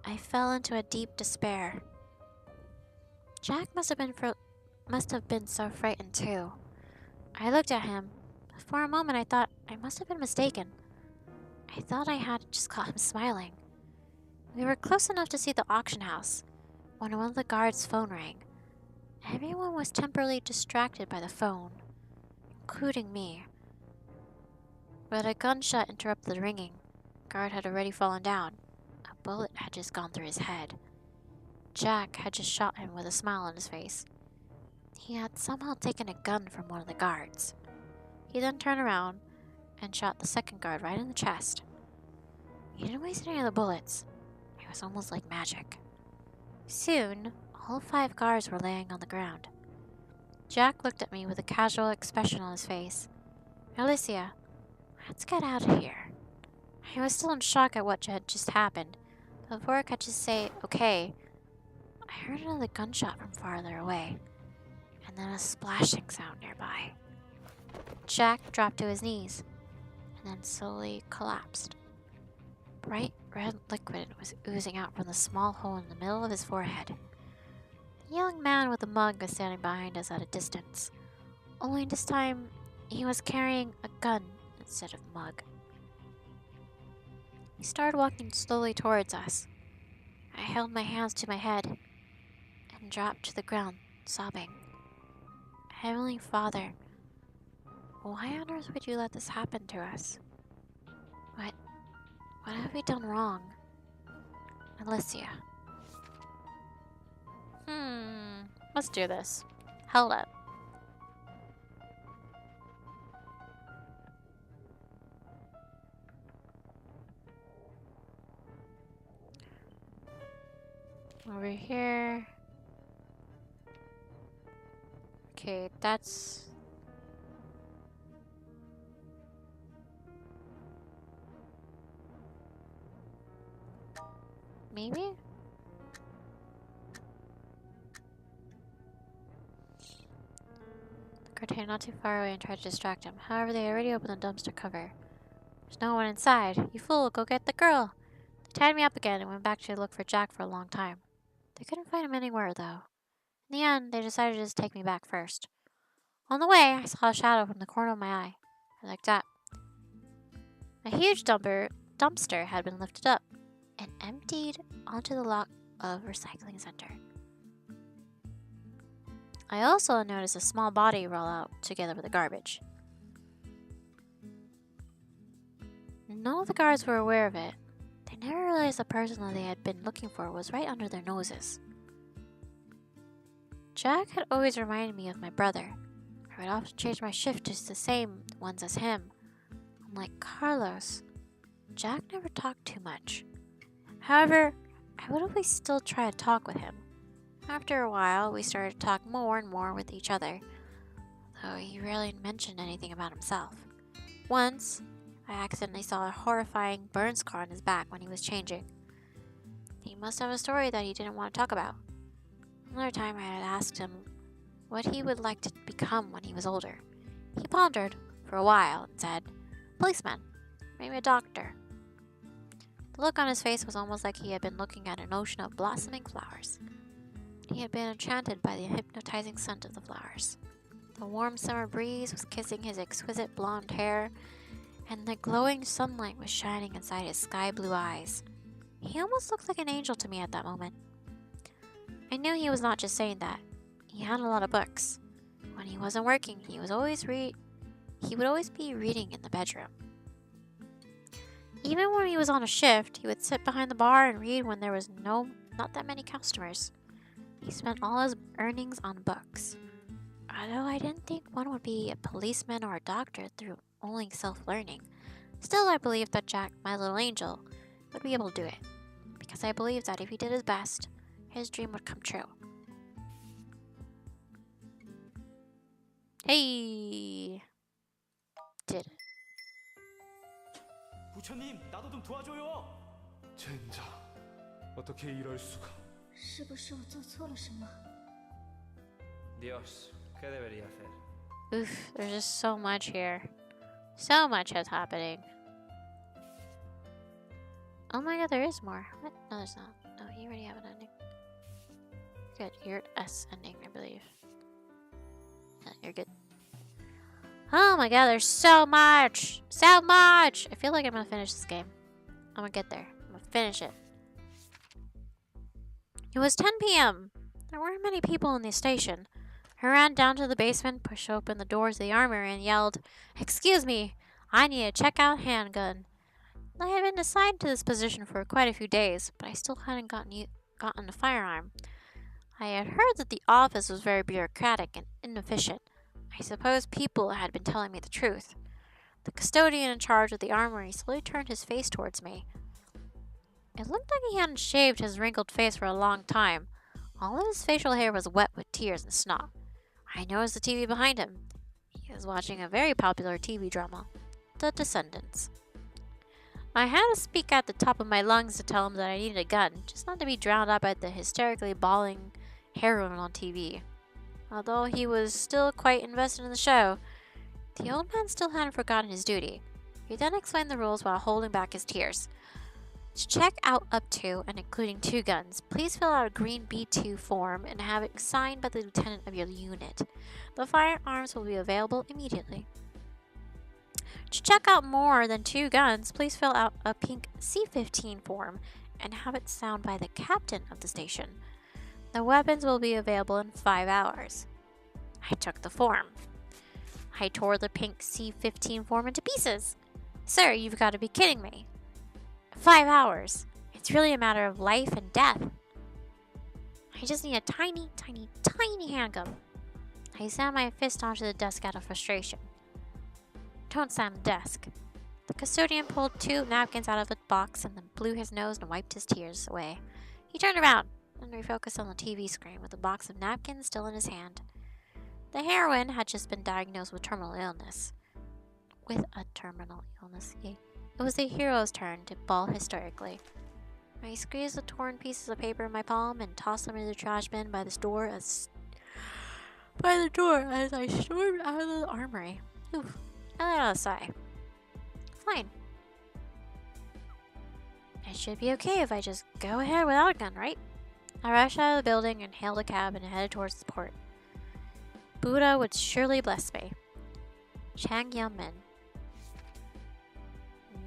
I fell into a deep despair. Jack must have been so frightened too. I looked at him. For a moment I thought I must have been mistaken. I thought I had just caught him smiling. We were close enough to see the auction house when one of the guards' phone rang. Everyone was temporarily distracted by the phone, including me. But a gunshot interrupted the ringing. The guard had already fallen down. A bullet had just gone through his head. Jack had just shot him with a smile on his face. He had somehow taken a gun from one of the guards. He then turned around and shot the second guard right in the chest. He didn't waste any of the bullets. It was almost like magic. Soon, all 5 guards were laying on the ground. Jack looked at me with a casual expression on his face. "Alicia, let's get out of here." I was still in shock at what had just happened. Before I could just say, "Okay," I heard another gunshot from farther away, and then a splashing sound nearby. Jack dropped to his knees, and then slowly collapsed. Bright red liquid was oozing out from the small hole in the middle of his forehead. The young man with the mug was standing behind us at a distance. Only this time, he was carrying a gun instead of mug. He started walking slowly towards us. I held my hands to my head and dropped to the ground, sobbing. "Heavenly Father, why on earth would you let this happen to us? What have we done wrong? Alicia." Let's do this. Hold up. Over here. Okay, that's... maybe? The guard not too far away and tried to distract him. However, they already opened the dumpster cover. There's no one inside. You fool, go get the girl. They tied me up again and went back to look for Jack for a long time. They couldn't find him anywhere, though. In the end, they decided to just take me back first. On the way, I saw a shadow from the corner of my eye. I looked up. A huge dumpster had been lifted up and emptied onto the lot of recycling center. I also noticed a small body roll out together with the garbage. None of the guards were aware of it. They never realized the person that they had been looking for was right under their noses. Jack had always reminded me of my brother. I would often change my shift to the same ones as him. Unlike Carlos, Jack never talked too much. However, I would always still try to talk with him. After a while, we started to talk more and more with each other, though he rarely mentioned anything about himself. Once, I accidentally saw a horrifying burn scar on his back when he was changing. He must have a story that he didn't want to talk about. Another time I had asked him what he would like to become when he was older. He pondered for a while and said, policeman, maybe a doctor. The look on his face was almost like he had been looking at an ocean of blossoming flowers. He had been enchanted by the hypnotizing scent of the flowers. The warm summer breeze was kissing his exquisite blonde hair, and the glowing sunlight was shining inside his sky blue eyes. He almost looked like an angel to me at that moment. I knew he was not just saying that. He had a lot of books. When he wasn't working, he would always be reading in the bedroom. Even when he was on a shift, he would sit behind the bar and read when there was not that many customers. He spent all his earnings on books. Although I didn't think one would be a policeman or a doctor through only self-learning, still I believed that Jack, my little angel, would be able to do it. Because I believed that if he did his best, his dream would come true. Hey! Did it. 부처님, 나도 좀 도와줘요. 젠장, 어떻게 이럴 수가? 是不是我做错了什么？ Dios, ¿qué debería hacer? Oof, there's just so much here. So much is happening. Oh my god, there is more. What? No, there's not. No, you already have an ending. Good, you're at S ending, I believe. Yeah, you're good. Oh my god, there's so much! So much! I feel like I'm gonna finish this game. I'm gonna get there. I'm gonna finish it. It was 10 p.m. There weren't many people in the station. I ran down to the basement, pushed open the doors of the armory, and yelled, "Excuse me, I need a checkout handgun." I had been assigned to this position for quite a few days, but I still hadn't gotten a firearm. I had heard that the office was very bureaucratic and inefficient. I suppose people had been telling me the truth. The custodian in charge of the armory slowly turned his face towards me. It looked like he hadn't shaved his wrinkled face for a long time. All of his facial hair was wet with tears and snot. I noticed the TV behind him. He was watching a very popular TV drama, The Descendants. I had to speak at the top of my lungs to tell him that I needed a gun, just not to be drowned out by the hysterically bawling heroine on TV. Although he was still quite invested in the show, the old man still hadn't forgotten his duty. He then explained the rules while holding back his tears. To check out up to and including 2 guns, please fill out a green B2 form and have it signed by the lieutenant of your unit. The firearms will be available immediately. To check out more than 2 guns, please fill out a pink C15 form and have it signed by the captain of the station. The weapons will be available in 5 hours. I took the form. I tore the pink C15 form into pieces. Sir, you've got to be kidding me. 5 hours. It's really a matter of life and death. I just need a tiny, tiny, tiny handgun. I slammed my fist onto the desk out of frustration. Don't slam the desk. The custodian pulled 2 napkins out of the box and then blew his nose and wiped his tears away. He turned around and refocused on the TV screen with the box of napkins still in his hand. The heroine had just been diagnosed with terminal illness. With a terminal illness. It was the hero's turn to bawl hysterically. I squeezed the torn pieces of paper in my palm and tossed them into the trash bin by the door as I stormed out of the armory. Oof. I let out a sigh. Fine. It should be okay if I just go ahead without a gun, right? I rushed out of the building and hailed a cab and headed towards the port. Buddha would surely bless me. Chang Yun-min.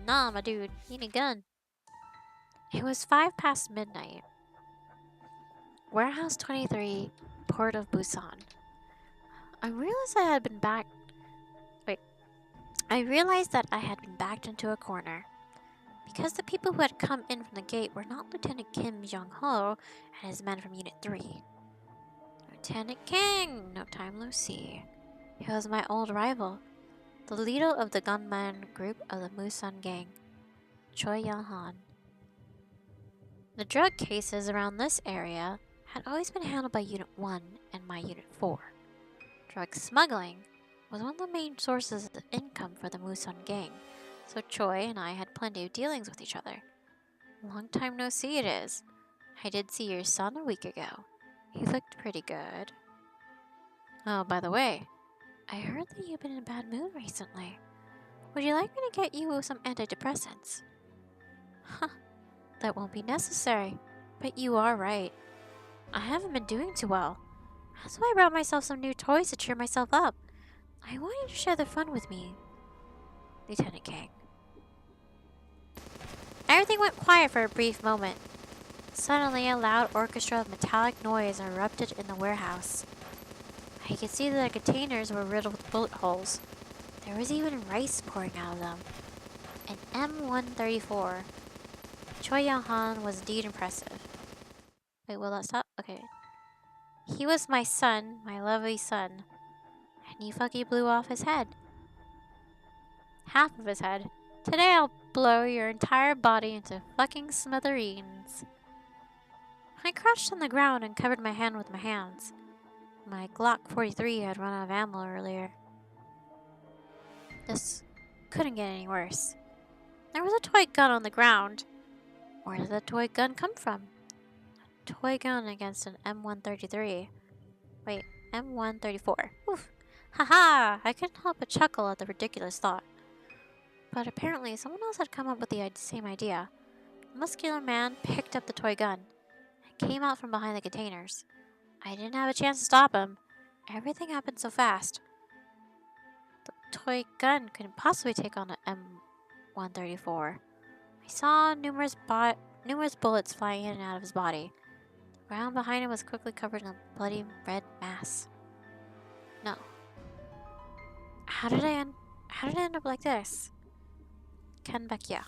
Nah, my dude, need a gun. It was 5 past midnight. Warehouse 23, Port of Busan. I realized that I had been backed into a corner. Because the people who had come in from the gate were not Lieutenant Kim Jong-ho and his men from Unit 3. Lieutenant King! No time no see. He was my old rival, the leader of the gunman group of the Musan gang, Choi Young-han. The drug cases around this area had always been handled by Unit 1 and my Unit 4. Drug smuggling was one of the main sources of income for the Musan gang, so Choi and I had plenty of dealings with each other. Long time no see it is. I did see your son a week ago. He looked pretty good. Oh, by the way, I heard that you've been in a bad mood recently. Would you like me to get you some antidepressants? Huh, that won't be necessary, but you are right. I haven't been doing too well. That's why I brought myself some new toys to cheer myself up. I want you to share the fun with me, Lieutenant Kang. Everything went quiet for a brief moment. Suddenly, a loud orchestra of metallic noise erupted in the warehouse. I could see that the containers were riddled with bullet holes. There was even rice pouring out of them. An M134. Choi Young-han was indeed impressive. Wait, will that stop? Okay. He was my son, my lovely son. And he fucking blew off his head. Half of his head. Today I'll blow your entire body into fucking smithereens. I crouched on the ground and covered my hand with my hands. My Glock 43 had run out of ammo earlier. This couldn't get any worse. There was a toy gun on the ground. Where did the toy gun come from? A toy gun against an M133. Wait, M134. Oof. Haha! I couldn't help but chuckle at the ridiculous thought. But apparently someone else had come up with the same idea. A muscular man picked up the toy gun and came out from behind the containers. I didn't have a chance to stop him. Everything happened so fast. The toy gun couldn't possibly take on an M134. I saw numerous bullets flying in and out of his body. The ground behind him was quickly covered in a bloody red mass. No. How did it end up like this? Ken Bakia.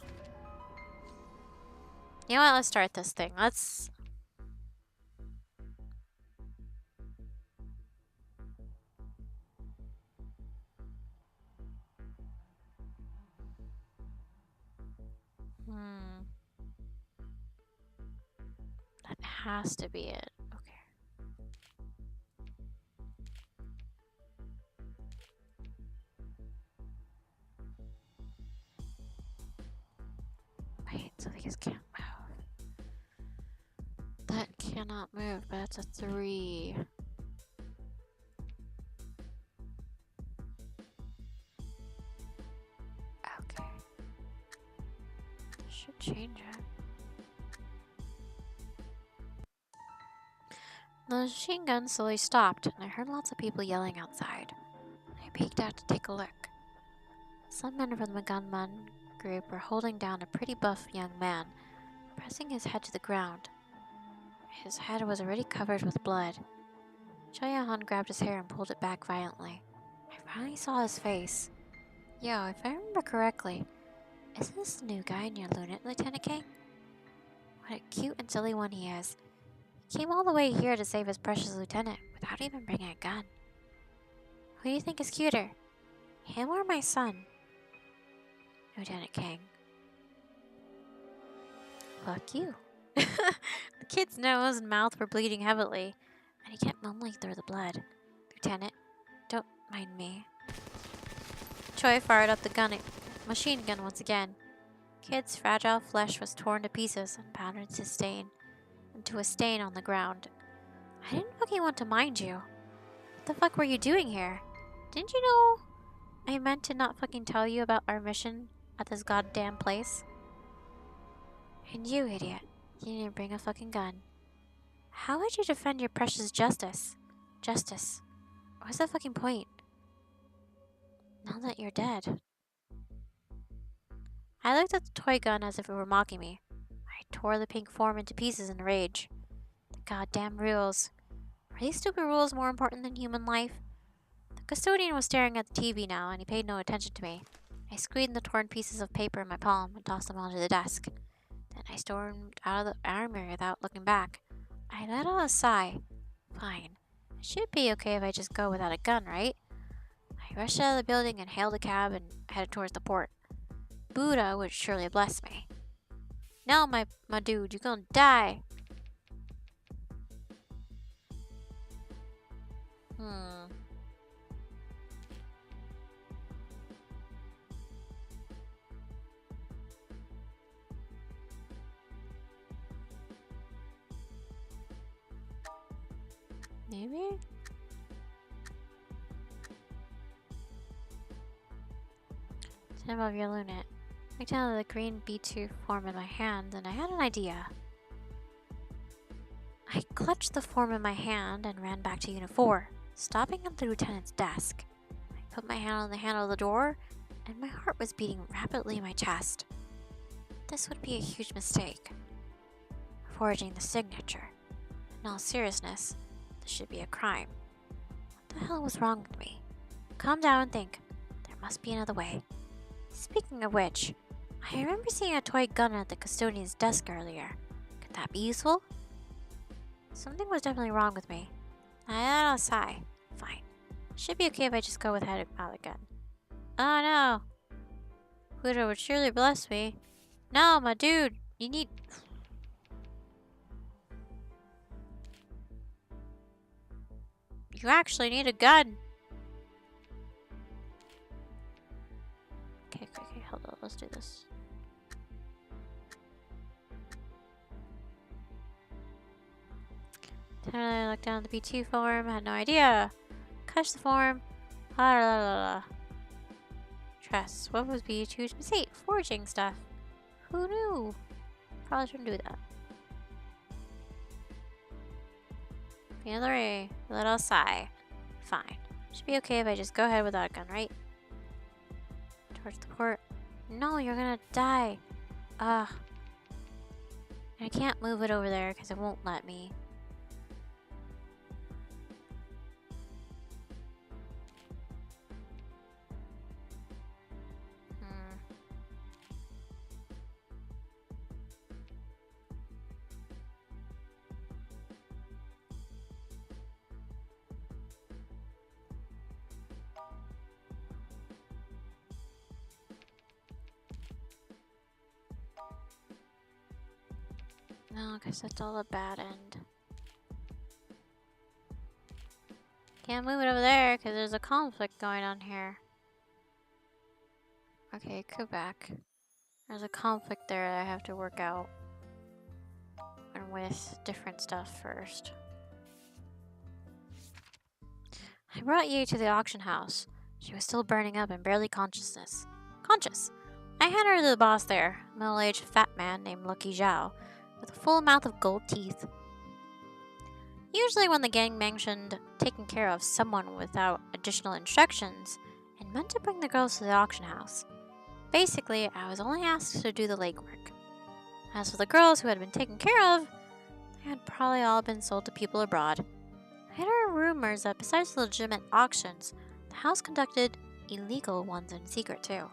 You know what? Let's start this thing. Let's. That has to be it. Okay. Wait, so these can't move. That cannot move, but that's a 3. Okay. Should change it. The machine gun slowly stopped, and I heard lots of people yelling outside. I peeked out to take a look. Some men from the gunman group were holding down a pretty buff young man, pressing his head to the ground. His head was already covered with blood. Choi Young-han grabbed his hair and pulled it back violently. I finally saw his face. Yo, if I remember correctly, isn't this the new guy in your unit, Lieutenant King? What a cute and silly one he is. Came all the way here to save his precious lieutenant without even bringing a gun. Who do you think is cuter? Him or my son? Lieutenant King. Fuck you. The kid's nose and mouth were bleeding heavily, and he kept mumbling through the blood. Lieutenant, don't mind me. Choi fired up the machine gun once again. Kid's fragile flesh was torn to pieces and pounded into a stain on the ground. I didn't fucking want to mind you. What the fuck were you doing here? Didn't you know I meant to not fucking tell you about our mission at this goddamn place? And you, idiot. You didn't bring a fucking gun. How would you defend your precious justice? Justice. What's the fucking point? Now that you're dead. I looked at the toy gun as if it were mocking me. I tore the pink form into pieces in rage. The goddamn rules. Are these stupid rules more important than human life? The custodian was staring at the TV now, and he paid no attention to me. I squeezed the torn pieces of paper in my palm and tossed them onto the desk. Then I stormed out of the armory without looking back. I let out a sigh. Fine. It should be okay if I just go without a gun, right? I rushed out of the building and hailed a cab and headed towards the port. Buddha would surely bless me. No, my dude, you're gonna die. Maybe? Stand above your lunate. I down the green B2 form in my hand, and I had an idea. I clutched the form in my hand and ran back to Unit 4, stopping at the lieutenant's desk. I put my hand on the handle of the door, and my heart was beating rapidly in my chest. This would be a huge mistake. Forging the signature. In all seriousness, this should be a crime. What the hell was wrong with me? Calm down and think. There must be another way. Speaking of which, I remember seeing a toy gun at the custodian's desk earlier. Could that be useful? Something was definitely wrong with me. I let out a sigh. Fine. Should be okay if I just go without a gun. Oh no! Buddha would surely bless me. No, my dude! You need... You actually need a gun! Okay, hold on, let's do this. I looked down at the B2 form, had no idea. Catch the form. La la la la. Trust. What was B2's mistake? Forging stuff. Who knew? Probably shouldn't do that. Hillary, little sigh. Fine. Should be okay if I just go ahead without a gun, right? Towards the port. No, you're gonna die. Ugh. I can't move it over there because it won't let me. No, because that's all a bad end. Can't move it over there because there's a conflict going on here. Okay, go back. There's a conflict there that I have to work out. And with different stuff first. I brought Yi to the auction house. She was still burning up and barely conscious. I handed her to the boss there, a middle-aged fat man named Lucky Zhao, with a full mouth of gold teeth. Usually when the gang mentioned taking care of someone without additional instructions, it meant to bring the girls to the auction house. Basically, I was only asked to do the legwork. As for the girls who had been taken care of, they had probably all been sold to people abroad. I had heard rumors that besides the legitimate auctions, the house conducted illegal ones in secret too.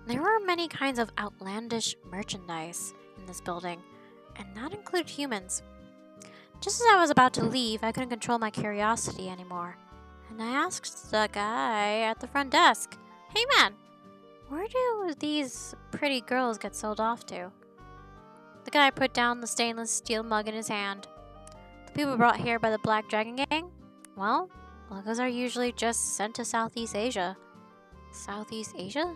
There were many kinds of outlandish merchandise in this building, and that included humans. Just as I was about to leave, I couldn't control my curiosity anymore, and I asked the guy at the front desk, "Hey man, where do these pretty girls get sold off to?" The guy put down the stainless steel mug in his hand. "The people brought here by the Black Dragon Gang? Well, locals are usually just sent to Southeast Asia." Southeast Asia?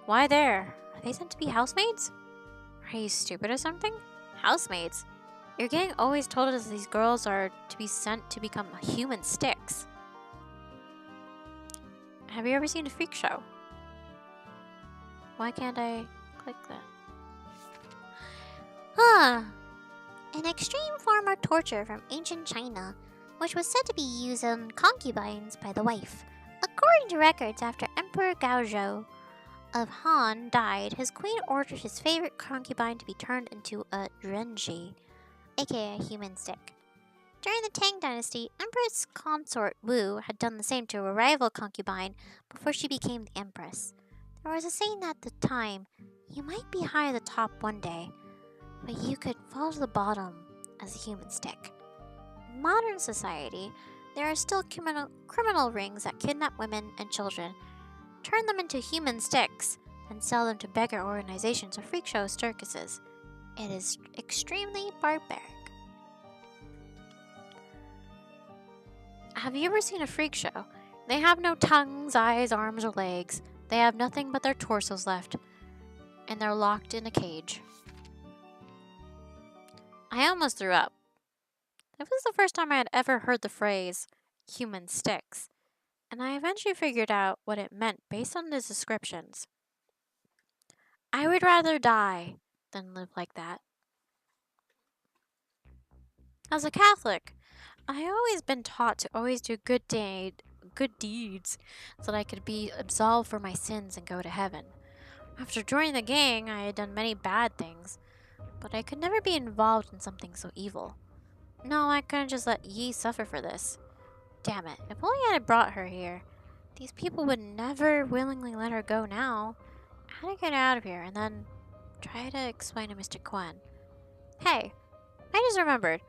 Why there? Are they sent to be housemaids? Are you stupid or something? Housemaids? Your gang always told us these girls are to be sent to become human sticks. Have you ever seen a freak show? Why can't I click that? An extreme form of torture from ancient China, which was said to be used on concubines by the wife. According to records, after Emperor Gaozhou of Han died, his queen ordered his favorite concubine to be turned into a renji, aka a human stick. During the Tang Dynasty, Empress consort Wu had done the same to a rival concubine before she became the empress. There was a saying at the time, "You might be high at the top one day, but you could fall to the bottom as a human stick." In modern society, there are still criminal rings that kidnap women and children, turn them into human sticks, and sell them to beggar organizations or freak show circuses. It is extremely barbaric. Have you ever seen a freak show? They have no tongues, eyes, arms, or legs. They have nothing but their torsos left, and they're locked in a cage. I almost threw up. That was the first time I had ever heard the phrase, human sticks, and I eventually figured out what it meant based on the descriptions. I would rather die than live like that. As a Catholic, I always been taught to always do good deeds so that I could be absolved for my sins and go to heaven. After joining the gang, I had done many bad things, but I could never be involved in something so evil. No, I couldn't just let Yi suffer for this. Damn it, if only I had brought her here. These people would never willingly let her go now. I had to get out of here and then try to explain to Mr. Quan. Hey, I just remembered.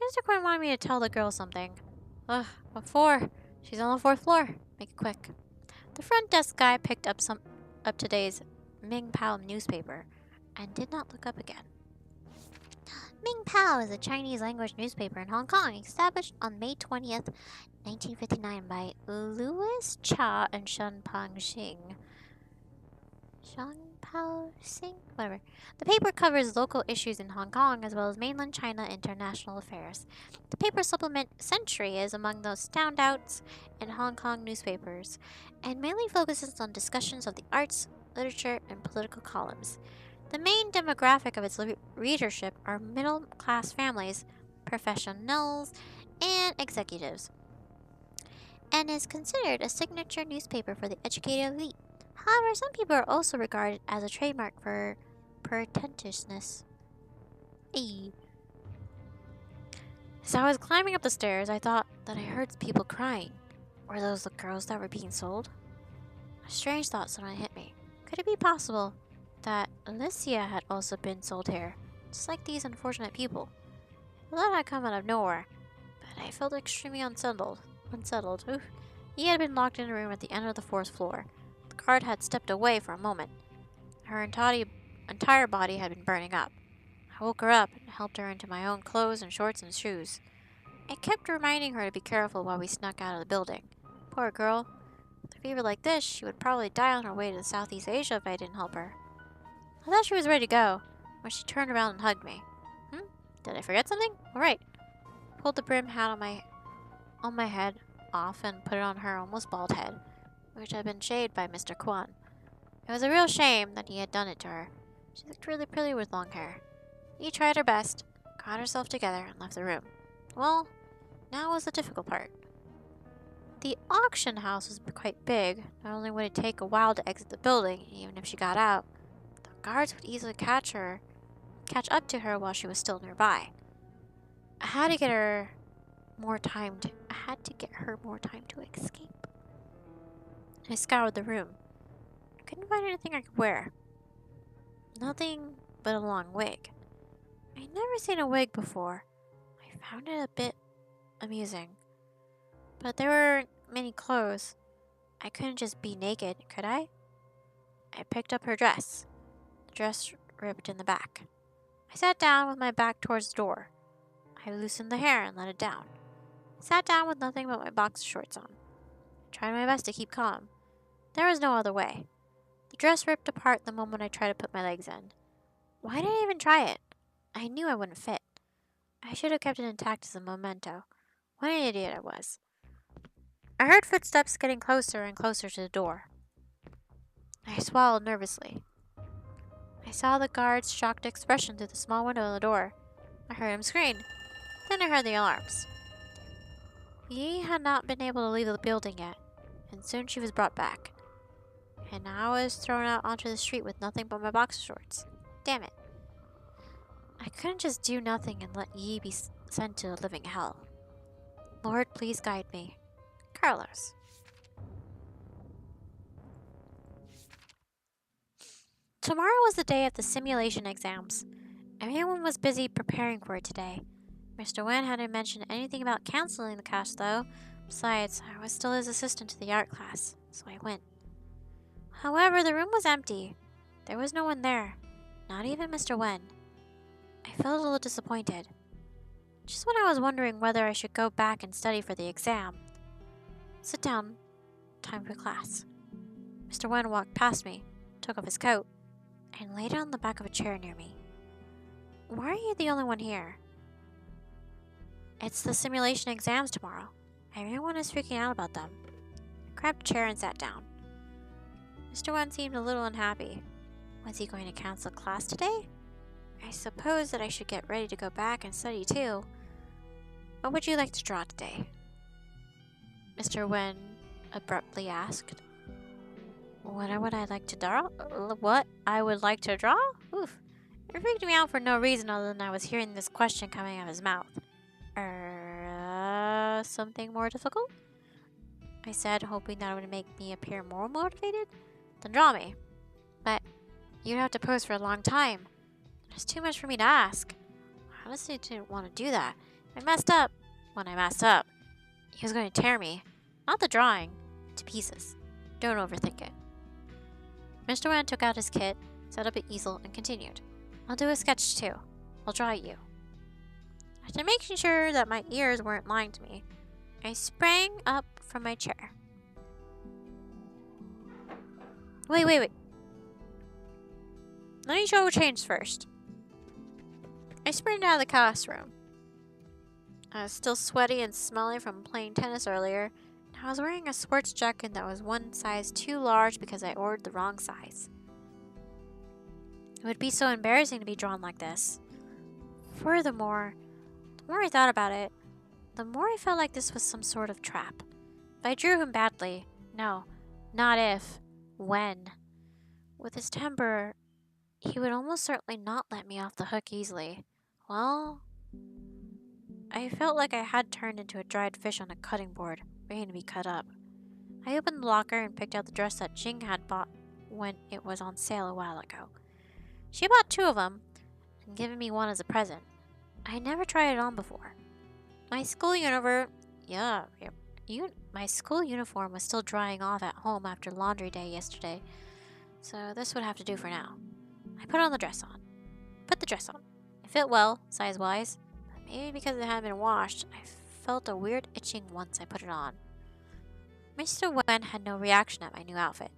Mr. Quan wanted me to tell the girl something. Ugh, what for? She's on the 4th floor. Make it quick. The front desk guy picked up today's Ming Pao newspaper and did not look up again. Ming Pao is a Chinese language newspaper in Hong Kong, established on May 20th, 1959 by Louis Cha and Shen Pang Xing. Whatever. The paper covers local issues in Hong Kong as well as mainland China international affairs. The paper supplement Century is among the standouts in Hong Kong newspapers and mainly focuses on discussions of the arts, literature, and political columns. The main demographic of its readership are middle-class families, professionals, and executives, and is considered a signature newspaper for the educated elite. However, some people are also regarded as a trademark for pretentiousness. As I was climbing up the stairs, I thought that I heard people crying. Were those the girls that were being sold? A strange thought suddenly hit me. Could it be possible that Alicia had also been sold here, just like these unfortunate people? The thought had come out of nowhere, but I felt extremely unsettled. Oof. He had been locked in a room at the end of the 4th floor. The guard had stepped away for a moment. Her entire body had been burning up. I woke her up and helped her into my own clothes and shorts and shoes. I kept reminding her to be careful while we snuck out of the building. Poor girl. With a fever like this, she would probably die on her way to Southeast Asia if I didn't help her. I thought she was ready to go when she turned around and hugged me. Did I forget something? Alright. Pulled the brim hat on my head off and put it on her almost bald head, which had been shaved by Mr. Quan. It was a real shame that he had done it to her. She looked really pretty with long hair. He tried her best, got herself together, and left the room. Well, now was the difficult part. The auction house was quite big. Not only would it take a while to exit the building, even if she got out, the guards would easily catch up to her while she was still nearby. I had to get her more time to escape. I scoured the room. I couldn't find anything I could wear. Nothing but a long wig. I'd never seen a wig before. I found it a bit amusing. But there weren't many clothes. I couldn't just be naked, could I? I picked up her dress. The dress ripped in the back. I sat down with my back towards the door. I loosened the hair and let it down. I sat down with nothing but my boxer shorts on. I tried my best to keep calm. There was no other way. The dress ripped apart the moment I tried to put my legs in. Why did I even try it? I knew I wouldn't fit. I should have kept it intact as a memento. What an idiot I was. I heard footsteps getting closer and closer to the door. I swallowed nervously. I saw the guard's shocked expression through the small window of the door. I heard him scream. Then I heard the alarms. Yi had not been able to leave the building yet, and soon she was brought back. And now I was thrown out onto the street with nothing but my boxer shorts. Damn it. I couldn't just do nothing and let Yi be sent to a living hell. Lord, please guide me. Carlos. Tomorrow was the day of the simulation exams. Everyone was busy preparing for it today. Mr. Wen hadn't mentioned anything about canceling the class, though. Besides, I was still his assistant to the art class, so I went. However, the room was empty. There was no one there, not even Mr. Wen. I felt a little disappointed. Just when I was wondering whether I should go back and study for the exam. Sit down. Time for class. Mr. Wen walked past me, took off his coat, and laid it on the back of a chair near me. Why are you the only one here? It's the simulation exams tomorrow. Everyone is freaking out about them. I grabbed a chair and sat down. Mr. Wen seemed a little unhappy. Was he going to cancel class today? I suppose that I should get ready to go back and study too. What would you like to draw today? Mr. Wen abruptly asked. What would I like to draw? What I would like to draw? Oof. It freaked me out for no reason other than I was hearing this question coming out of his mouth. Something more difficult? I said, hoping that it would make me appear more motivated. Then draw me. But you'd have to pose for a long time. It's too much for me to ask. I honestly didn't want to do that. I messed up. When I messed up, he was going to tear me, not the drawing, to pieces. Don't overthink it. Mr. Wen took out his kit, set up an easel, and continued. I'll do a sketch too. I'll draw you. After making sure that my ears weren't lying to me, I sprang up from my chair. Wait. Let me show change first. I sprinted out of the classroom. I was still sweaty and smelly from playing tennis earlier, and I was wearing a sports jacket that was one size too large because I ordered the wrong size. It would be so embarrassing to be drawn like this. Furthermore, the more I thought about it, the more I felt like this was some sort of trap. If I drew him badly, no, not if, when. With his temper, he would almost certainly not let me off the hook easily. Well, I felt like I had turned into a dried fish on a cutting board, waiting to be cut up. I opened the locker and picked out the dress that Jing had bought when it was on sale a while ago. She bought 2 of them and given me one as a present. I had never tried it on before. My school my school uniform was still drying off at home after laundry day yesterday, so this would have to do for now. I put the dress on. It fit well, size-wise, but maybe because it hadn't been washed, I felt a weird itching once I put it on. Mr. Wen had no reaction at my new outfit,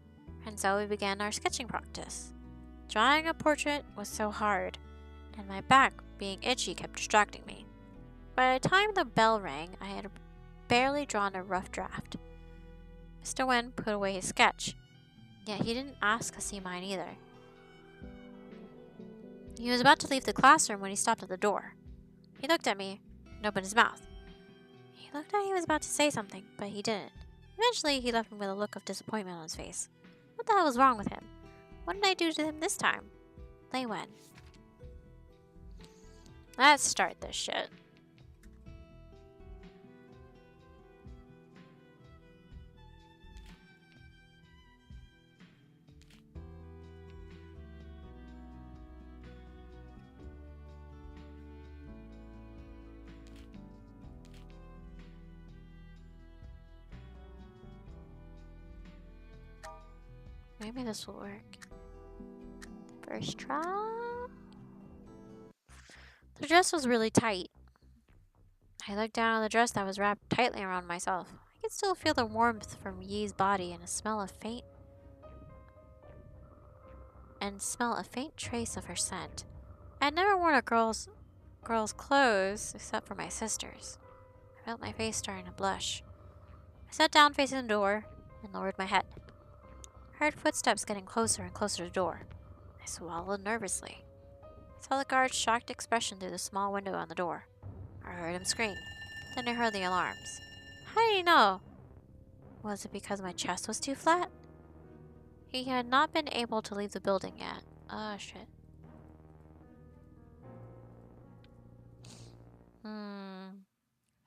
and so we began our sketching practice. Drawing a portrait was so hard, and my back, being itchy, kept distracting me. By the time the bell rang, I had barely drawn a rough draft. Mr. Wen put away his sketch, yet he didn't ask to see mine either. He was about to leave the classroom when he stopped at the door. He looked at me and opened his mouth. He looked like he was about to say something, but he didn't. Eventually, he left me with a look of disappointment on his face. What the hell was wrong with him? What did I do to him this time? Lei Wen. Let's start this shit. Maybe this will work. First try. The dress was really tight. I looked down on the dress that was wrapped tightly around myself. I could still feel the warmth from Yi's body and smell a faint trace of her scent. I had never worn a girl's clothes except for my sister's. I felt my face starting to blush. I sat down facing the door and lowered my head. I heard footsteps getting closer and closer to the door. I swallowed nervously. I saw the guard's shocked expression through the small window on the door. I heard him scream. Then I heard the alarms. How did he know? Was it because my chest was too flat? He had not been able to leave the building yet. Oh, shit. I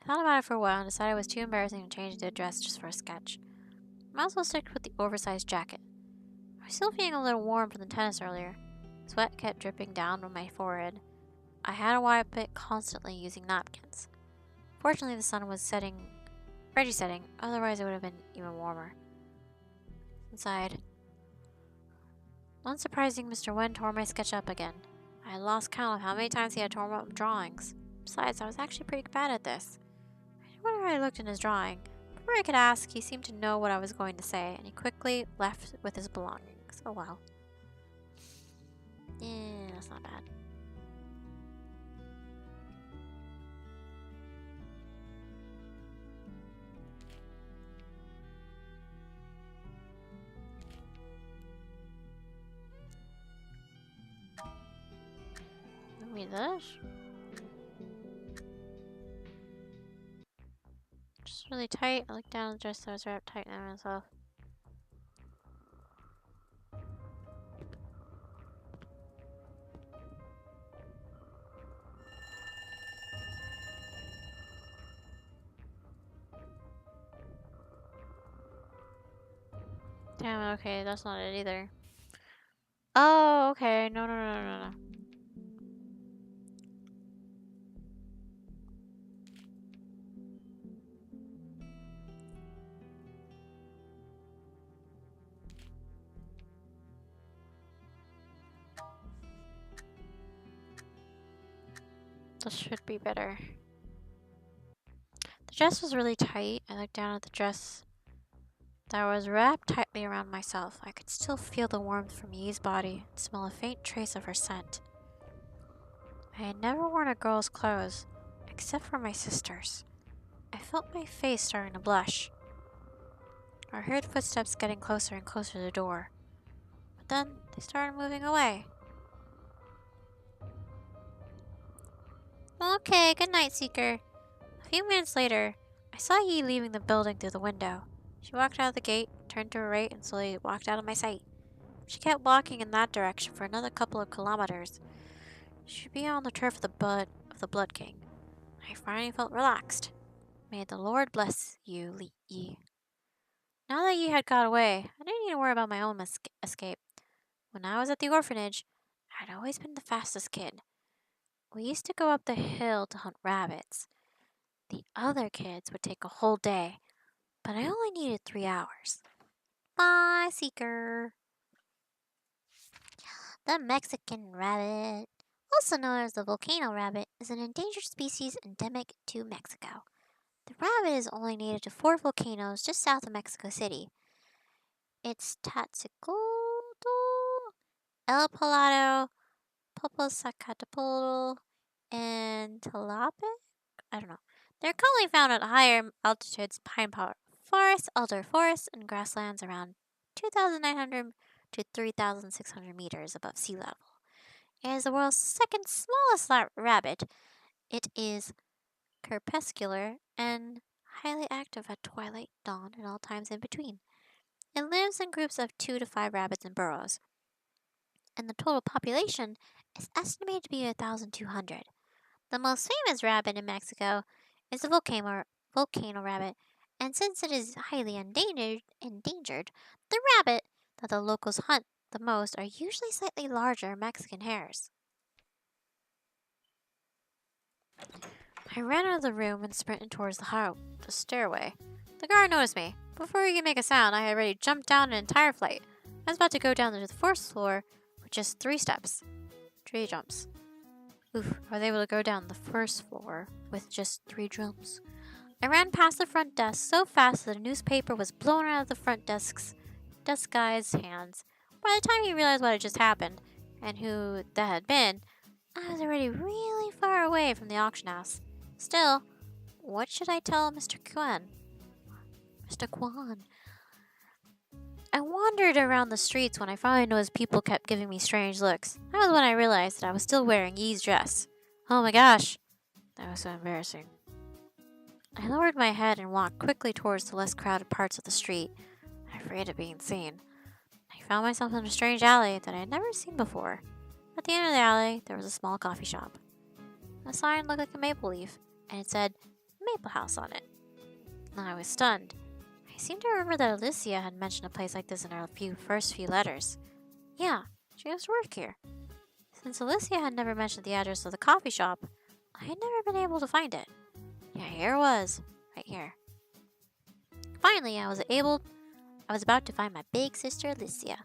thought about it for a while and decided it was too embarrassing to change the dress just for a sketch. I might as well stick with the oversized jacket. I was still feeling a little warm from the tennis earlier. Sweat kept dripping down on my forehead. I had to wipe it constantly using napkins. Fortunately, the sun was already setting, otherwise it would have been even warmer. Inside. Unsurprising, Mr. Wen tore my sketch up again. I had lost count of how many times he had torn up drawings. Besides, I was actually pretty bad at this. I wonder how I looked in his drawing. Before I could ask, he seemed to know what I was going to say, and he quickly left with his belongings. Oh well. Yeah, that's not bad. Maybe this? Just really tight. I looked down at the dress that was wrapped tight on myself. Damn, okay, that's not it either. Oh, okay. No. This should be better. The dress was really tight. I looked down at the dress that was wrapped tightly around myself. I could still feel the warmth from Yi's body and smell a faint trace of her scent. I had never worn a girl's clothes, except for my sister's. I felt my face starting to blush. I heard footsteps getting closer and closer to the door. But then they started moving away. Okay, good night, Seeker. A few minutes later, I saw Yi leaving the building through the window. She walked out of the gate, turned to her right, and slowly walked out of my sight. She kept walking in that direction for another couple of kilometers. She should be on the turf of the Blood King. I finally felt relaxed. May the Lord bless you, Yi. Now that Yi had got away, I didn't need to worry about my own escape. When I was at the orphanage, I'd always been the fastest kid. We used to go up the hill to hunt rabbits. The other kids would take a whole day, but I only needed 3 hours. Bye, Seeker. The Mexican rabbit, also known as the volcano rabbit, is an endangered species endemic to Mexico. The rabbit is only native to 4 volcanoes just south of Mexico City. It's Tatzicotl, El Palado, Popocatépetl, and Tlaloc? I don't know. They're commonly found at higher altitudes, pine forests, alder forests, and grasslands around 2,900 to 3,600 meters above sea level. It is the world's second smallest rabbit. It is crepuscular and highly active at twilight, dawn, and all times in between. It lives in groups of 2 to 5 rabbits in burrows, and the total population is estimated to be 1,200. The most famous rabbit in Mexico is the volcano rabbit, and since it is highly endangered, the rabbit that the locals hunt the most are usually slightly larger Mexican hares. I ran out of the room and sprinted towards the stairway. The guard noticed me. Before he could make a sound, I had already jumped down an entire flight. I was about to go down to the first floor with just 3 steps. 3 jumps. Oof, I was able to go down the first floor with just 3 jumps. I ran past the front desk so fast that a newspaper was blown out of the front desk guy's hands. By the time he realized what had just happened, and who that had been, I was already really far away from the auction house. Still, what should I tell Mr. Kwan? Mr. Kwan. I wandered around the streets when I finally noticed people kept giving me strange looks. That was when I realized that I was still wearing Yi's dress. Oh my gosh, that was so embarrassing. I lowered my head and walked quickly towards the less crowded parts of the street, afraid of being seen. I found myself in a strange alley that I had never seen before. At the end of the alley, there was a small coffee shop. The sign looked like a maple leaf, and it said Maple House on it. I was stunned. I seemed to remember that Alicia had mentioned a place like this in her first few letters. Yeah, she used to work here. Since Alicia had never mentioned the address of the coffee shop, I had never been able to find it. Yeah, here it was, right here. Finally, I was about to find my big sister Alicia.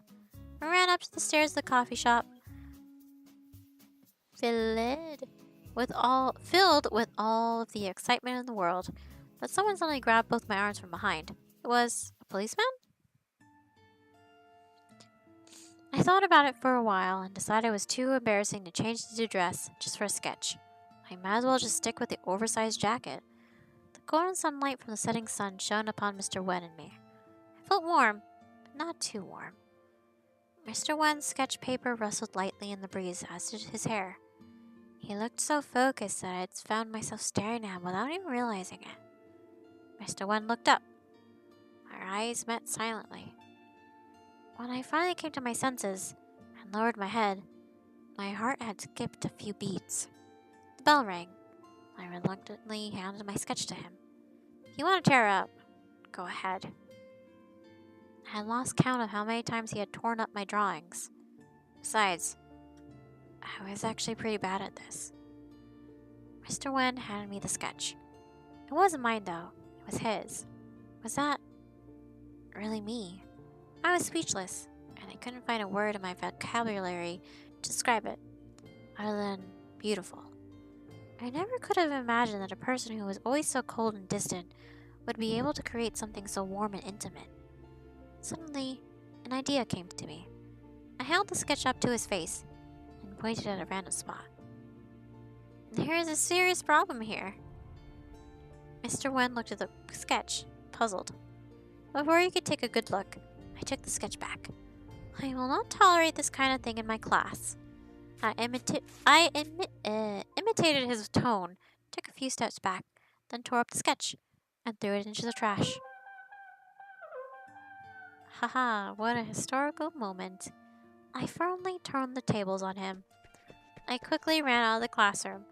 I ran up to the stairs of the coffee shop, filled with all of the excitement in the world, but someone suddenly grabbed both my arms from behind. It was a policeman? I thought about it for a while and decided it was too embarrassing to change into dress just for a sketch. I might as well just stick with the oversized jacket. The golden sunlight from the setting sun shone upon Mr. Wen and me. I felt warm, but not too warm. Mr. Wen's sketch paper rustled lightly in the breeze, as did his hair. He looked so focused that I had found myself staring at him without even realizing it. Mr. Wen looked up. Our eyes met silently. When I finally came to my senses and lowered my head, my heart had skipped a few beats. The bell rang. I reluctantly handed my sketch to him. You want to tear up? Go ahead. I had lost count of how many times he had torn up my drawings. Besides, I was actually pretty bad at this. Mr. Wen handed me the sketch. It wasn't mine, though. It was his. Was that really me? I was speechless, and I couldn't find a word in my vocabulary to describe it, other than beautiful. I never could have imagined that a person who was always so cold and distant would be able to create something so warm and intimate. Suddenly, an idea came to me. I held the sketch up to his face and pointed at a random spot. There is a serious problem here. Mr. Wen looked at the sketch, puzzled. Before he could take a good look, I took the sketch back. I will not tolerate this kind of thing in my class. I imitated his tone, took a few steps back, then tore up the sketch and threw it into the trash. Haha, what a historical moment. I firmly turned the tables on him. I quickly ran out of the classroom.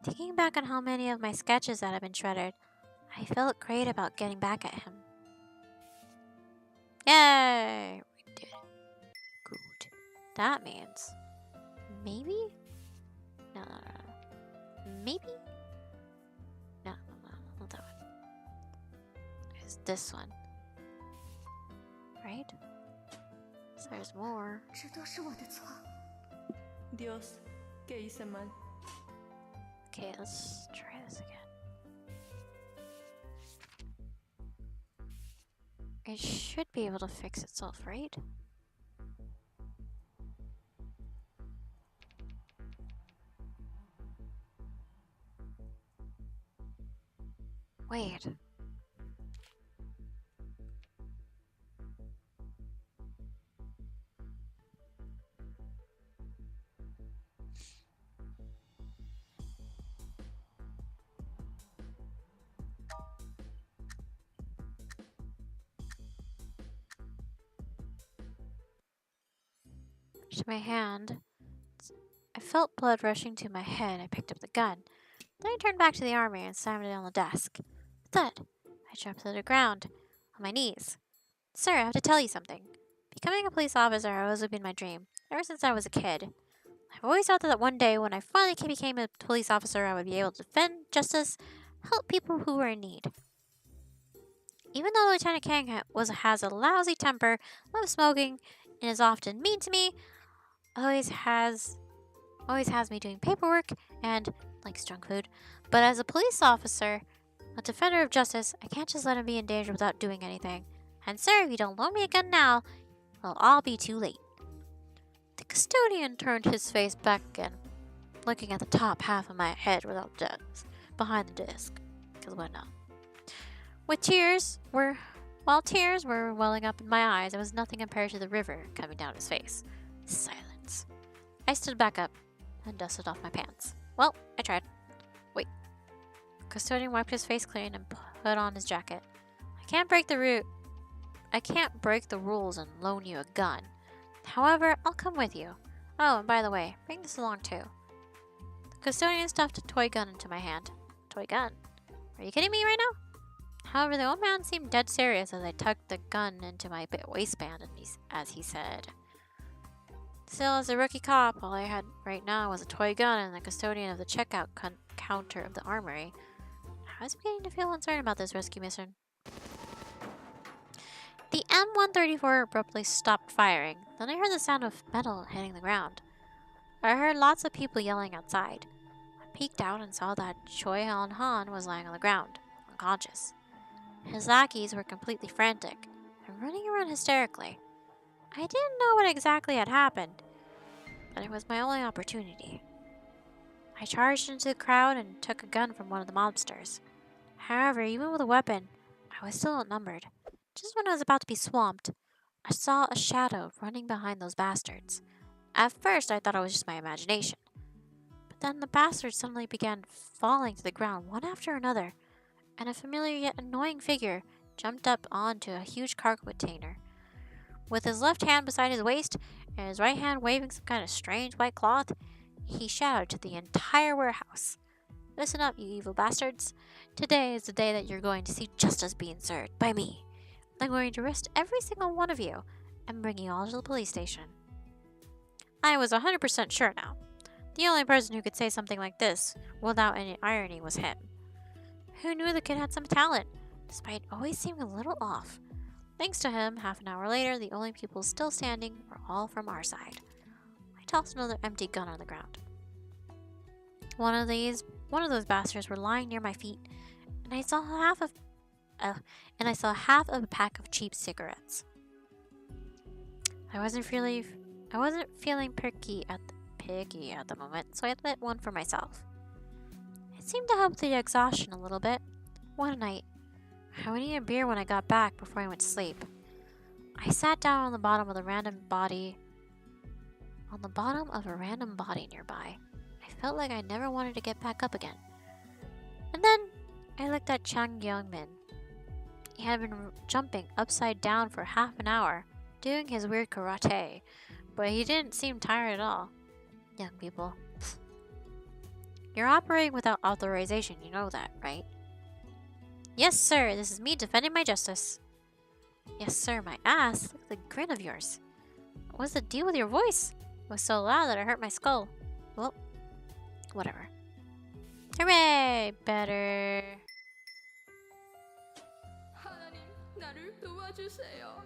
Thinking back on how many of my sketches that had been shredded, I felt great about getting back at him. Yay! We did it. Good. That means... maybe? No. Maybe? No, not that one. It's this one. Right? So there's more. 这都是我的错。Dios, ¿qué hice mal? Okay, let's try this again. It should be able to fix itself, right? Wait. To my hand. I felt blood rushing to my head. I picked up the gun. Then I turned back to the army and slammed it on the desk. Thud! I jumped to the ground, on my knees. Sir, I have to tell you something. Becoming a police officer has always been my dream, ever since I was a kid. I've always thought that one day when I finally became a police officer, I would be able to defend justice, help people who were in need. Even though Lieutenant Kang has a lousy temper, loves smoking, and is often mean to me, always has me doing paperwork and likes junk food. But as a police officer, a defender of justice, I can't just let him be in danger without doing anything. And sir, if you don't loan me a gun now, it'll all be too late. The custodian turned his face back again, looking at the top half of my head without behind the disc. Because why not? While tears were welling up in my eyes, it was nothing compared to the river coming down his face. Silence. I stood back up and dusted off my pants. Well, I tried. Wait. Custodian wiped his face clean and put on his jacket. I can't break the rules and loan you a gun. However, I'll come with you. Oh, and by the way, bring this along too. The custodian stuffed a toy gun into my hand. Toy gun? Are you kidding me right now? However, the old man seemed dead serious as I tucked the gun into my waistband as he said, "Still, as a rookie cop, all I had right now was a toy gun and the custodian of the checkout counter of the armory. I was beginning to feel uncertain about this rescue mission." The M134 abruptly stopped firing. Then I heard the sound of metal hitting the ground. I heard lots of people yelling outside. I peeked out and saw that Choi Han was lying on the ground, unconscious. His lackeys were completely frantic and running around hysterically. I didn't know what exactly had happened, but it was my only opportunity. I charged into the crowd and took a gun from one of the mobsters. However, even with a weapon, I was still outnumbered. Just when I was about to be swamped, I saw a shadow running behind those bastards. At first, I thought it was just my imagination. But then the bastards suddenly began falling to the ground one after another, and a familiar yet annoying figure jumped up onto a huge cargo container. With his left hand beside his waist and his right hand waving some kind of strange white cloth, he shouted to the entire warehouse, "Listen up, you evil bastards. Today is the day that you're going to see justice being served by me. I'm going to arrest every single one of you and bring you all to the police station." I was 100% sure now. The only person who could say something like this without any irony was him. Who knew the kid had some talent, despite always seeming a little off? Thanks to him, half an hour later, the only people still standing were all from our side. I tossed another empty gun on the ground. One of those bastards were lying near my feet, and I saw half of a pack of cheap cigarettes. I wasn't feeling picky at the moment, so I lit one for myself. It seemed to help the exhaustion a little bit. What a night. I would need a beer when I got back before I went to sleep. I sat down on the bottom of a random body nearby. I felt like I never wanted to get back up again. And then I looked at Chang Young-min. He had been jumping upside down for half an hour, doing his weird karate, but he didn't seem tired at all. Young people. You're operating without authorization, you know that, right? Yes, sir, this is me defending my justice. Yes, sir, my ass. Look at the grin of yours. What's the deal with your voice? It was so loud that it hurt my skull. Well, whatever. Hooray! Better. 하나님, 나를 도와주세요.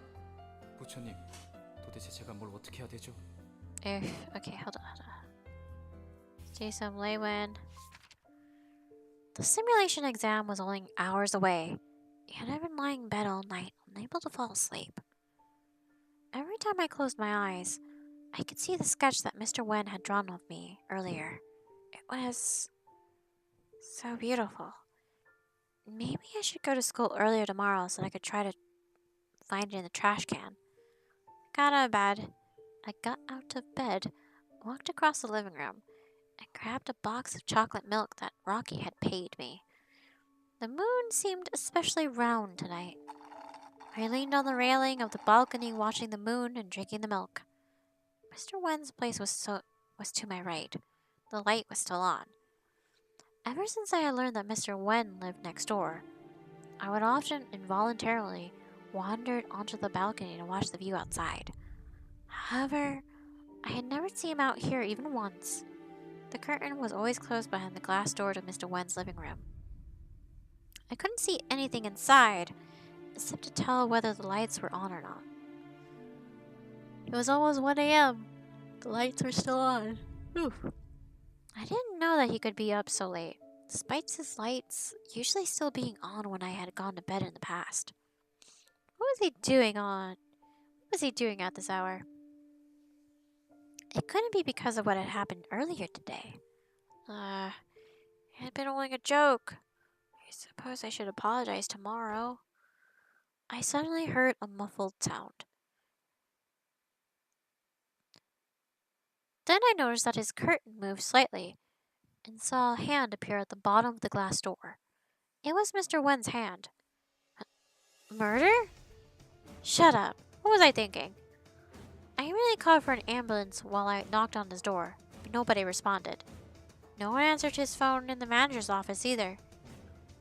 부처님, 도대체 제가 뭘 어떻게 해야 되죠? Okay, hold on. Do some Lei-Wen. The simulation exam was only hours away, and I'd been lying in bed all night, unable to fall asleep. Every time I closed my eyes, I could see the sketch that Mr. Wen had drawn of me earlier. It was so beautiful. Maybe I should go to school earlier tomorrow so that I could try to find it in the trash can. I got out of bed, walked across the living room, and grabbed a box of chocolate milk that Rocky had paid me. The moon seemed especially round tonight. I leaned on the railing of the balcony watching the moon and drinking the milk. Mr. Wen's place was to my right. The light was still on. Ever since I had learned that Mr. Wen lived next door, I would often involuntarily wander onto the balcony to watch the view outside. However, I had never seen him out here even once. The curtain was always closed behind the glass door to Mr. Wen's living room. I couldn't see anything inside, except to tell whether the lights were on or not. It was almost 1 a.m. The lights were still on. Oof. I didn't know that he could be up so late, despite his lights usually still being on when I had gone to bed in the past. What was he doing at this hour? It couldn't be because of what had happened earlier today. It had been only a joke. I suppose I should apologize tomorrow. I suddenly heard a muffled sound. Then I noticed that his curtain moved slightly and saw a hand appear at the bottom of the glass door. It was Mr. Wen's hand. Murder? Shut up. What was I thinking? I immediately called for an ambulance while I knocked on his door, but nobody responded. No one answered his phone in the manager's office either.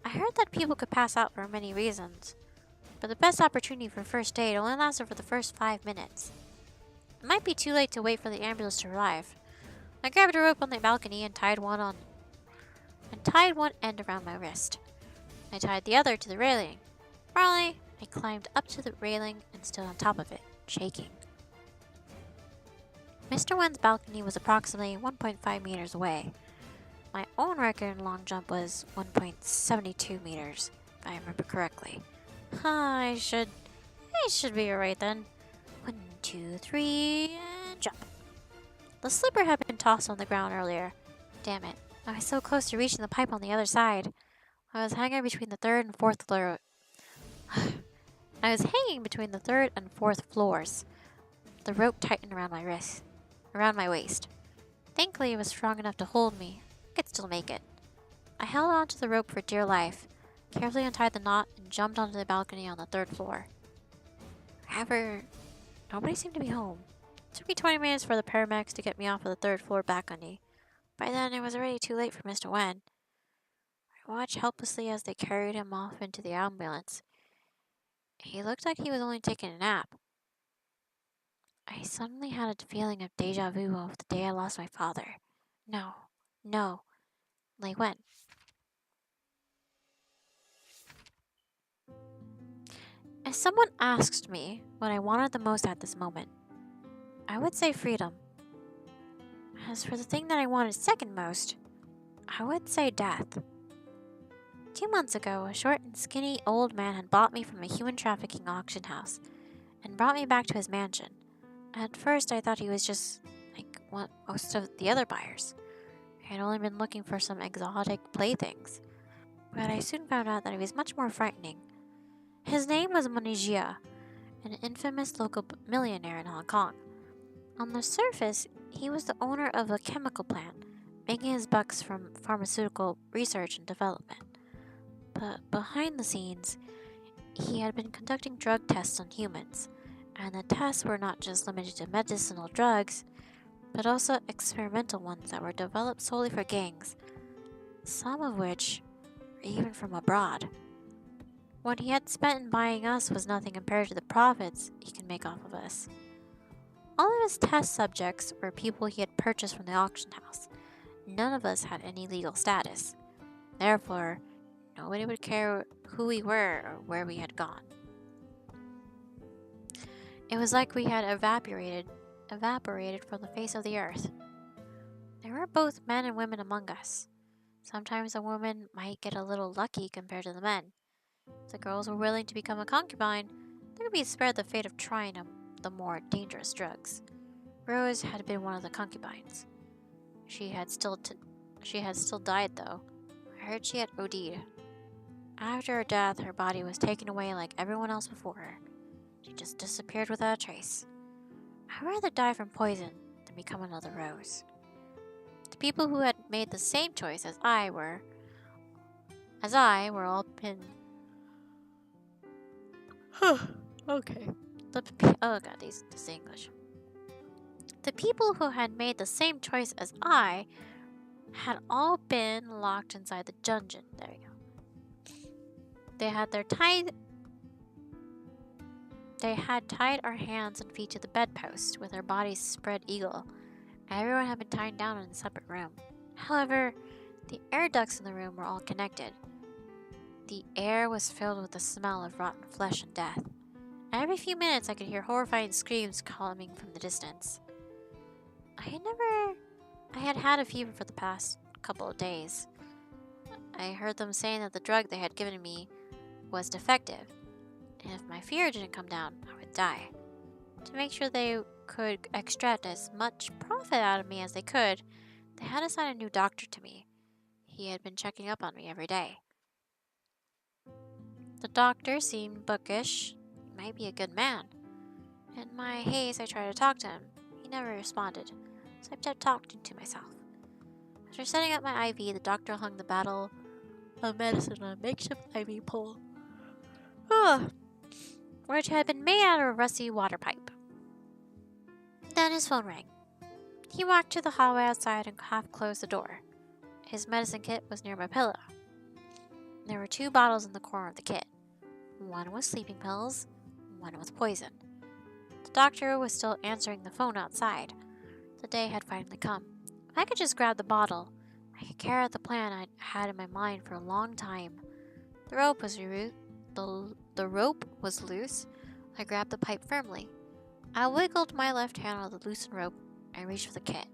I heard that people could pass out for many reasons, but the best opportunity for first aid only lasted for the first 5 minutes. It might be too late to wait for the ambulance to arrive. I grabbed a rope on the balcony and tied one end around my wrist. I tied the other to the railing. Finally, I climbed up to the railing and stood on top of it, shaking. Mr. Wen's balcony was approximately 1.5 meters away. My own record in long jump was 1.72 meters, if I remember correctly. I should be alright then. 1, 2, 3, and jump. The slipper had been tossed on the ground earlier. Damn it, I was so close to reaching the pipe on the other side. I was hanging between the third and fourth floors. The rope tightened around my waist. Thankfully, it was strong enough to hold me. I could still make it. I held on to the rope for dear life, carefully untied the knot, and jumped onto the balcony on the 3rd floor. However, nobody seemed to be home. It took me 20 minutes for the paramedics to get me off of the 3rd floor balcony. By then, it was already too late for Mr. Wen. I watched helplessly as they carried him off into the ambulance. He looked like he was only taking a nap. I suddenly had a feeling of deja vu of the day I lost my father. No. Like when? If someone asked me what I wanted the most at this moment, I would say freedom. As for the thing that I wanted second most, I would say death. 2 months ago, a short and skinny old man had bought me from a human trafficking auction house and brought me back to his mansion. At first, I thought he was just like most of the other buyers. I had only been looking for some exotic playthings, but I soon found out that he was much more frightening. His name was Money Jia, an infamous local millionaire in Hong Kong. On the surface, he was the owner of a chemical plant, making his bucks from pharmaceutical research and development. But behind the scenes, he had been conducting drug tests on humans, and the tests were not just limited to medicinal drugs, but also experimental ones that were developed solely for gangs, some of which were even from abroad. What he had spent in buying us was nothing compared to the profits he could make off of us. All of his test subjects were people he had purchased from the auction house. None of us had any legal status. Therefore, nobody would care who we were or where we had gone. It was like we had evaporated from the face of the earth. There were both men and women among us. Sometimes a woman might get a little lucky compared to the men. If the girls were willing to become a concubine, they would be spared the fate of trying the more dangerous drugs. Rose had been one of the concubines. She had still died, though. I heard she had OD'd. After her death, her body was taken away like everyone else before her. She just disappeared without a trace. I'd rather die from poison than become another Rose. The people who had made the same choice as I were all been... okay. Oh god, this English. The people who had made the same choice as I had all been locked inside the dungeon. There we go. They had tied our hands and feet to the bedpost with our bodies spread eagle. Everyone had been tied down in a separate room. However, the air ducts in the room were all connected. The air was filled with the smell of rotten flesh and death. Every few minutes I could hear horrifying screams coming from the distance. I had had a fever for the past couple of days. I heard them saying that the drug they had given me was defective, and if my fever didn't come down, I would die. To make sure they could extract as much profit out of me as they could, they had assigned a new doctor to me. He had been checking up on me every day. The doctor seemed bookish. He might be a good man. In my haste, I tried to talk to him. He never responded, so I kept talking to myself. After setting up my IV, the doctor hung the bottle of medicine on a makeshift IV pole, which had been made out of a rusty water pipe. Then his phone rang. He walked to the hallway outside and half closed the door. His medicine kit was near my pillow. There were 2 bottles in the corner of the kit. One was sleeping pills, one was poison. The doctor was still answering the phone outside. The day had finally come. If I could just grab the bottle, I could carry out the plan I'd had in my mind for a long time. The rope was loose. I grabbed the pipe firmly. I wiggled my left hand on the loosened rope and reached for the kit.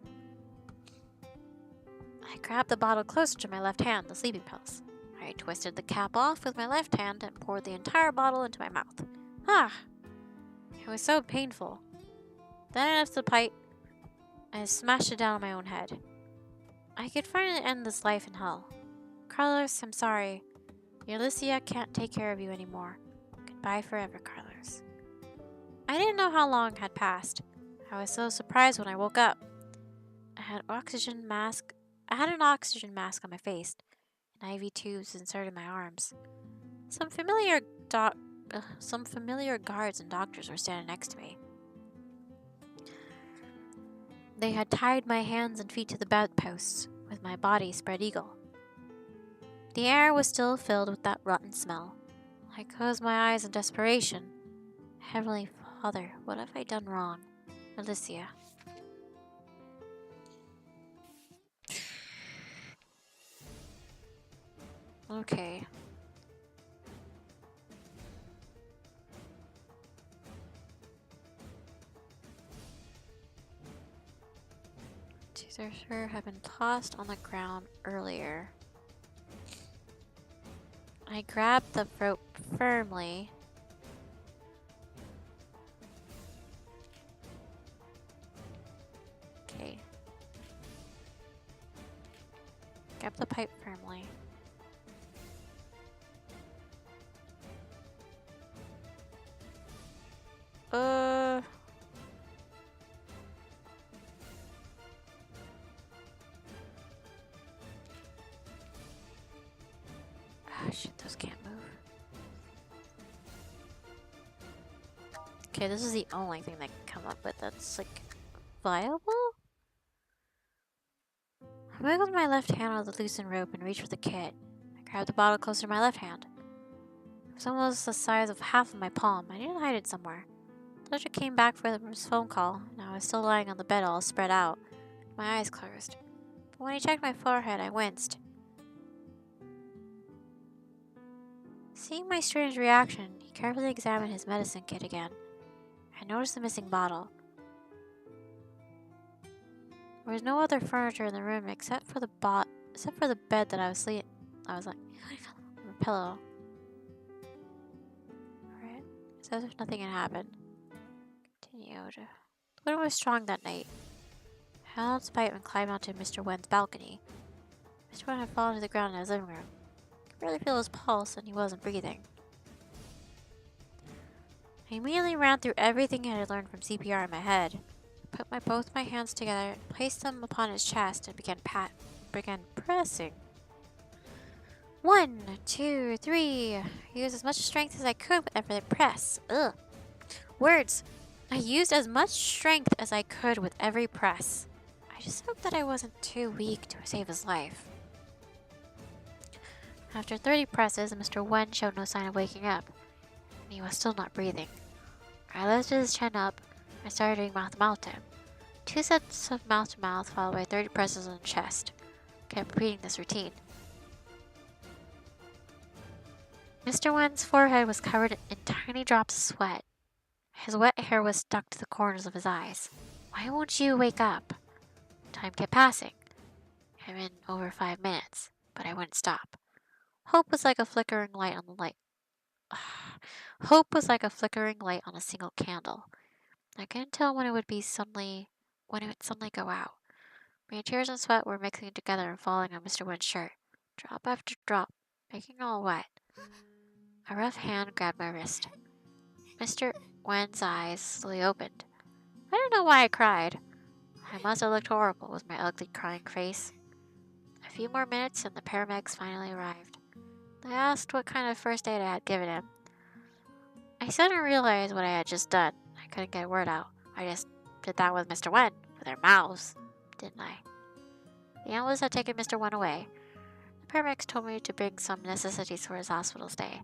I grabbed the bottle closer to my left hand, the sleeping pills. I twisted the cap off with my left hand and poured the entire bottle into my mouth. It was so painful. Then I lifted the pipe and smashed it down on my own head. I could finally end this life in hell. Carlos, I'm sorry. Alicia can't take care of you anymore. Goodbye forever, Carlos. I didn't know how long had passed. I was so surprised when I woke up. I had an oxygen mask on my face, and IV tubes inserted in my arms. Some familiar guards and doctors were standing next to me. They had tied my hands and feet to the bedposts, with my body spread eagle. The air was still filled with that rotten smell. I closed my eyes in desperation. Heavenly Father, what have I done wrong? Alicia. Okay. Deserter had been tossed on the ground earlier. I grabbed the rope firmly. Okay. Grab the pipe firmly. Shit, those can't move. Okay, this is the only thing that can come up with that's, like, viable? I wiggled my left hand on the loosened rope and reached for the kit. I grabbed the bottle closer to my left hand. It was almost the size of half of my palm. I needed to hide it somewhere. The doctor came back for his phone call, and I was still lying on the bed all spread out, my eyes closed. But when he checked my forehead, I winced. Seeing my strange reaction, he carefully examined his medicine kit again. I noticed the missing bottle. There was no other furniture in the room except for the bed that I was sleeping. I was like, on a pillow. Alright, it's as if nothing had happened. Continued. The wind was strong that night. I held out the pipe and climbed onto Mr. Wen's balcony. Mr. Wen had fallen to the ground in his living room. I could barely feel his pulse, and he wasn't breathing. I immediately ran through everything I had learned from CPR in my head. I put both my hands together, placed them upon his chest, and began pressing. 1, 2, 3. I used as much strength as I could with every press. Ugh. Words. I used as much strength as I could with every press. I just hoped that I wasn't too weak to save his life. After 30 presses, Mr. Wen showed no sign of waking up, and he was still not breathing. I lifted his chin up and started doing mouth-to-mouth to him. 2 sets of mouth-to-mouth followed by 30 presses on the chest. I kept repeating this routine. Mr. Wen's forehead was covered in tiny drops of sweat. His wet hair was stuck to the corners of his eyes. Why won't you wake up? Time kept passing. It had been over 5 minutes, but I wouldn't stop. Hope was like a flickering light on the light. Hope was like a flickering light on a single candle. I couldn't tell when it would suddenly go out. My tears and sweat were mixing together and falling on Mr. Wen's shirt, drop after drop, making it all wet. A rough hand grabbed my wrist. Mr. Wen's eyes slowly opened. I don't know why I cried. I must have looked horrible with my ugly crying face. A few more minutes and the paramedics finally arrived. They asked what kind of first aid I had given him. I suddenly realized what I had just done. I couldn't get a word out. I just did that with Mr. Wen, with their mouths, didn't I? The ambulance had taken Mr. Wen away. The paramedics told me to bring some necessities for his hospital stay.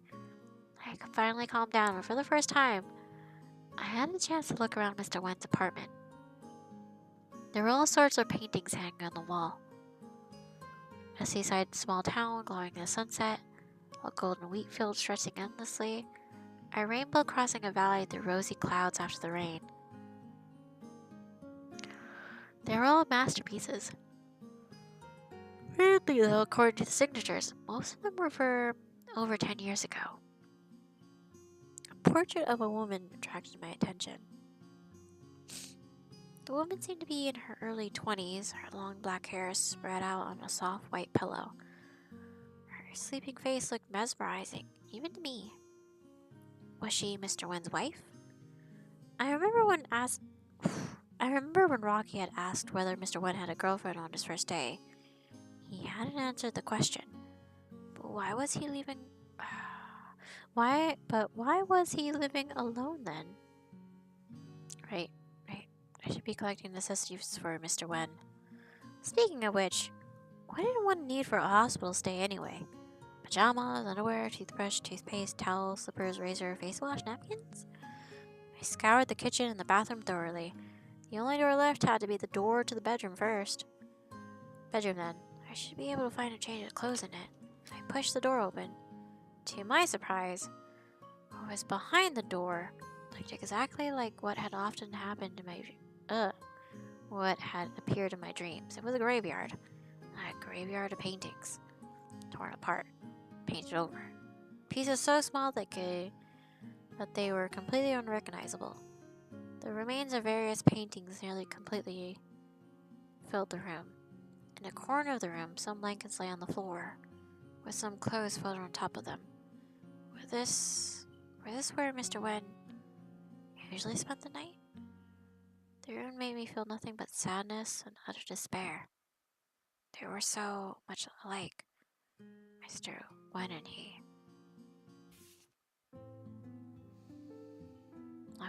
I could finally calm down, and for the first time, I had the chance to look around Mr. Wen's apartment. There were all sorts of paintings hanging on the wall. A seaside small town glowing in the sunset, a golden wheat field stretching endlessly, a rainbow crossing a valley through rosy clouds after the rain. They were all masterpieces. Weirdly, though, according to the signatures, most of them were for over 10 years ago. A portrait of a woman attracted my attention. The woman seemed to be in her early 20s, her long black hair spread out on a soft white pillow. Her sleeping face looked mesmerizing, even to me. Was she Mr. Wen's wife? I remember when Rocky had asked whether Mr. Wen had a girlfriend on his first day. He hadn't answered the question. But why was he leaving? Why was he living alone then? Right. I should be collecting necessities for Mr. Wen. Speaking of which, what did one need for a hospital stay anyway? Pajamas, underwear, toothbrush, toothpaste, towels, slippers, razor, face wash, napkins? I scoured the kitchen and the bathroom thoroughly. The only door left had to be the door to the bedroom first. Bedroom then. I should be able to find a change of clothes in it. I pushed the door open. To my surprise, what was behind the door looked exactly like what had often happened in what had appeared in my dreams. It was a graveyard of paintings, torn apart, painted over. Pieces so small that they were completely unrecognizable. The remains of various paintings nearly completely filled the room. In a corner of the room, some blankets lay on the floor, with some clothes folded on top of them. Was this where Mr. Wen usually spent the night? The room made me feel nothing but sadness and utter despair. They were so much alike, Mr. Wen and he.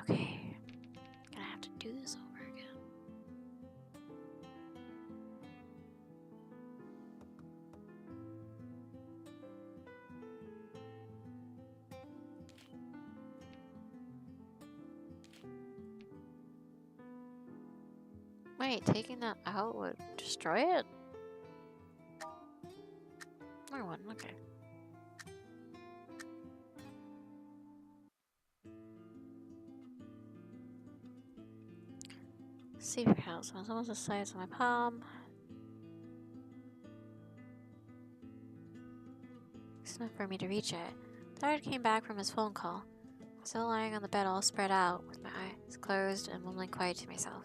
Okay, gonna have to do this over again. Wait, taking that out would destroy it? I wouldn't, okay. Secret house. It's almost the size of my palm. It's enough for me to reach it. Third came back from his phone call. Still lying on the bed all spread out, with my eyes closed and mumbling quiet to myself.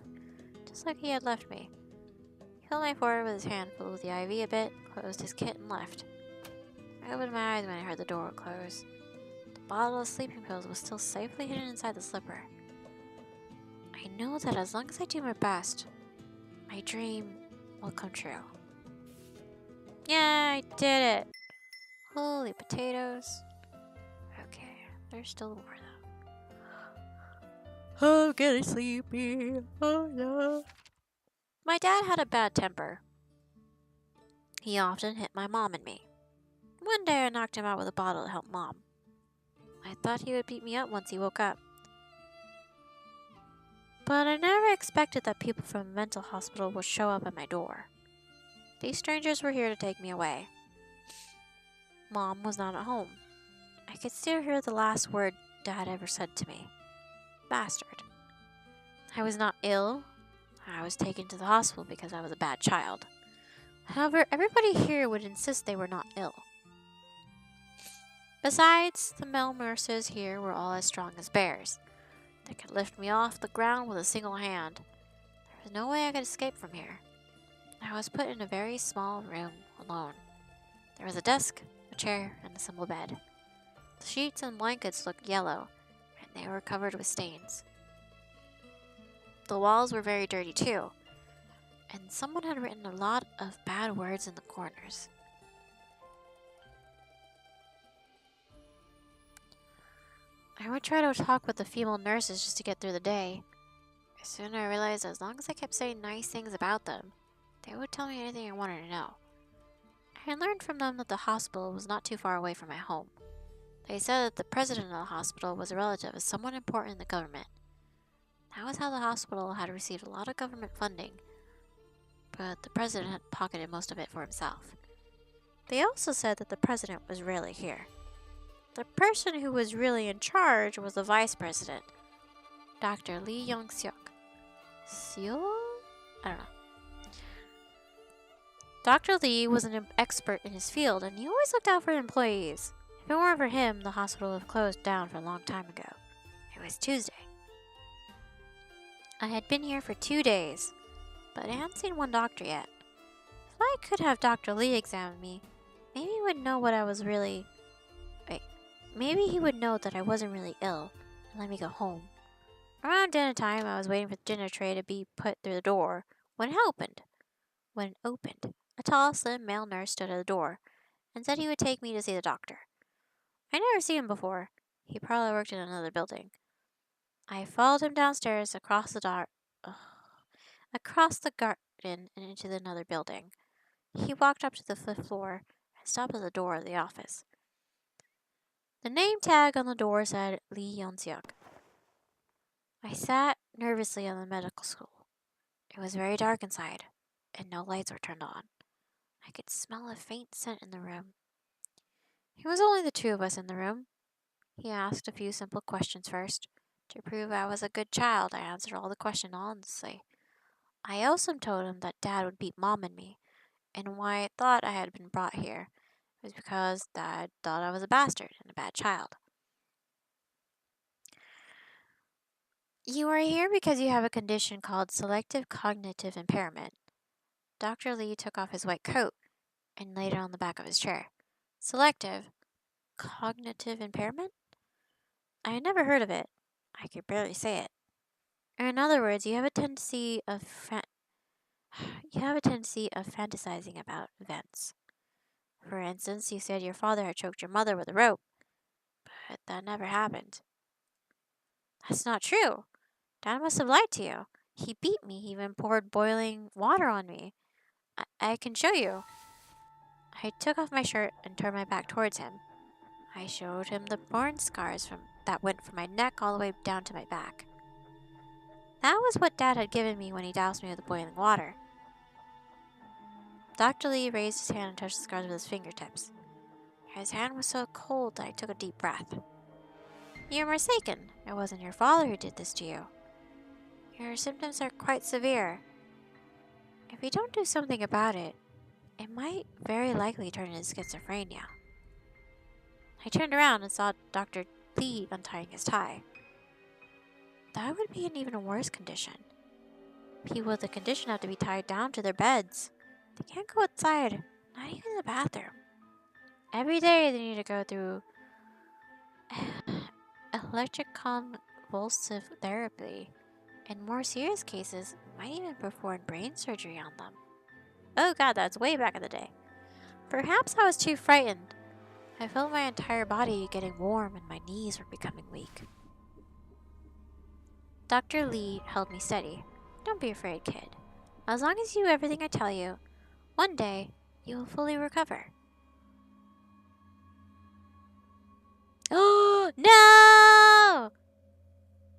Just like he had left me. He held my forehead with his hand, filled with the IV a bit, closed his kit, and left. I opened my eyes when I heard the door close. The bottle of sleeping pills was still safely hidden inside the slipper. I know that as long as I do my best, my dream will come true. Yeah, I did it! Holy potatoes. Okay, there's still more though. I'm getting sleepy. Oh no. My dad had a bad temper. He often hit my mom and me. One day I knocked him out with a bottle to help Mom. I thought he would beat me up once he woke up. But I never expected that people from a mental hospital would show up at my door. These strangers were here to take me away. Mom was not at home. I could still hear the last word Dad ever said to me. Bastard. I was not ill. I was taken to the hospital because I was a bad child. However, everybody here would insist they were not ill. Besides, the male nurses here were all as strong as bears. They could lift me off the ground with a single hand. There was no way I could escape from here. I was put in a very small room alone. There was a desk, a chair, and a simple bed. The sheets and blankets looked yellow, and they were covered with stains. The walls were very dirty too, and someone had written a lot of bad words in the corners. I would try to talk with the female nurses just to get through the day. Soon I realized as long as I kept saying nice things about them, they would tell me anything I wanted to know. I had learned from them that the hospital was not too far away from my home. They said that the president of the hospital was a relative of someone important in the government. That was how the hospital had received a lot of government funding, but the president had pocketed most of it for himself. They also said that the president was rarely here. The person who was really in charge was the vice president, Dr. Lee Young-seok. I don't know. Dr. Lee was an expert in his field, and he always looked out for employees. If it weren't for him, the hospital would have closed down for a long time ago. It was Tuesday. I had been here for 2 days, but I hadn't seen one doctor yet. If I could have Dr. Lee examine me, maybe he would know what I was really... Maybe he would know that I wasn't really ill and let me go home. Around dinner time, I was waiting for the dinner tray to be put through the door when it opened. A tall, slim male nurse stood at the door and said he would take me to see the doctor. I never seen him before. He probably worked in another building. I followed him downstairs across the garden and into another building. He walked up to the 5th floor and stopped at the door of the office. The name tag on the door said Lee Young-seok. I sat nervously on the medical stool. It was very dark inside, and no lights were turned on. I could smell a faint scent in the room. It was only the two of us in the room. He asked a few simple questions first. To prove I was a good child, I answered all the questions honestly. I also told him that Dad would beat Mom and me, and why I thought I had been brought here was because Dad thought I was a bastard and a bad child. You are here because you have a condition called selective cognitive impairment. Dr. Lee took off his white coat and laid it on the back of his chair. Selective cognitive impairment? I had never heard of it. I could barely say it. In other words, you have a tendency of fantasizing about events. For instance, you said your father had choked your mother with a rope, but that never happened. That's not true. Dad must have lied to you. He beat me. He even poured boiling water on me. I can show you. I took off my shirt and turned my back towards him. I showed him the burn scars that went from my neck all the way down to my back. That was what Dad had given me when he doused me with the boiling water. Dr. Lee raised his hand and touched the scars with his fingertips. His hand was so cold that I took a deep breath. You're mistaken. It wasn't your father who did this to you. Your symptoms are quite severe. If we don't do something about it, it might very likely turn into schizophrenia. I turned around and saw Dr. Lee untying his tie. That would be an even worse condition. People with the condition have to be tied down to their beds. They can't go outside, not even the bathroom. Every day they need to go through electroconvulsive therapy. In more serious cases, might even perform brain surgery on them. Oh god, that's way back in the day. Perhaps I was too frightened. I felt my entire body getting warm and my knees were becoming weak. Dr. Lee held me steady. Don't be afraid, kid. As long as you do everything I tell you, one day you will fully recover. Oh, no!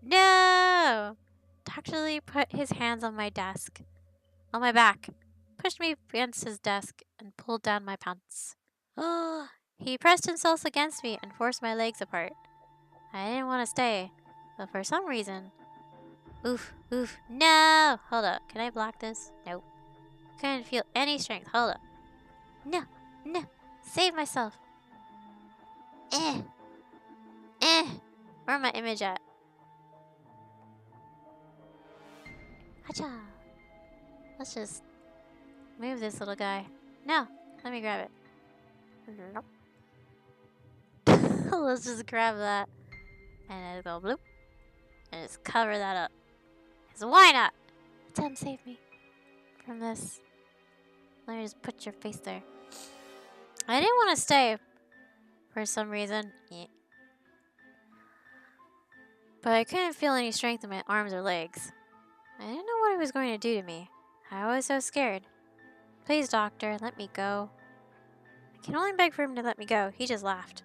No! Dr. Lee put his hands on my back, pushed me against his desk, and pulled down my pants. Oh, He pressed himself against me and forced my legs apart. I didn't want to stay, but for some reason... Oof, no! Hold up, can I block this? Nope. Couldn't feel any strength, hold up. No, save myself. Where my image at? Hacha! Let's just move this little guy. No, let me grab it. Nope. Let's just grab that. And then go bloop. And just cover that up. Because why not? Tim, save me from this. Let me just put your face there. I didn't want to stay for some reason. Yeah. But I couldn't feel any strength in my arms or legs. I didn't know what he was going to do to me. I was so scared. Please, doctor, let me go. I can only beg for him to let me go. He just laughed.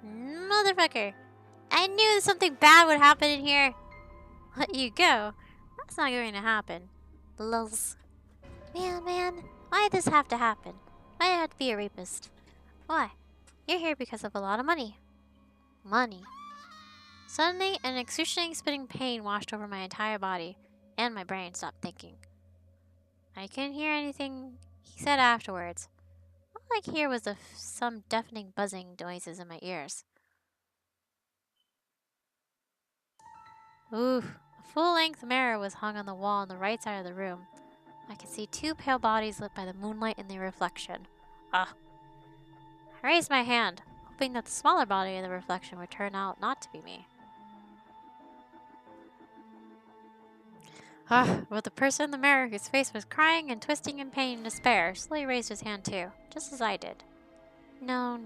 Motherfucker. I knew something bad would happen in here. Let you go? That's not going to happen. Lulz. Man, why'd this have to happen? Why'd I have to be a rapist? Why? You're here because of a lot of money. Money. Suddenly, an excruciating spinning pain washed over my entire body, and my brain stopped thinking. I couldn't hear anything he said afterwards. All I could hear was some deafening buzzing noises in my ears. Oof. A full-length mirror was hung on the wall on the right side of the room. I could see two pale bodies lit by the moonlight in the reflection. Ugh. I raised my hand, hoping that the smaller body in the reflection would turn out not to be me. But the person in the mirror, whose face was crying and twisting in pain and despair, slowly raised his hand too, just as I did. No.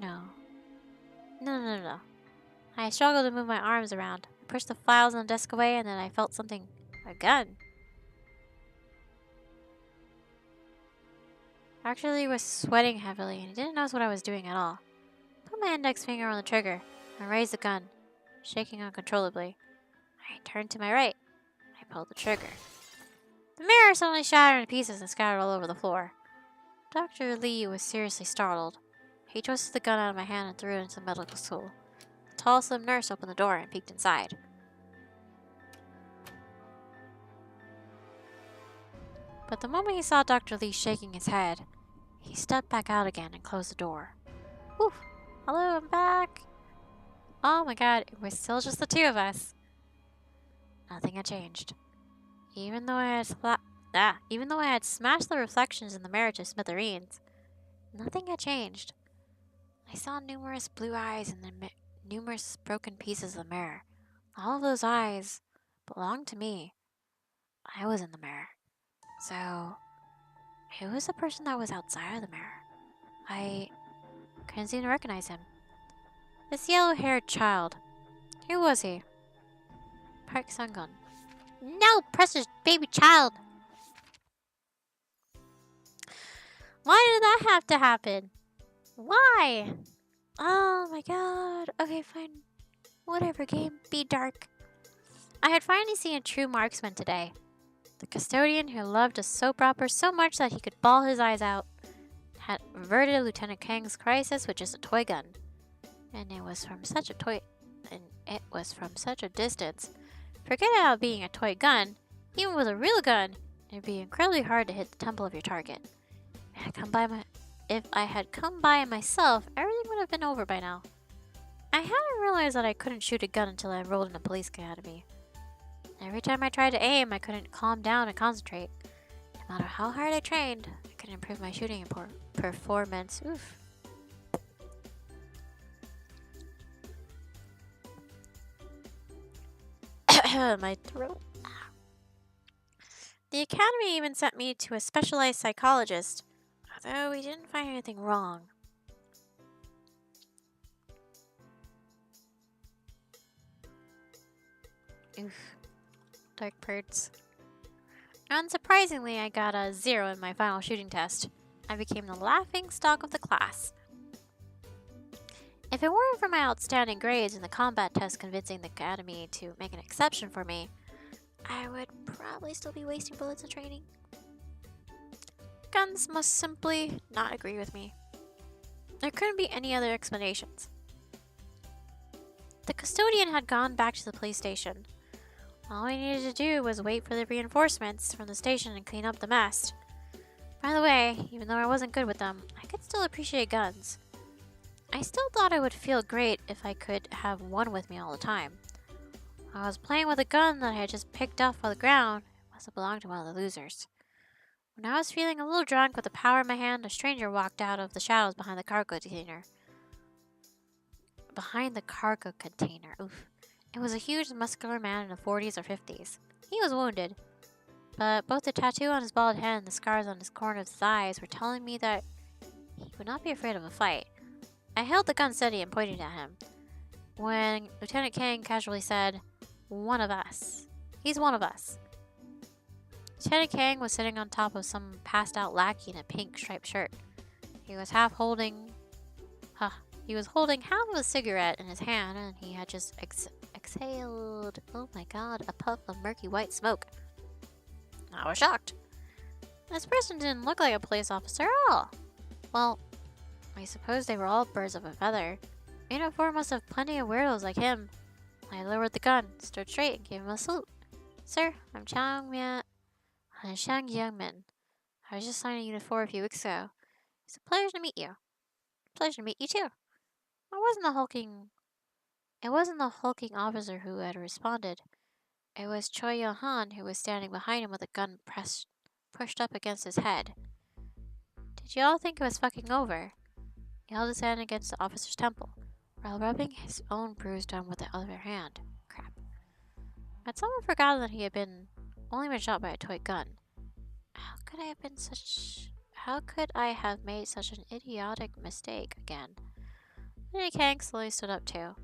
I struggled to move my arms around. I pushed the files on the desk away, and then I felt something. A gun. I actually was sweating heavily, and I didn't notice what I was doing at all. I put my index finger on the trigger and raised the gun, shaking uncontrollably. I turned to my right. I pulled the trigger. The mirror suddenly shattered into pieces and scattered all over the floor. Dr. Lee was seriously startled. He twisted the gun out of my hand and threw it into the medical stool. The tall, slim nurse opened the door and peeked inside. But the moment he saw Dr. Lee shaking his head, he stepped back out again and closed the door. Whew! Hello, I'm back! Oh my god, it was still just the two of us. Nothing had changed. Even though I had smashed the reflections in the mirror to smithereens, nothing had changed. I saw numerous blue eyes in the numerous broken pieces of the mirror. All of those eyes belonged to me. I was in the mirror. So, who was the person that was outside of the mirror? I couldn't seem to recognize him. This yellow-haired child. Who was he? Park Sang-gun. No, precious baby child! Why did that have to happen? Why? Oh my god. Okay, fine. Whatever, game. Be dark. I had finally seen a true marksman today. The custodian who loved a soap opera so much that he could bawl his eyes out had averted Lieutenant Kang's crisis with just a toy gun. And it was from such a distance. Forget about being a toy gun. Even with a real gun, it'd be incredibly hard to hit the temple of your target. If I had come by myself, everything would have been over by now. I hadn't realized that I couldn't shoot a gun until I enrolled in a police academy. Every time I tried to aim, I couldn't calm down and concentrate. No matter how hard I trained, I couldn't improve my shooting performance. Oof. My throat. The academy even sent me to a specialized psychologist, although we didn't find anything wrong. Oof. Dark birds. Unsurprisingly, I got a 0 in my final shooting test. I became the laughing stock of the class. If it weren't for my outstanding grades in the combat test convincing the academy to make an exception for me, I would probably still be wasting bullets in training. Guns must simply not agree with me. There couldn't be any other explanations. The custodian had gone back to the police station. All we needed to do was wait for the reinforcements from the station and clean up the mess. By the way, even though I wasn't good with them, I could still appreciate guns. I still thought I would feel great if I could have one with me all the time. I was playing with a gun that I had just picked off on the ground. It must have belonged to one of the losers. When I was feeling a little drunk with the power in my hand, a stranger walked out of the shadows behind the cargo container. Oof. It was a huge, muscular man in the 40s or 50s. He was wounded, but both the tattoo on his bald head and the scars on his corner of his eyes were telling me that he would not be afraid of a fight. I held the gun steady and pointed at him, when Lieutenant Kang casually said, "One of us. He's one of us." Lieutenant Kang was sitting on top of some passed-out lackey in a pink striped shirt. He was holding half of a cigarette in his hand, and he had just exhaled, oh my god, a puff of murky white smoke. I was shocked. This person didn't look like a police officer at all. Well, I suppose they were all birds of a feather. Uniform must have plenty of weirdos like him. I lowered the gun, stood straight, and gave him a salute. "Sir, I'm Shang Youngmin. I was just signed a Unit 4 a few weeks ago. It's a pleasure to meet you." "Pleasure to meet you too." It wasn't the hulking officer who had responded. It was Choi Yo-han who was standing behind him with a gun pushed up against his head. Did you all think it was fucking over? He held his hand against the officer's temple, while rubbing his own bruised arm with the other hand. Crap. Had someone forgotten that he had only been shot by a toy gun? How could I have made such an idiotic mistake again? Lieutenant Kang slowly stood up too.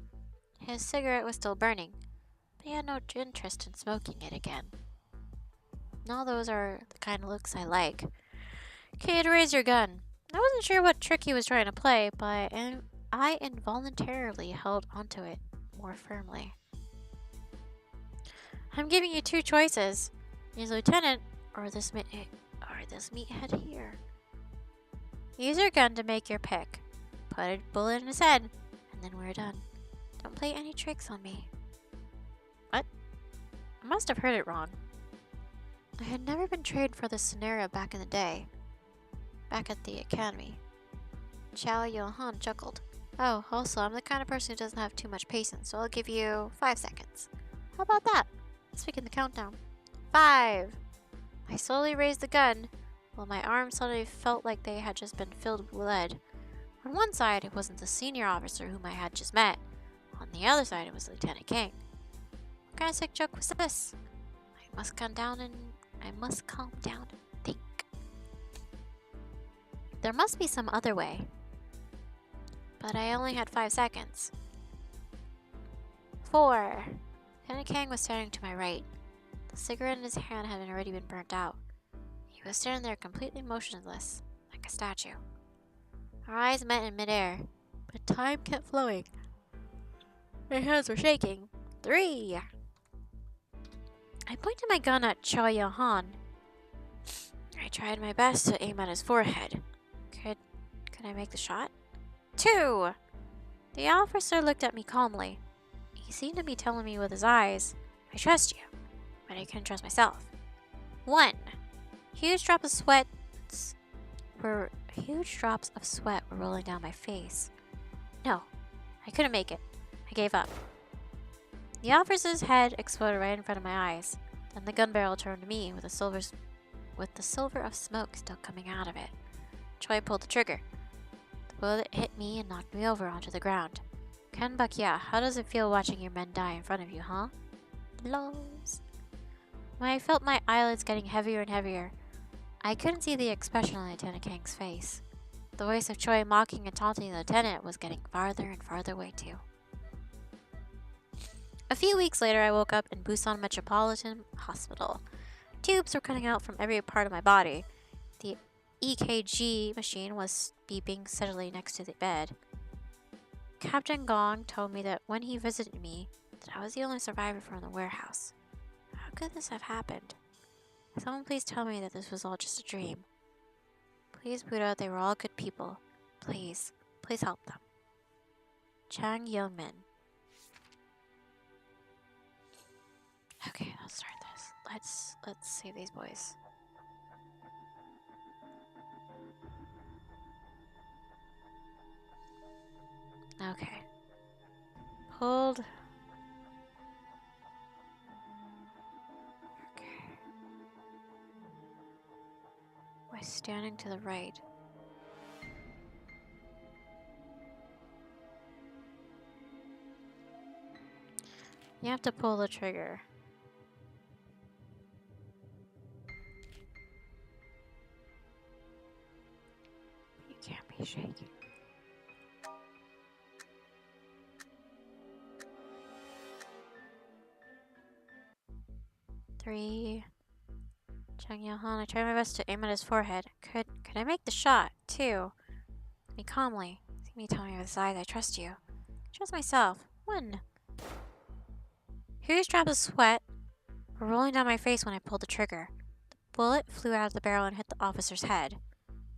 His cigarette was still burning, but he had no interest in smoking it again. Now those are the kind of looks I like. "Kid, raise your gun." I wasn't sure what trick he was trying to play, but I involuntarily held onto it more firmly. "I'm giving you two choices. Use Lieutenant or this meathead here. Use your gun to make your pick. Put a bullet in his head, and then we're done. Don't play any tricks on me." What? I must have heard it wrong. I had never been trained for this scenario back in the day. Back at the academy. Chao Yo-han chuckled. "Oh, also, I'm the kind of person who doesn't have too much patience, so I'll give you 5 seconds. How about that? Let's begin the countdown. 5. I slowly raised the gun, while my arms suddenly felt like they had just been filled with lead. On one side, it wasn't the senior officer whom I had just met. On the other side, it was Lieutenant Kang. What kind of sick joke was this? I must calm down and think. There must be some other way. But I only had 5 seconds. 4. Lieutenant Kang was standing to my right. The cigarette in his hand had already been burnt out. He was standing there completely motionless, like a statue. Our eyes met in midair, but time kept flowing. My hands were shaking. 3. I pointed my gun at Choi Yo-han. I tried my best to aim at his forehead. Could I make the shot? 2. The officer looked at me calmly. He seemed to be telling me with his eyes, "I trust you," but I couldn't trust myself. 1. Huge drops of sweat were rolling down my face. No, I couldn't make it. I gave up. The officer's head exploded right in front of my eyes. Then the gun barrel turned to me with the silver of smoke still coming out of it. Choi pulled the trigger. The bullet hit me and knocked me over onto the ground. Ken Bak-ya, how does it feel watching your men die in front of you, huh? Lols. When I felt my eyelids getting heavier and heavier, I couldn't see the expression on Lieutenant Kang's face. The voice of Choi mocking and taunting the lieutenant was getting farther and farther away too. A few weeks later, I woke up in Busan Metropolitan Hospital. Tubes were cutting out from every part of my body. The EKG machine was beeping steadily next to the bed. Captain Gong told me that when he visited me, that I was the only survivor from the warehouse. How could this have happened? Someone please tell me that this was all just a dream. Please, Buddha, they were all good people. Please, Please help them. Chang Yeomin. Okay, let's start this. Let's save these boys. Okay. Hold. Okay. We're standing to the right. You have to pull the trigger. You can't be shaking. Three. Chang Yahan, I tried my best to aim at his forehead. Could I make the shot? Two. Me calmly. See me tell me with his eyes, I trust you. Trust myself. One. Huge drops of sweat were rolling down my face when I pulled the trigger. The bullet flew out of the barrel and hit the officer's head.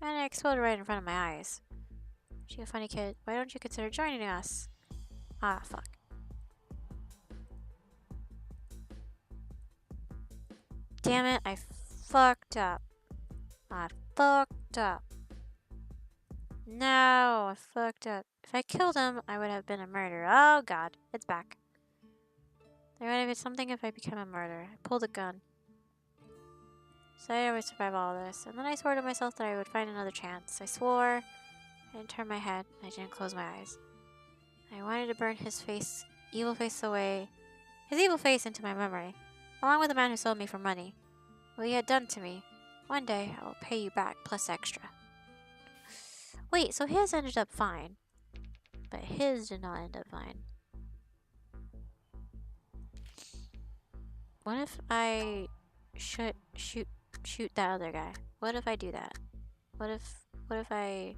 And it exploded right in front of my eyes. She a funny kid. Why don't you consider joining us? Ah, fuck. Damn it, I fucked up. I fucked up. No, I fucked up. If I killed him, I would have been a murderer. Oh god, it's back. There would have been something if I became a murderer. I pulled a gun. So I would survive all this. And then I swore to myself that I would find another chance. I swore. I didn't turn my head. I didn't close my eyes. I wanted to burn his face, evil face away. His evil face into my memory. Along with the man who sold me for money. What he had done to me. One day, I will pay you back, plus extra. Wait, so his ended up fine. But his did not end up fine. What if I shoot that other guy? What if I do that? What if I...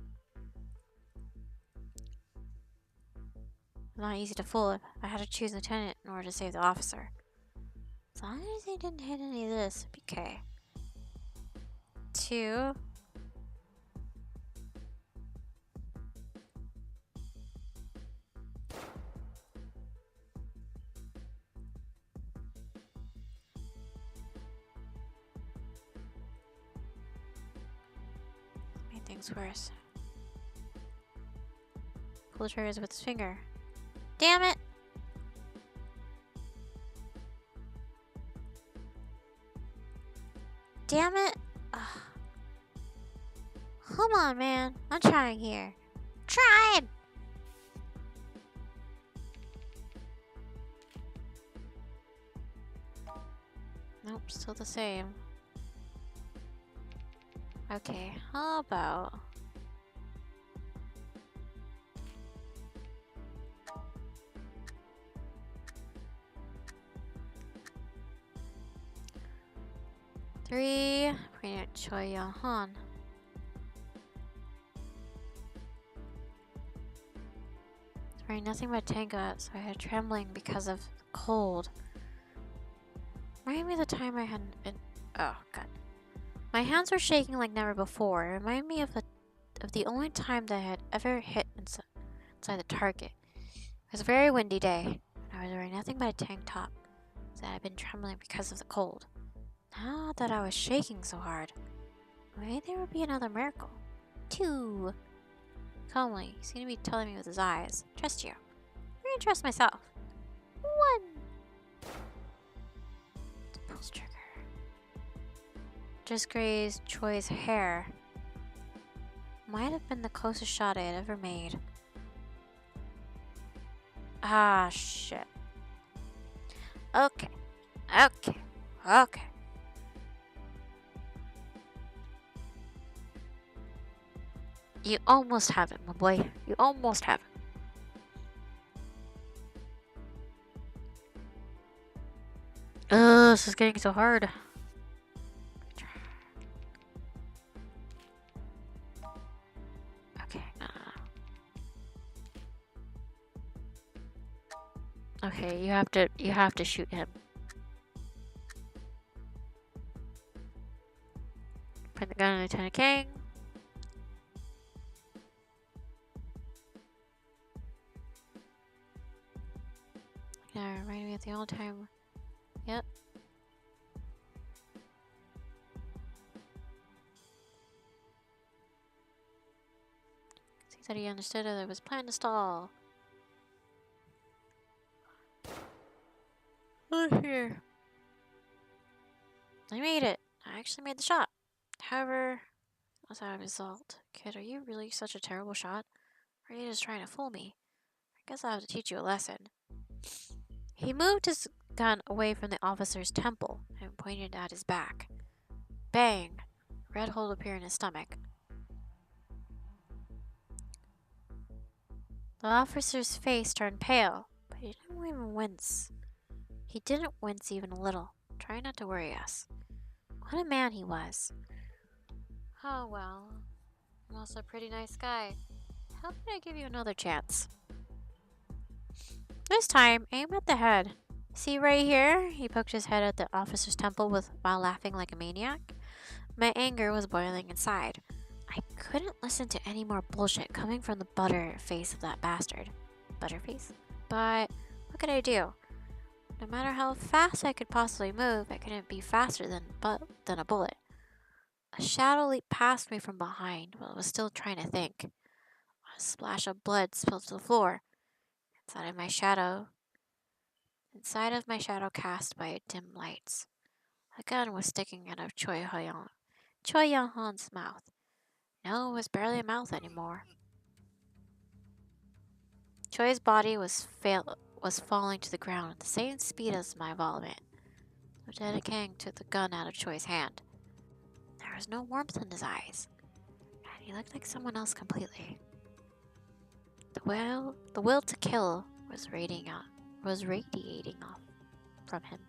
It's not easy to fool. I had to choose lieutenant in order to save the officer. As long as he didn't hit any of this, it'd be okay. Two. Made things worse. Pull the triggers with his finger. Damn it! Damn it! Ugh. Come on, man. I'm trying here. Trying! Nope, still the same. Okay, how about... Three, bring it Choi Yahan. It's wearing nothing but tango, so I had trembling because of the cold. Remind me of the time I hadn't been. Oh god, my hands were shaking like never before. It reminded me of the only time that I had ever hit inside the target. It was a very windy day, and I was wearing nothing but a tank top, so I had been trembling because of the cold. Now that I was shaking so hard, maybe there would be another miracle. Two. Calmly, he seemed to be telling me with his eyes. Trust you. I'm gonna trust myself. One. Pulse trigger. Just grazed Choi's hair. Might have been the closest shot I had ever made. Ah, shit. Okay. Okay. Okay. You almost have it, my boy. You almost have it. Ugh, this is getting so hard. Okay, okay, you have to shoot him. Point the gun at Lieutenant King. there, reminding me of the old time. Yep. See that he understood that it was planned to stall. Look here. I made it. I actually made the shot. However, without a result. Kid, are you really such a terrible shot? Or are you just trying to fool me? I guess I'll have to teach you a lesson. He moved his gun away from the officer's temple and pointed at his back. Bang! A red hole appeared in his stomach. The officer's face turned pale, but he didn't even wince. He didn't wince even a little, trying not to worry us. What a man he was. Oh well, I'm also a pretty nice guy. How about I give you another chance? This time, aim at the head. See right here? He poked his head at the officer's temple while laughing like a maniac. My anger was boiling inside. I couldn't listen to any more bullshit coming from the butter face of that bastard. Butterface? But what could I do? No matter how fast I could possibly move, I couldn't be faster than a bullet. A shadow leaped past me from behind while I was still trying to think. A splash of blood spilled to the floor. Inside of my shadow cast by dim lights. A gun was sticking out of Choi Young-han's mouth. No, it was barely a mouth anymore. Choi's body was falling to the ground at the same speed as my vomit. Lieutenant Kang took the gun out of Choi's hand. There was no warmth in his eyes, and he looked like someone else completely. The will to kill was radiating off from him.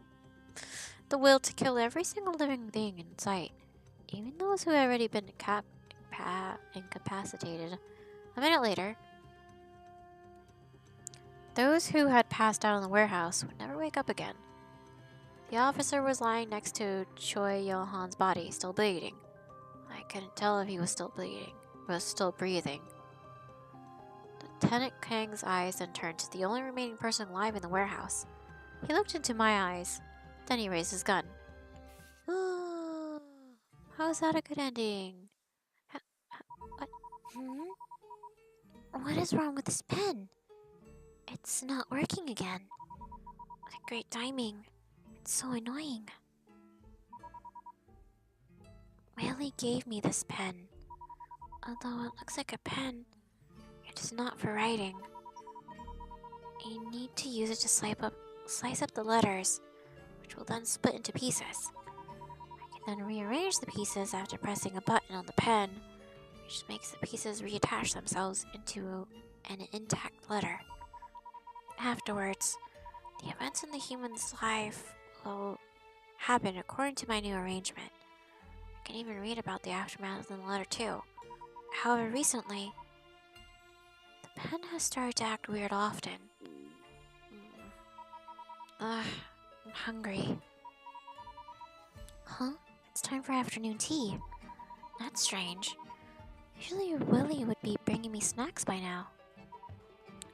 The will to kill every single living thing in sight, even those who had already been incapacitated. A minute later, those who had passed out in the warehouse would never wake up again. The officer was lying next to Choi Young-han's body, still bleeding. I couldn't tell if he was still breathing. Lieutenant Kang's eyes then turned to the only remaining person alive in the warehouse. He looked into my eyes, then he raised his gun. Oh, how's that a good ending? What? What is wrong with this pen? It's not working again. What great timing. It's so annoying. Willie gave me this pen. Although it looks like a pen, it is not for writing. You need to use it to slice up the letters, which will then split into pieces. I can then rearrange the pieces after pressing a button on the pen, which makes the pieces reattach themselves into an intact letter. Afterwards, the events in the human's life will happen according to my new arrangement. I can even read about the aftermath in the letter too. However, recently, the pen has started to act weird often. I'm hungry. Huh? It's time for afternoon tea. That's strange. Usually Willie would be bringing me snacks by now.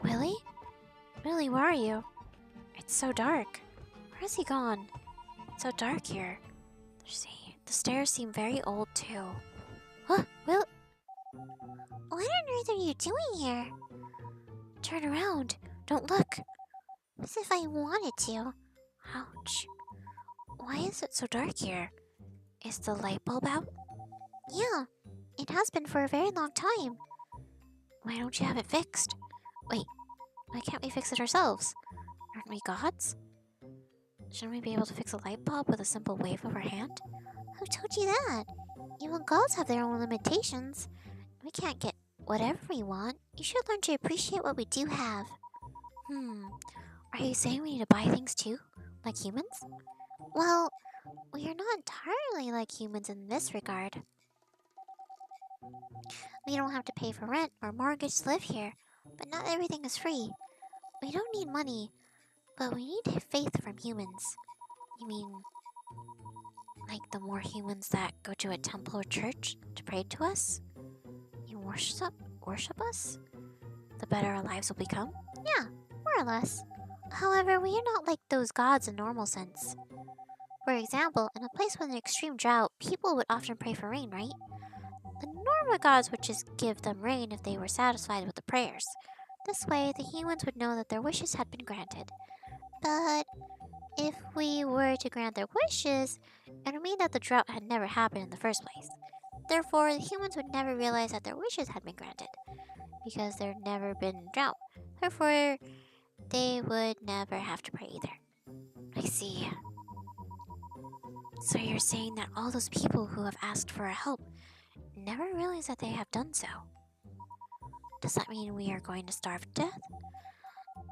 Willie? Willie, where are you? It's so dark. Where has he gone? It's so dark here. The stairs seem very old too. Huh? Will? What on earth are you doing here? Turn around. Don't look. As if I wanted to. Ouch. Why is it so dark here? Is the light bulb out? Yeah, it has been for a very long time. Why don't you have it fixed? Wait, why can't we fix it ourselves? Aren't we gods? Shouldn't we be able to fix a light bulb with a simple wave of our hand? Who told you that? Even gods have their own limitations. We can't get whatever we want. You should learn to appreciate what we do have. Are you saying we need to buy things too? Like humans? Well, we are not entirely like humans in this regard. We don't have to pay for rent or mortgage to live here, but not everything is free. We don't need money, but we need faith from humans. You mean, like the more humans that go to a temple or church to pray to us? You worship us? The better our lives will become? Yeah, more or less. However, we are not like those gods in normal sense. For example, in a place with an extreme drought, people would often pray for rain, right? The normal gods would just give them rain if they were satisfied with the prayers. This way, the humans would know that their wishes had been granted. But if we were to grant their wishes, it would mean that the drought had never happened in the first place. Therefore, the humans would never realize that their wishes had been granted, because there had never been drought. Therefore, they would never have to pray either. I see. So you're saying that all those people who have asked for our help never realize that they have done so? Does that mean we are going to starve to death?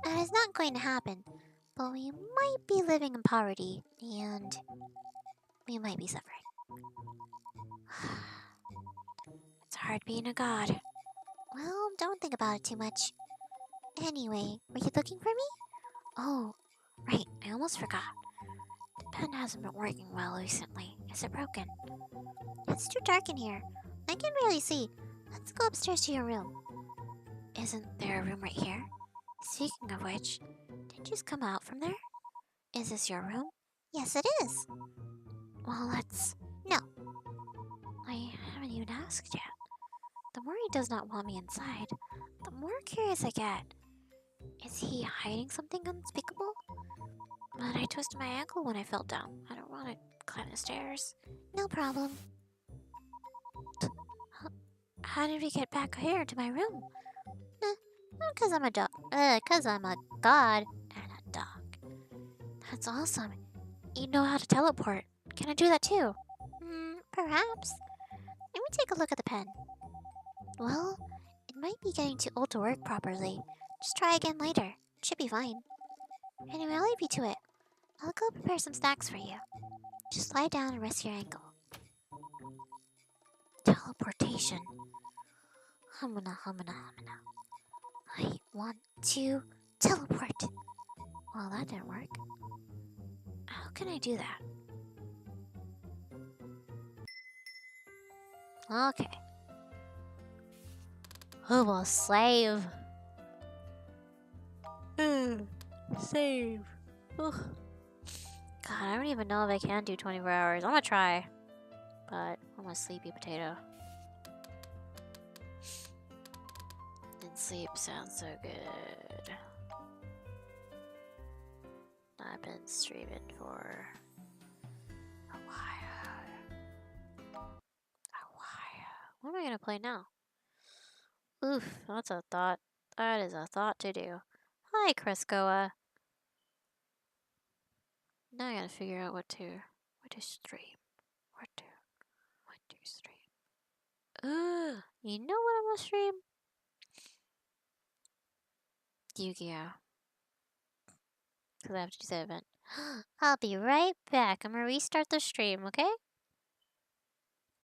That is not going to happen, but we might be living in poverty, and we might be suffering. It's hard being a god. Well, don't think about it too much. Anyway, were you looking for me? Oh, right, I almost forgot. The pen hasn't been working well recently. Is it broken? It's too dark in here. I can barely see. Let's go upstairs to your room. Isn't there a room right here? Speaking of which, did you just come out from there? Is this your room? Yes, it is. Well, let's... No. I haven't even asked yet. The more he does not want me inside, the more curious I get. Is he hiding something unspeakable? But I twisted my ankle when I fell down. I don't want to climb the stairs. No problem. How did we get back here to my room? Because I'm a dog. Because I'm a god and a dog. That's awesome. You know how to teleport. Can I do that too? Perhaps. Let me take a look at the pen. Well, it might be getting too old to work properly. Just try again later. It should be fine. Anyway, I'll leave you to it. I'll go prepare some snacks for you. Just lie down and rest your ankle. Teleportation. Humana, humana, humana. I want to teleport. Well, that didn't work. How can I do that? Okay. Who will save? Save. Ugh. God, I don't even know if I can do 24 hours. I'm gonna try. But I'm a sleepy potato. And sleep sounds so good. I've been streaming for a while. What am I gonna play now? Oof, that's a thought. That is a thought to do. Hi, Kreskoa. Now I gotta figure out what to stream. What to stream. You know what I'm gonna stream? Yu-Gi-Oh! Because I have to do that event. I'll be right back. I'm gonna restart the stream, okay?